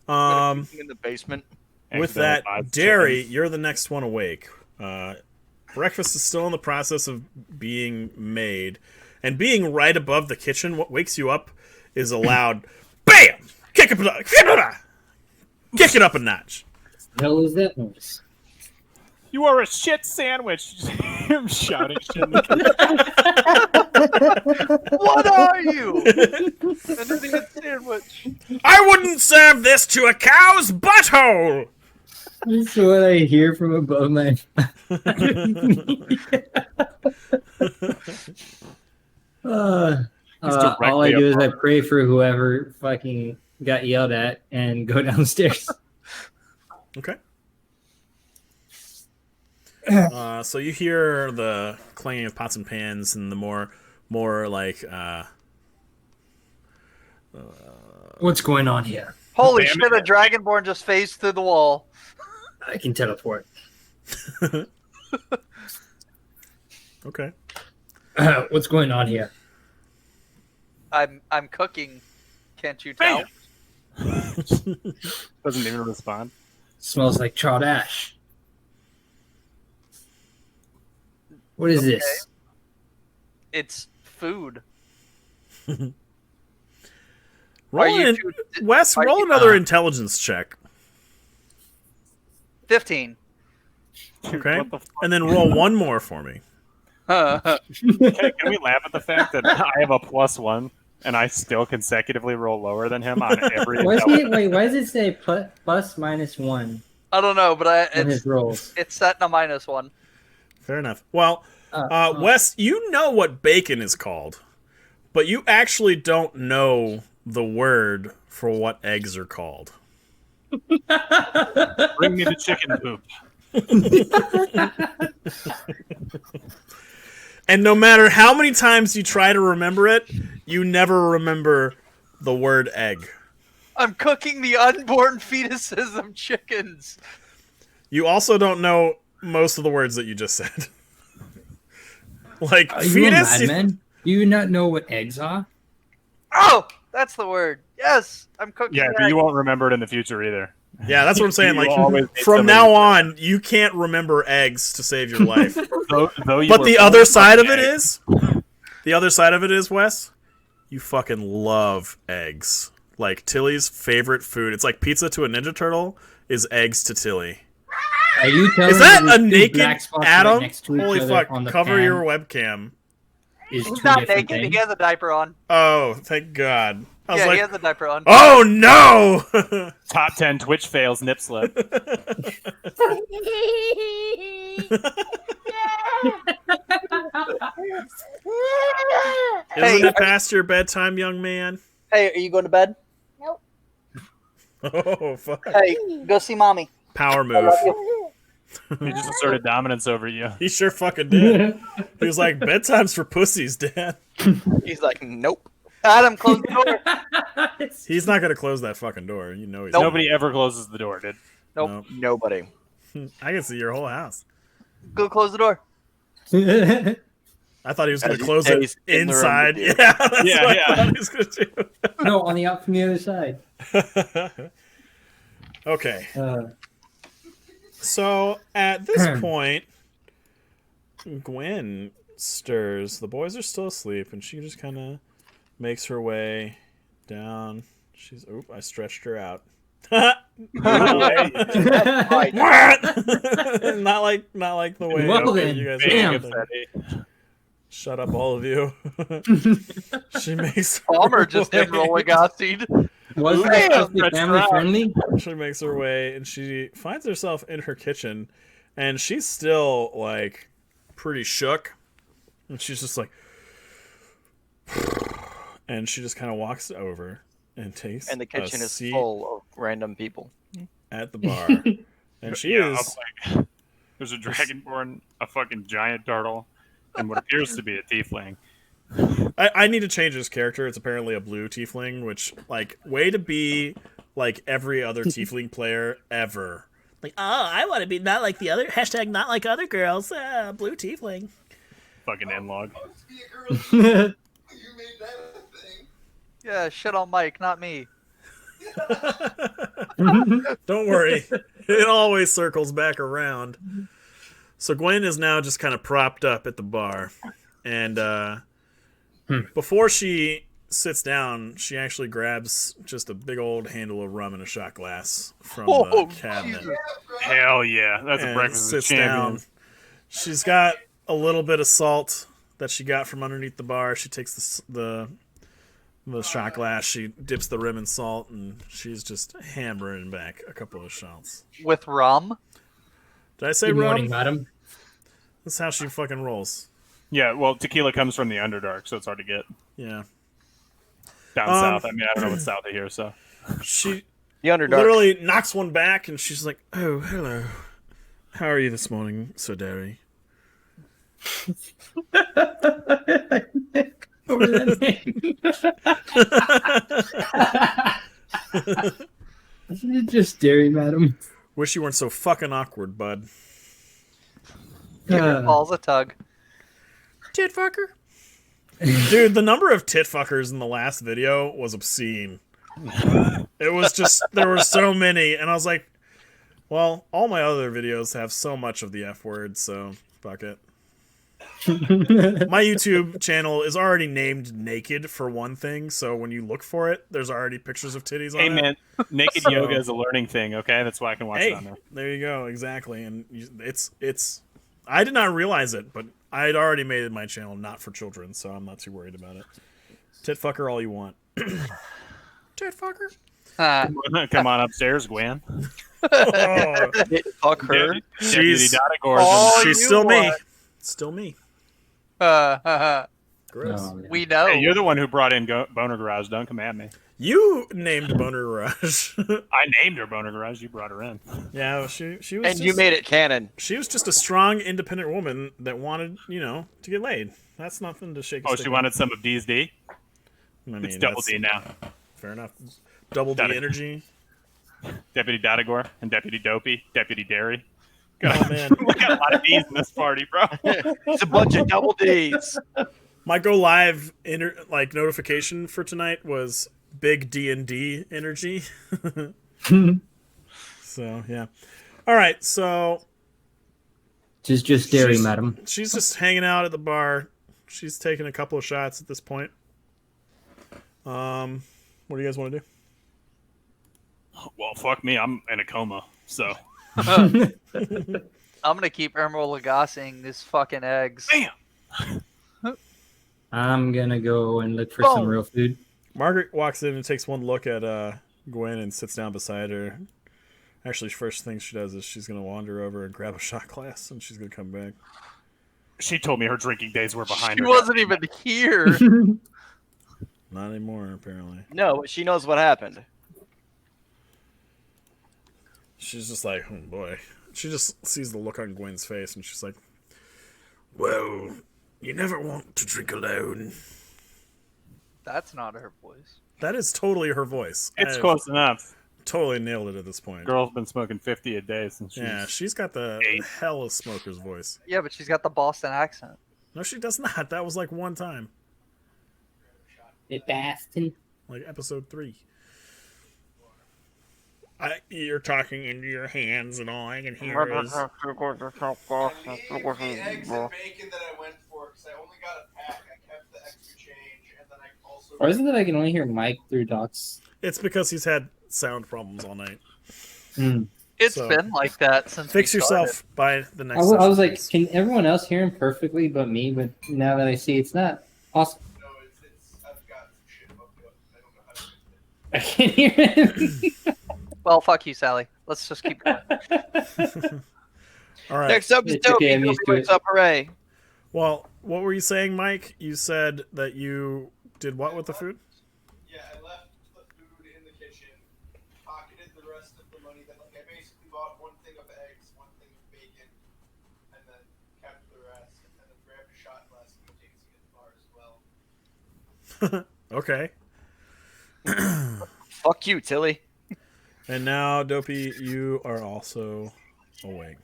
In the basement. With Eggs, that, five Derry, chickens. you're the next one awake. Breakfast is still in the process of being made. And being right above the kitchen, what wakes you up is a loud BAM! Kick it up a notch. The hell is that noise? You are a shit sandwich. I'm shouting shit. In the What are you? An idiot sandwich. I wouldn't serve this to a cow's butthole! That's what I hear from above my. All I do is I pray for whoever fucking got yelled at and go downstairs. Okay. So you hear the clanging of pots and pans and the more like What's going on here? Holy shit, a dragonborn just phased through the wall. I can teleport. okay. What's going on here? I'm cooking. Can't you tell? Doesn't even respond. Smells like charred ash. What is this? It's food. Wes, are roll you- another intelligence check. 15. Okay. What the fuck? And then roll one more for me. Can we laugh at the fact that I have a +1 and I still consecutively roll lower than him on every Why intelligence? does it say plus minus 1 I don't know, but on his rolls? it's set in a -1. Fair enough. Well, Wes, you know what bacon is called, but you actually don't know the word for what eggs are called. Bring me the chicken poop. And no matter how many times you try to remember it, you never remember the word egg. I'm cooking the unborn fetuses of chickens. You also don't know most of the words that you just said. Like, Are you a fetus? madman? Do you not know what eggs are? Oh, that's the word. Yes, I'm cooking. Yeah, but you won't remember it in the future either. Yeah, that's what I'm saying. You Like, always need from somebody now to- on, you can't remember eggs to save your life. Though you But were the born other side of fucking it eggs. is, Wes, you fucking love eggs. Like, Tilly's favorite food. It's like pizza to a Ninja Turtle is eggs to Tilly. Are you telling Is that me a these two naked black spots Adam? right next to each Holy other fuck, on the cover pan your webcam. is He's two not different naked. things? He has a diaper on. Oh, thank God. I was Yeah, like, he has a diaper on. oh no! Top 10 Twitch fails nip slip. Isn't it past your bedtime, young man? Hey, are you going to bed? Oh, fuck. Hey, go see mommy. Power I move. love you. He just asserted dominance over you. He sure fucking did. He was like, bedtime's for pussies, Dad. He's like, nope. Adam, close the door. He's not gonna close that fucking door. You know he's Nope. Nobody ever closes the door, dude. Nope. Nobody. I can see your whole house. Go close the door. I thought he was going As to he close stays it in the room inside. with you. Yeah, that's what I Yeah. thought he was going to do. No, on the out from the other side. Okay. Uh, So at this point, Gwen stirs. The boys are still asleep, and she just kind of makes her way down. She's I stretched her out. not like the way Well then, you guys damn. are. Shut up, all of you. She makes Palmer just way. enrolling wasn't that supposed to be family friendly? She makes her way, and she finds herself in her kitchen, and she's still like pretty shook, and she's just like, and she just kind of walks over and takes And the kitchen a is seat full of random people. at the bar, and she Yeah, is. I'm like, there's a dragonborn, a fucking giant turtle, and what appears to be a tiefling. I need to change his character. It's apparently a blue tiefling, which like way to be like every other tiefling player ever. Like, oh, I want to be not like the other hashtag not like other girls. Blue tiefling. Fucking in-log. Supposed to be a girl. You made that a thing. Yeah, shit on Mike, not me. Don't worry, it always circles back around. So Gwen is now just kind of propped up at the bar, and before she sits down, she actually grabs just a big old handle of rum and a shot glass from the cabinet. Jesus. Hell yeah, that's a And breakfast of sits down. champions. She's got a little bit of salt that she got from underneath the bar. She takes the shot glass, she dips the rim in salt, and she's just hammering back a couple of shots. With rum? Did I say Good rum? morning, madam. That's how she fucking rolls. Yeah, well, tequila comes from the Underdark, so it's hard to get Yeah. down south. I mean, I don't know what's south of here, so. She The Underdark. literally knocks one back, and she's like, "Oh, hello. How are you this morning, Sir Derry?" Over that name. Just dairy, madam. Wish you weren't so fucking awkward, bud. Balls a tug. Tit fucker. Dude, the number of tit fuckers in the last video was obscene. It was just, there were so many, and I was like, well, all my other videos have so much of the F word, so fuck it. My YouTube channel is already named Naked for one thing, so when you look for it, there's already pictures of titties on Hey, it. man, naked So- yoga is a learning thing, okay? That's why I can watch it Hey, on there. there you go, exactly. And it's I did not realize it, but I had already made my channel not for children, so I'm not too worried about it. Tit fucker all you want. Tit fucker. Come on upstairs, Gwen. Oh, Fuck her. Deputy She's- Dotagor Oh, she's you still me. want. Still me. We Gross. Oh, yeah. know. Hey, you're the one who brought in Boner Garage. Don't come at me. You named Boner Garage. I named her Boner Garage. You brought her in. Yeah, she was And just, you made it canon. she was just a strong, independent woman that wanted, to get laid. That's nothing to shake a Oh, stick she at. wanted some of D's D? I mean, It's double that's D now. fair enough. Double D Dotag- energy. Deputy Dotagor and Deputy Dopey, Deputy Dairy. Oh man. We got a lot of D's in this party, bro. It's a bunch of double D's. My go live notification for tonight was big D&D energy. So, yeah. All right, so Just dairy, She's- madam. she's just hanging out at the bar. She's taking a couple of shots at this point. What do you guys want to do? Well, fuck me. I'm in a coma, so. I'm gonna keep Emerald Lagassing this fucking eggs. Bam! I'm gonna go and look for Boom. some real food. Margaret walks in and takes one look at Gwen and sits down beside her. Actually, first thing she does is she's going to wander over and grab a shot glass, and she's going to come back. She told me her drinking days were behind She her. wasn't even here. Not anymore, apparently. No, but she knows what happened. She's just like, oh boy. She just sees the look on Gwen's face, and she's like, well, you never want to drink alone. That's not her voice. That is totally her voice. It's I've close enough. Totally nailed it at this point. Girl's been smoking 50 a day since she's got the 8. hell of smoker's voice. Yeah, but she's got the Boston accent. No, she does not. That was like one time. It Boston. Like episode 3. You're talking into your hands and all I can hear is... The eggs and bacon that I went for, because I only got a pack, I kept the extra change, and then I also... Or is it that I can only hear Mike through Doc's? It's because he's had sound problems all night. It's So, been like that since Fix we yourself by the next I session, was like, please. can everyone else hear him perfectly but me? But now that I see it's not possible. No, I've got some shit hooked up. I don't know how to fix it. I can't hear him. Well, fuck you, Sally. Let's just keep going. All right. Next up is It's okay, I'm Dopey. used to What's it. up, hooray? Well, what were you saying, Mike? You said that you did what with the food? Yeah, I left the food in the kitchen, pocketed the rest of the money that, like, I basically bought one thing of eggs, one thing of bacon, and then kept the rest, and then grabbed a shot glass and tasting at the bar as well. Okay. Fuck you, Tilly. And now, Dopey, you are also awake.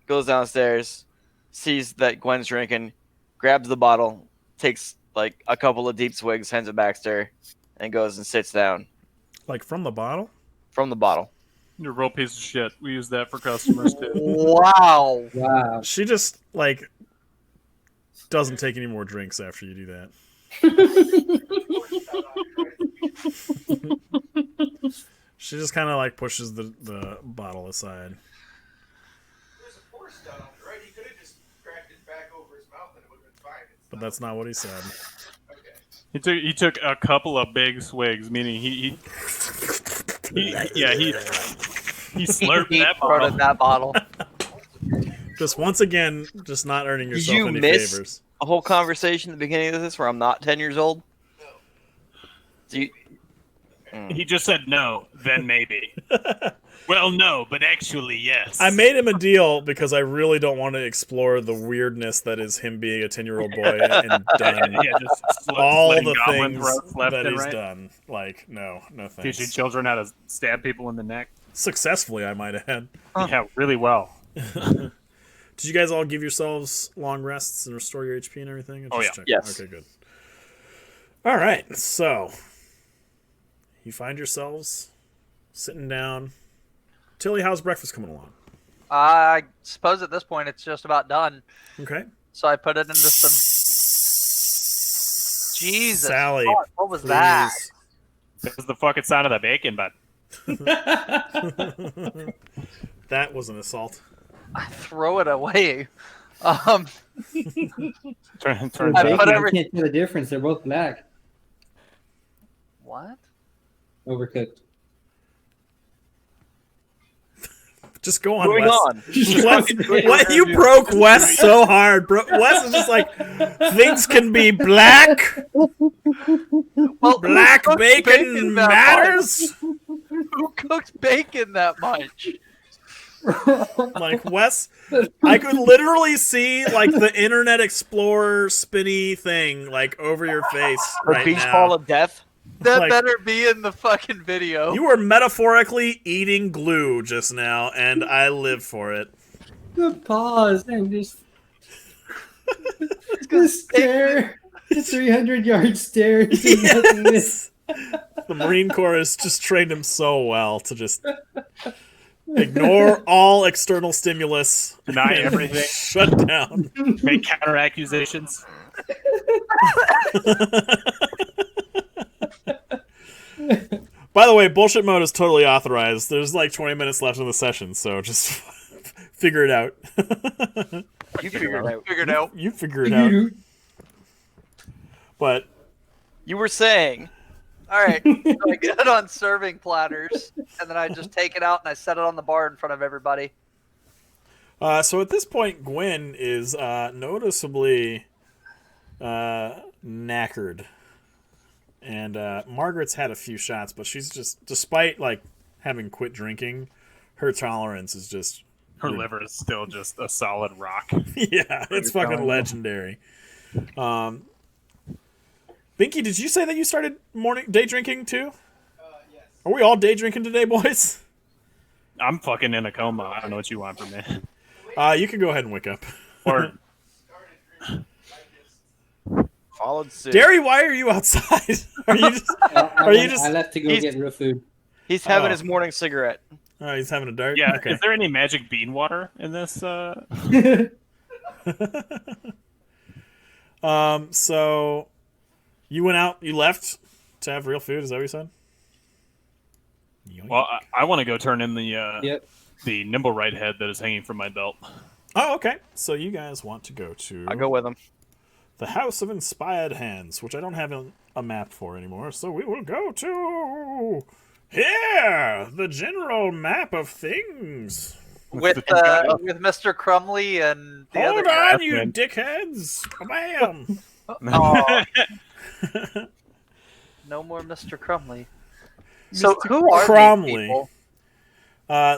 Goes downstairs, sees that Gwen's drinking, grabs the bottle, takes like a couple of deep swigs, hands it back to her, and goes and sits down Like from the bottle? from the bottle. You're a real piece of shit. We use that for customers too. Wow. Wow. She just, like, doesn't take any more drinks after you do that. She just kind of, like, pushes the bottle aside. There's a pour stout on it, right? He could have just cracked it back over his mouth and it would have been fine. But that's not what he said. Okay. He took a couple of big swigs, meaning he slurped He that farted bottle. that bottle. Just once again, just not earning Did yourself you any miss favors. a whole conversation at the beginning of this where I'm not 10 years old? Do you... He just said no, then maybe. Well, no, but actually, yes. I made him a deal because I really don't want to explore the weirdness that is him being a 10-year-old boy and done Yeah, just all slitting the goblin things throats left that and he's right. done. Like, no Teaching thanks. children how to stab people in the neck. Successfully, I might add. Yeah, really well. Did you guys all give yourselves long rests and restore your HP and everything? Oh, yeah. Yes. Okay, good. All right, so you find yourselves sitting down. Tilly, how's breakfast coming along? I suppose at this point it's just about done. Okay. So I put it into some. Jesus. Sally, fuck, what was that? please. That was the fucking sound of the bacon, but That was an assault. I throw it away. turns I Bacon, put you every- can't tell the difference. They're both black. What? Overcooked. Just go on, Moving Wes. on. What you broke Wes so hard, bro. Wes is just like things can be black. Well, Black who cooked bacon that matters. much? Who cooked bacon that much? Like Wes, I could literally see like the Internet Explorer spinny thing like over your face The right beach now. ball of death. That Like- better be in the fucking video. You were metaphorically eating glue just now, and I live for it. The pause and just the stare. The 300-yard stare. into nothingness. The Marine Corps has just trained him so well to just ignore all external stimulus, deny and everything, shut down. make counter accusations. By the way, bullshit mode is totally authorized. There's like 20 minutes left in the session, so just figure it out. You figured it out. Figured out. You figure it out. But You were saying. All right. So I get it on serving platters, and then I just take it out and I set it on the bar in front of everybody. so at this point, Gwen is noticeably knackered. And Margaret's had a few shots, but she's just, despite like having quit drinking, her tolerance is just Her liver is still just a solid rock. yeah, it's fucking legendary. Binky, did you say that you started day drinking too? Yes. Are we all day drinking today, boys? I'm fucking in a coma. I don't know what you want from me. You can go ahead and wake up. Or Followed suit. Derry, why are you outside? Are you just? I left to go He's- get real food. He's having Oh. his morning cigarette. Oh, he's having a dart. yeah, Okay. is there any magic bean water in this? So you went out. You left to have real food. Is that what you said? Yoink. Well, I want to go turn in the Yep. the nimble right head that is hanging from my belt. Oh, okay. So you guys want to go to I'll go with him. the House of Inspired Hands, which I don't have a map for anymore. So we will go to here, the general map of things. With Mr. Crumley and the Hold other guy. on, you dickheads! Bam! Aw. No more Mr. Crumley. So who are Crumley. these people?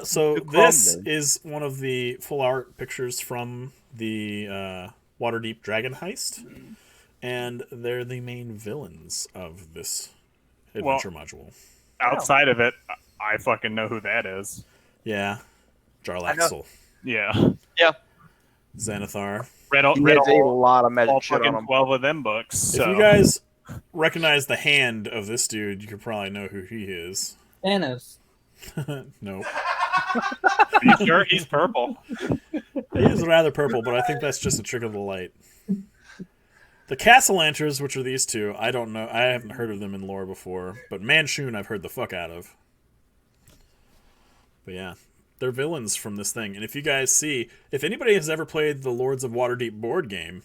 So Too this crumbly. is one of the full art pictures from the Waterdeep Dragonheist, and they're the main villains of this adventure module. Outside of it, I fucking know who that is. Yeah, Jarlaxle, Yeah, Xanathar. read all, He read has a all, lot of magic all shit on fucking him. 12 of them books. So. If you guys recognize the hand of this dude, you could probably know who he is. Thanos. No, Are you sure he's purple? he is rather purple, but I think that's just a trick of the light. The Castellanters, which are these two, I don't know. I haven't heard of them in lore before, but Manshoon I've heard the fuck out of. But yeah, they're villains from this thing. And if you guys see, if anybody has ever played the Lords of Waterdeep board game,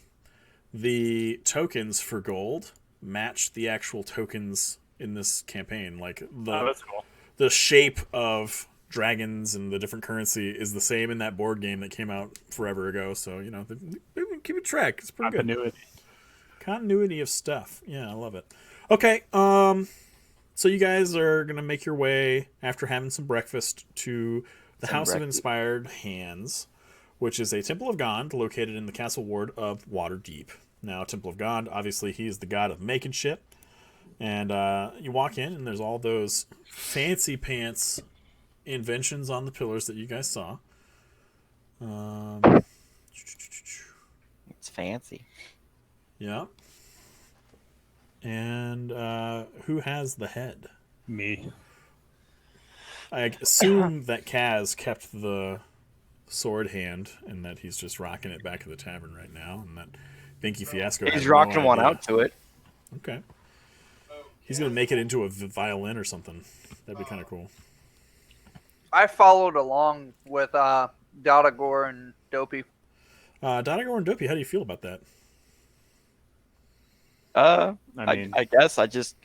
the tokens for gold match the actual tokens in this campaign. Like Oh, that's cool. the shape of dragons and the different currency is the same in that board game that came out forever ago. So, you know, they keep it track. It's pretty good. Continuity. Continuity of stuff. Yeah, I love it. Okay, so you guys are going to make your way, after having some breakfast, to the House of Inspired Hands, which is a Temple of Gond located in the Castle Ward of Waterdeep. Now, Temple of Gond, obviously, he is the god of making shit. And you walk in, and there's all those fancy pants inventions on the pillars that you guys saw. It's fancy. Yeah. And who has the head? Me. I assume that Kaz kept the sword hand and that he's just rocking it back at the tavern right now, and that Binky Fiasco has He's no rocking one idea. out to it. Okay. He's going to make it into a violin or something. That'd be kind of cool. I followed along with Dotagor and Dopey. Dotagor and Dopey, how do you feel about that? I guess I just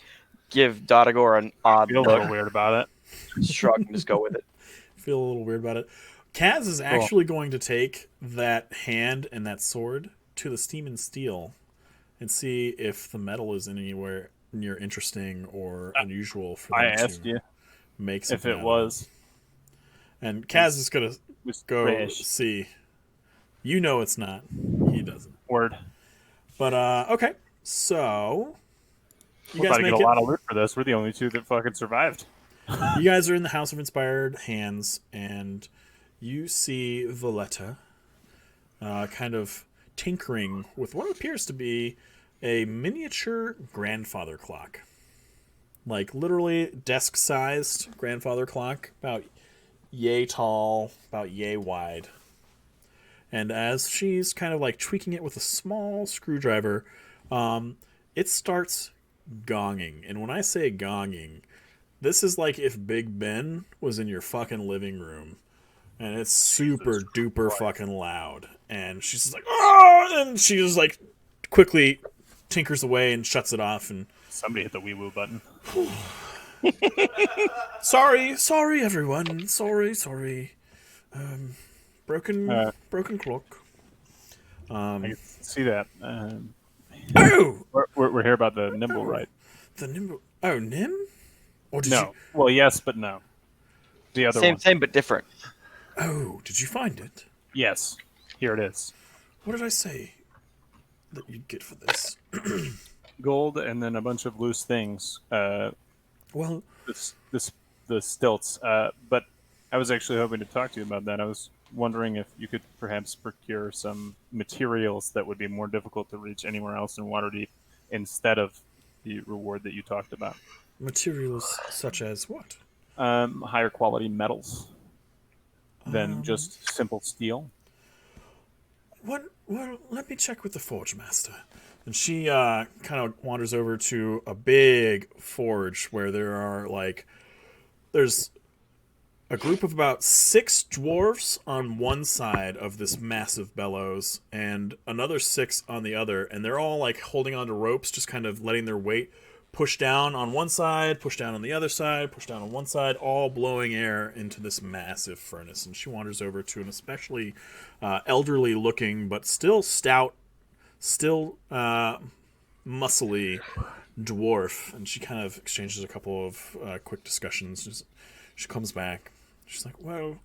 give Dotagor an odd feel a look, little weird about it. shrug, and just go with it. Feel a little weird about it. Kaz is actually going to take that hand and that sword to the Steam and Steel and see if the metal is anywhere near interesting or unusual for them I asked to you make if something it out of. was. And Kaz is going to Was go trash. see. You know it's not. He doesn't. Word. But, okay. So, you We're guys about to make get a it. lot of loot for this. We're the only two that fucking survived. You guys are in the House of Inspired Hands, and you see Valletta kind of tinkering with what appears to be a miniature grandfather clock. Like, literally desk-sized grandfather clock, about yay tall, about yay wide. And as she's kind of like tweaking it with a small screwdriver, it starts gonging. And when I say gonging, this is like if Big Ben was in your fucking living room. And it's super duper fucking loud. And she's just like, oh! And she just like quickly tinkers away and shuts it off. And Somebody hit the wee woo button. sorry everyone. Sorry. Broken clock. I can see that. Oh! We're here about the nimble right. The nimble. Oh, Nim? Or did No. Well, yes, but no. The other one. Same, but different. Oh, did you find it? Yes. Here it is. What did I say that you'd get for this? gold and then a bunch of loose things. Well, The stilts. But I was actually hoping to talk to you about that. I was wondering if you could perhaps procure some materials that would be more difficult to reach anywhere else in Waterdeep instead of the reward that you talked about. materials such as what? Higher quality metals than just simple steel. What? Well, let me check with the Forge Master. And she kind of wanders over to a big forge where there's a group of about 6 dwarves on one side of this massive bellows and another 6 on the other, and they're all like holding onto ropes, just kind of letting their weight push down on one side, push down on the other side, push down on one side, all blowing air into this massive furnace. And she wanders over to an especially elderly looking but still stout, still muscly dwarf, and she kind of exchanges a couple of quick discussions. She comes back. She's like, well,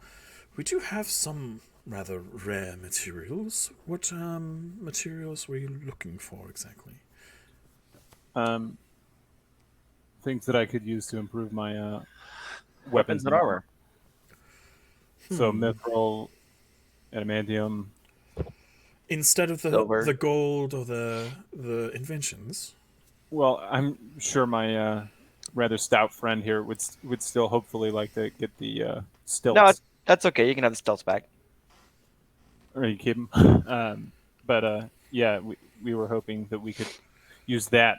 we do have some rather rare materials. What materials were you looking for exactly? Things that I could use to improve my Weapons and armor. So mithril, adamantium. Instead of Silver. the gold or the inventions? Well, I'm sure my rather stout friend here would still hopefully like to get the stilts. No, that's okay. You can have the stilts back. Or you keep them. But yeah, we were hoping that we could use that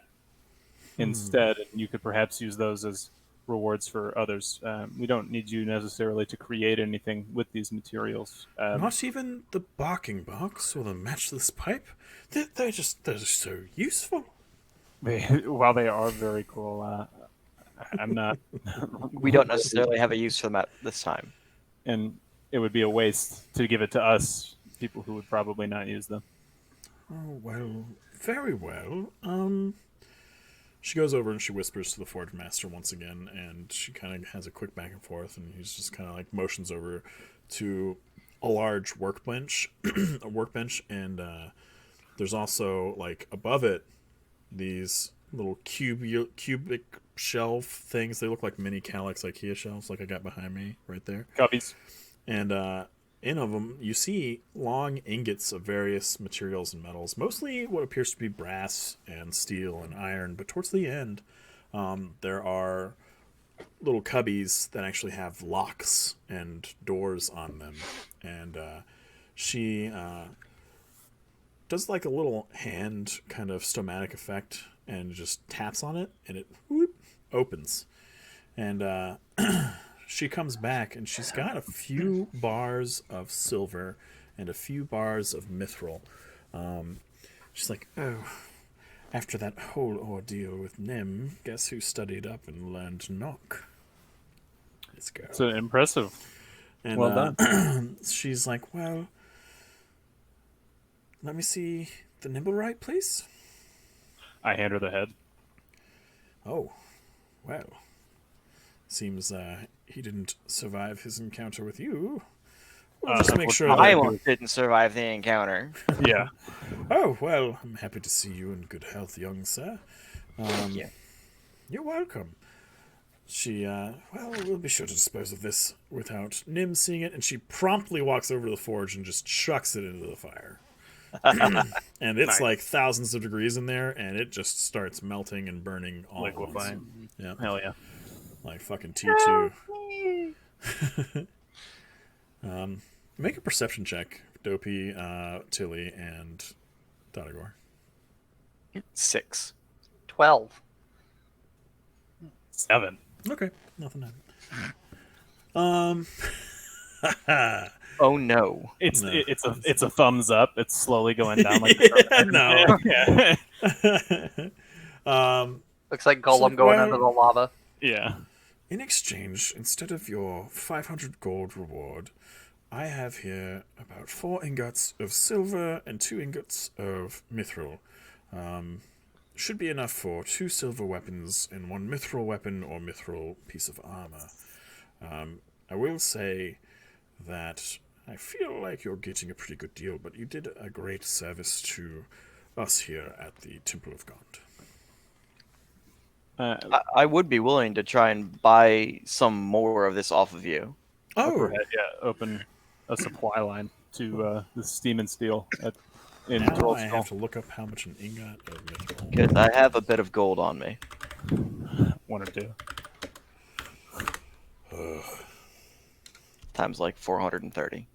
instead, and you could perhaps use those as rewards for others. We don't need you necessarily to create anything with these materials. Not even the barking box or the matchless pipe? They're just so useful. While they are very cool, I'm not. We don't necessarily have a use for them at this time. And it would be a waste to give it to us, people who would probably not use them. Oh, well, very well. She goes over and she whispers to the Forge Master once again, and she kind of has a quick back and forth, and he's just kind of like motions over to a large workbench, and there's also like above it these little cubic shelf things. They look like mini Calyx IKEA shelves, like I got behind me right there. Copies. And in of them, you see long ingots of various materials and metals, mostly what appears to be brass and steel and iron. But towards the end, there are little cubbies that actually have locks and doors on them. And she does like a little hand kind of stomatic effect and just taps on it, and it opens. And she comes back, and she's got a few bars of silver and a few bars of mithril. She's like, oh, after that whole ordeal with Nim, guess who studied up and learned to knock? This girl. It's impressive. And, well done. She's like, well, let me see the Nimblewright, please. I hand her the head. Oh, well. Seems he didn't survive his encounter with you. We'll just make sure that I didn't survive the encounter. Yeah. Oh, well, I'm happy to see you in good health, young sir. Yeah. You're welcome. She, well, we'll be sure to dispose of this without Nim seeing it, and she promptly walks over to the forge and just chucks it into the fire. And it's Nice. like thousands of degrees in there, and it just starts melting and burning all at once. Liquefying. Yeah. Hell yeah. Like fucking T2. Make a perception check, Dopey, Tilly, and Dotagor. 6. 12. 7. Okay, nothing happened. Oh no. It's No. it's a thumbs up. It's slowly going down like No. Yeah. Looks like Golem going under the lava. Yeah. In exchange, instead of your 500 gold reward, I have here about 4 ingots of silver and 2 ingots of mithril. Should be enough for 2 silver weapons and 1 mithril weapon or mithril piece of armor. I will say that I feel like you're getting a pretty good deal, but you did a great service to us here at the Temple of God. I would be willing to try and buy some more of this off of you. Overhead, open a supply line to the Steam and Steel in Now Troll I Skull. have to look up how much an ingot of mithril. Because I have a bit of gold on me. 1 or 2. Times like 430.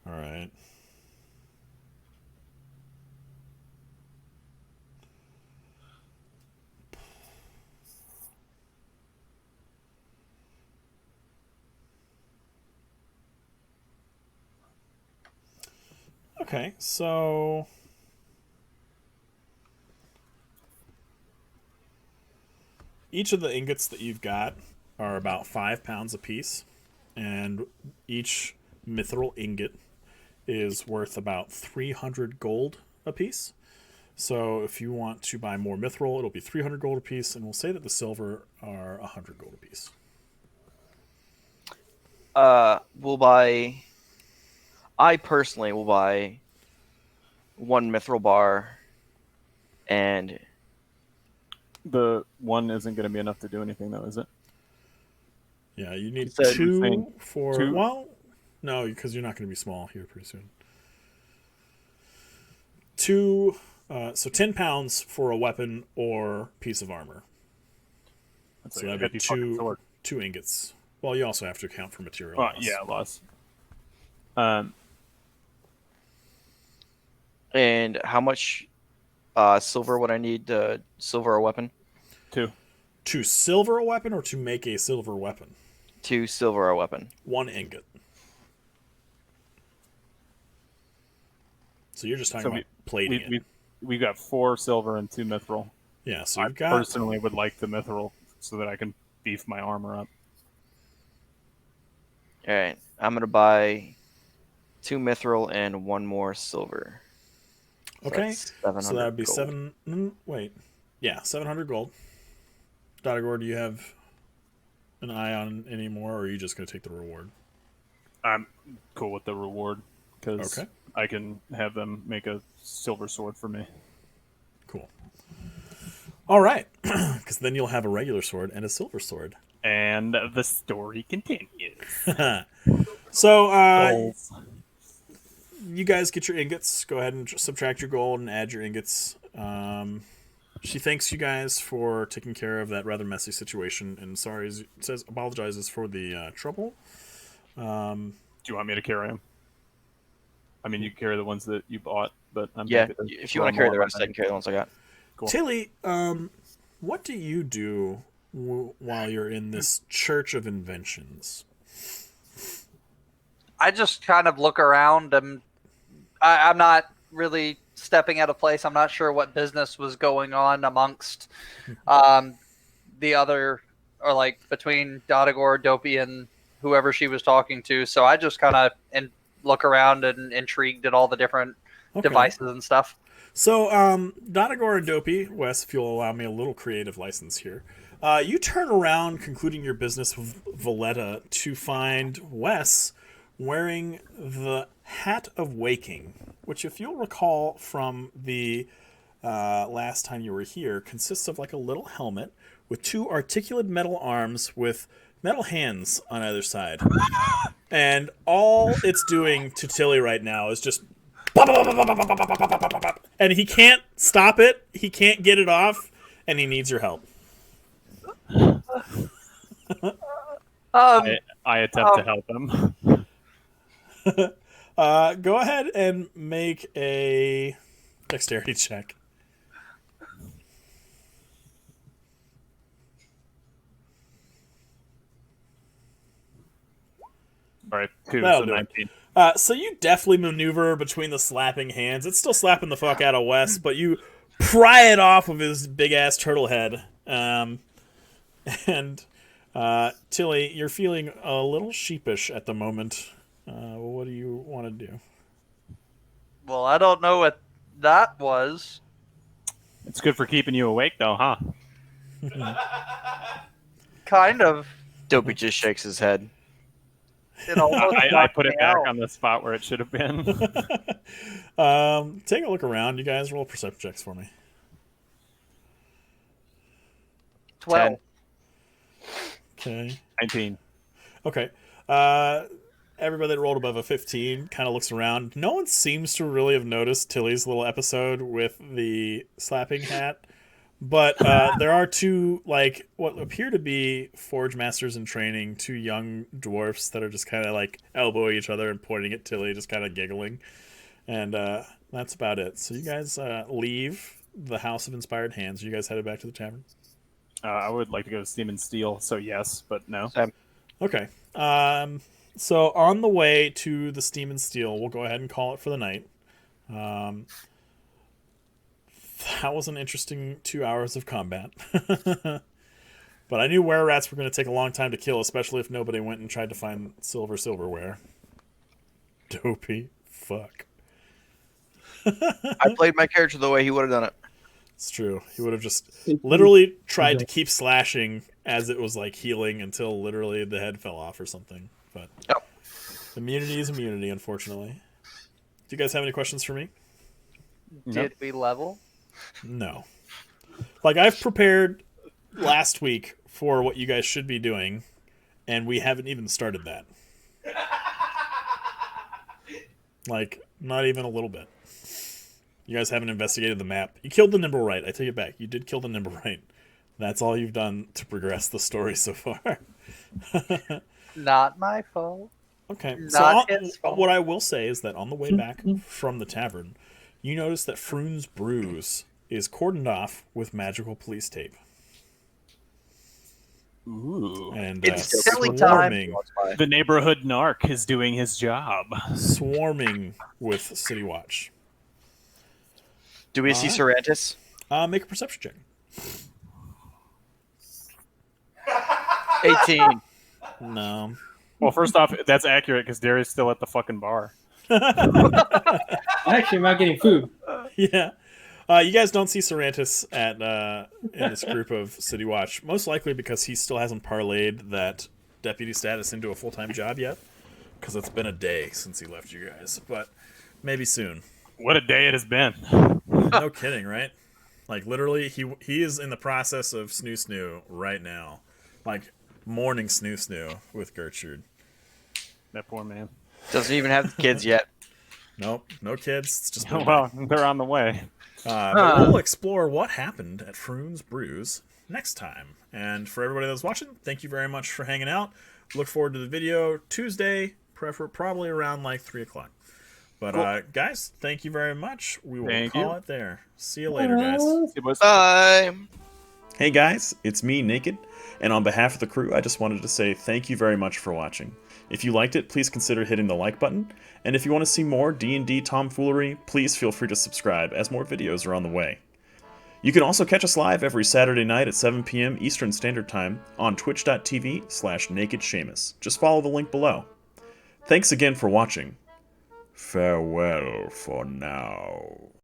All right. Okay, so each of the ingots that you've got are about 5 pounds apiece, and each mithril ingot is worth about 300 gold apiece. So if you want to buy more mithril, it'll be 300 gold apiece, and we'll say that the silver are 100 gold apiece. We'll buy. I personally will buy 1 mithril bar, and The 1 isn't going to be enough to do anything, though, is it? Yeah, you need So you're 2 saying for... 2? Well, no, because you're not going to be small here pretty soon. 2... so 10 pounds for a weapon or piece of armor. That's So a that'd be heavy fucking two sword. ingots. Well, you also have to account for material Oh, loss. yeah, loss. And how much silver would I need to silver a weapon? 2. To silver a weapon or to make a silver weapon? To silver a weapon. 1 ingot. So you're just talking about plating it. We got 4 silver and 2 mithril. Yeah, so I you've got... personally would like the mithril so that I can beef my armor up. Alright, I'm going to buy 2 mithril and 1 more silver. Okay, that's so that would be gold. 700 gold. Dotagor, do you have an eye on any more, or are you just going to take the reward? I'm cool with the reward because Okay. I can have them make a silver sword for me. Cool. All right, because then you'll have a regular sword and a silver sword. And the story continues. So, Goals. you guys get your ingots. Go ahead and subtract your gold and add your ingots. She thanks you guys for taking care of that rather messy situation, and apologizes for the trouble. Do you want me to carry them? I mean, you can carry the ones that you bought, but I'm Yeah, happy to if you want to carry the rest, I can carry the ones I got. Cool. Tilly, what do you do while you're in this Church of Inventions? I just kind of look around, and I'm not really stepping out of place. I'm not sure what business was going on amongst the other, or like between Dotagor, Dopey, and whoever she was talking to. So I just kind of look around and intrigued at all the different devices and stuff. So, Dotagor and Dopey, Wes, if you'll allow me a little creative license here, you turn around, concluding your business with Valletta, to find Wes wearing the Hat of Waking, which, if you'll recall from the last time you were here, consists of like a little helmet with 2 articulate metal arms with metal hands on either side. And all it's doing to Tilly right now is just... And he can't stop it, he can't get it off, and he needs your help. I attempt to help him. Go ahead and make a dexterity check. All right, 2, That'll so do it. 19. So you deftly maneuver between the slapping hands. It's still slapping the fuck out of Wes, but you pry it off of his big-ass turtle head. And Tilly, you're feeling a little sheepish at the moment. What do you want to do? Well, I don't know what that was. It's good for keeping you awake, though, huh? Kind of. Dopey just shakes his head. It almost I knocked put me it back out. on the spot where it should have been. Take a look around. You guys roll perception checks for me. 12. Okay. 19. Okay. Everybody that rolled above a 15 kind of looks around. No one seems to really have noticed Tilly's little episode with the slapping hat. But there are two, like, what appear to be Forge Masters in training, two young dwarfs that are just kind of, like, elbowing each other and pointing at Tilly, just kind of giggling. And that's about it. So you guys leave the House of Inspired Hands. Are you guys headed back to the tavern? I would like to go to Steam and Steel, so yes, but no. Same. Okay. So on the way to the Steam and Steel, we'll go ahead and call it for the night. That was an interesting 2 hours of combat. But I knew were-rats were going to take a long time to kill, especially if nobody went and tried to find silverware. Dopey. Fuck. I played my character the way he would have done it. It's true. He would have just literally tried to keep slashing as it was like healing until literally the head fell off or something. But immunity is immunity, unfortunately. Do you guys have any questions for me? Did we level? No. Like, I've prepared last week for what you guys should be doing, and we haven't even started that. Like, not even a little bit. You guys haven't investigated the map. You killed the Nimblewright. I take it back. You did kill the Nimblewright. That's all you've done to progress the story so far. Not my fault. Okay. Not his fault. What I will say is that on the way back from the tavern, you notice that Froon's Brews is cordoned off with magical police tape. Ooh. And It's silly time. The neighborhood narc is doing his job. Swarming with City Watch. Do we see Serantis? Make a perception check. 18. No. Well, first off, that's accurate because Darius still at the fucking bar. Actually, I'm not getting food. Yeah. You guys don't see Serantis in this group of City Watch, most likely because he still hasn't parlayed that deputy status into a full-time job yet, because it's been a day since he left you guys, but maybe soon. What a day it has been. No kidding, right? Like, literally, he is in the process of snoo right now. Like, morning snoo with Gertrude. That poor man. Doesn't even have the kids yet. Nope, no kids. It's just Well, they're on the way. But we'll explore what happened at Froon's Brews next time. And for everybody that's watching, thank you very much for hanging out. Look forward to the video Tuesday, probably around like 3 o'clock. But Cool. Guys, thank you very much. We will Thank call you. it there. See you later, guys. Bye. Hey guys, it's me, Naked, and on behalf of the crew, I just wanted to say thank you very much for watching. If you liked it, please consider hitting the like button, and if you want to see more D&D tomfoolery, please feel free to subscribe, as more videos are on the way. You can also catch us live every Saturday night at 7 p.m. Eastern Standard Time on twitch.tv/nakedshamus. Just follow the link below. Thanks again for watching. Farewell for now.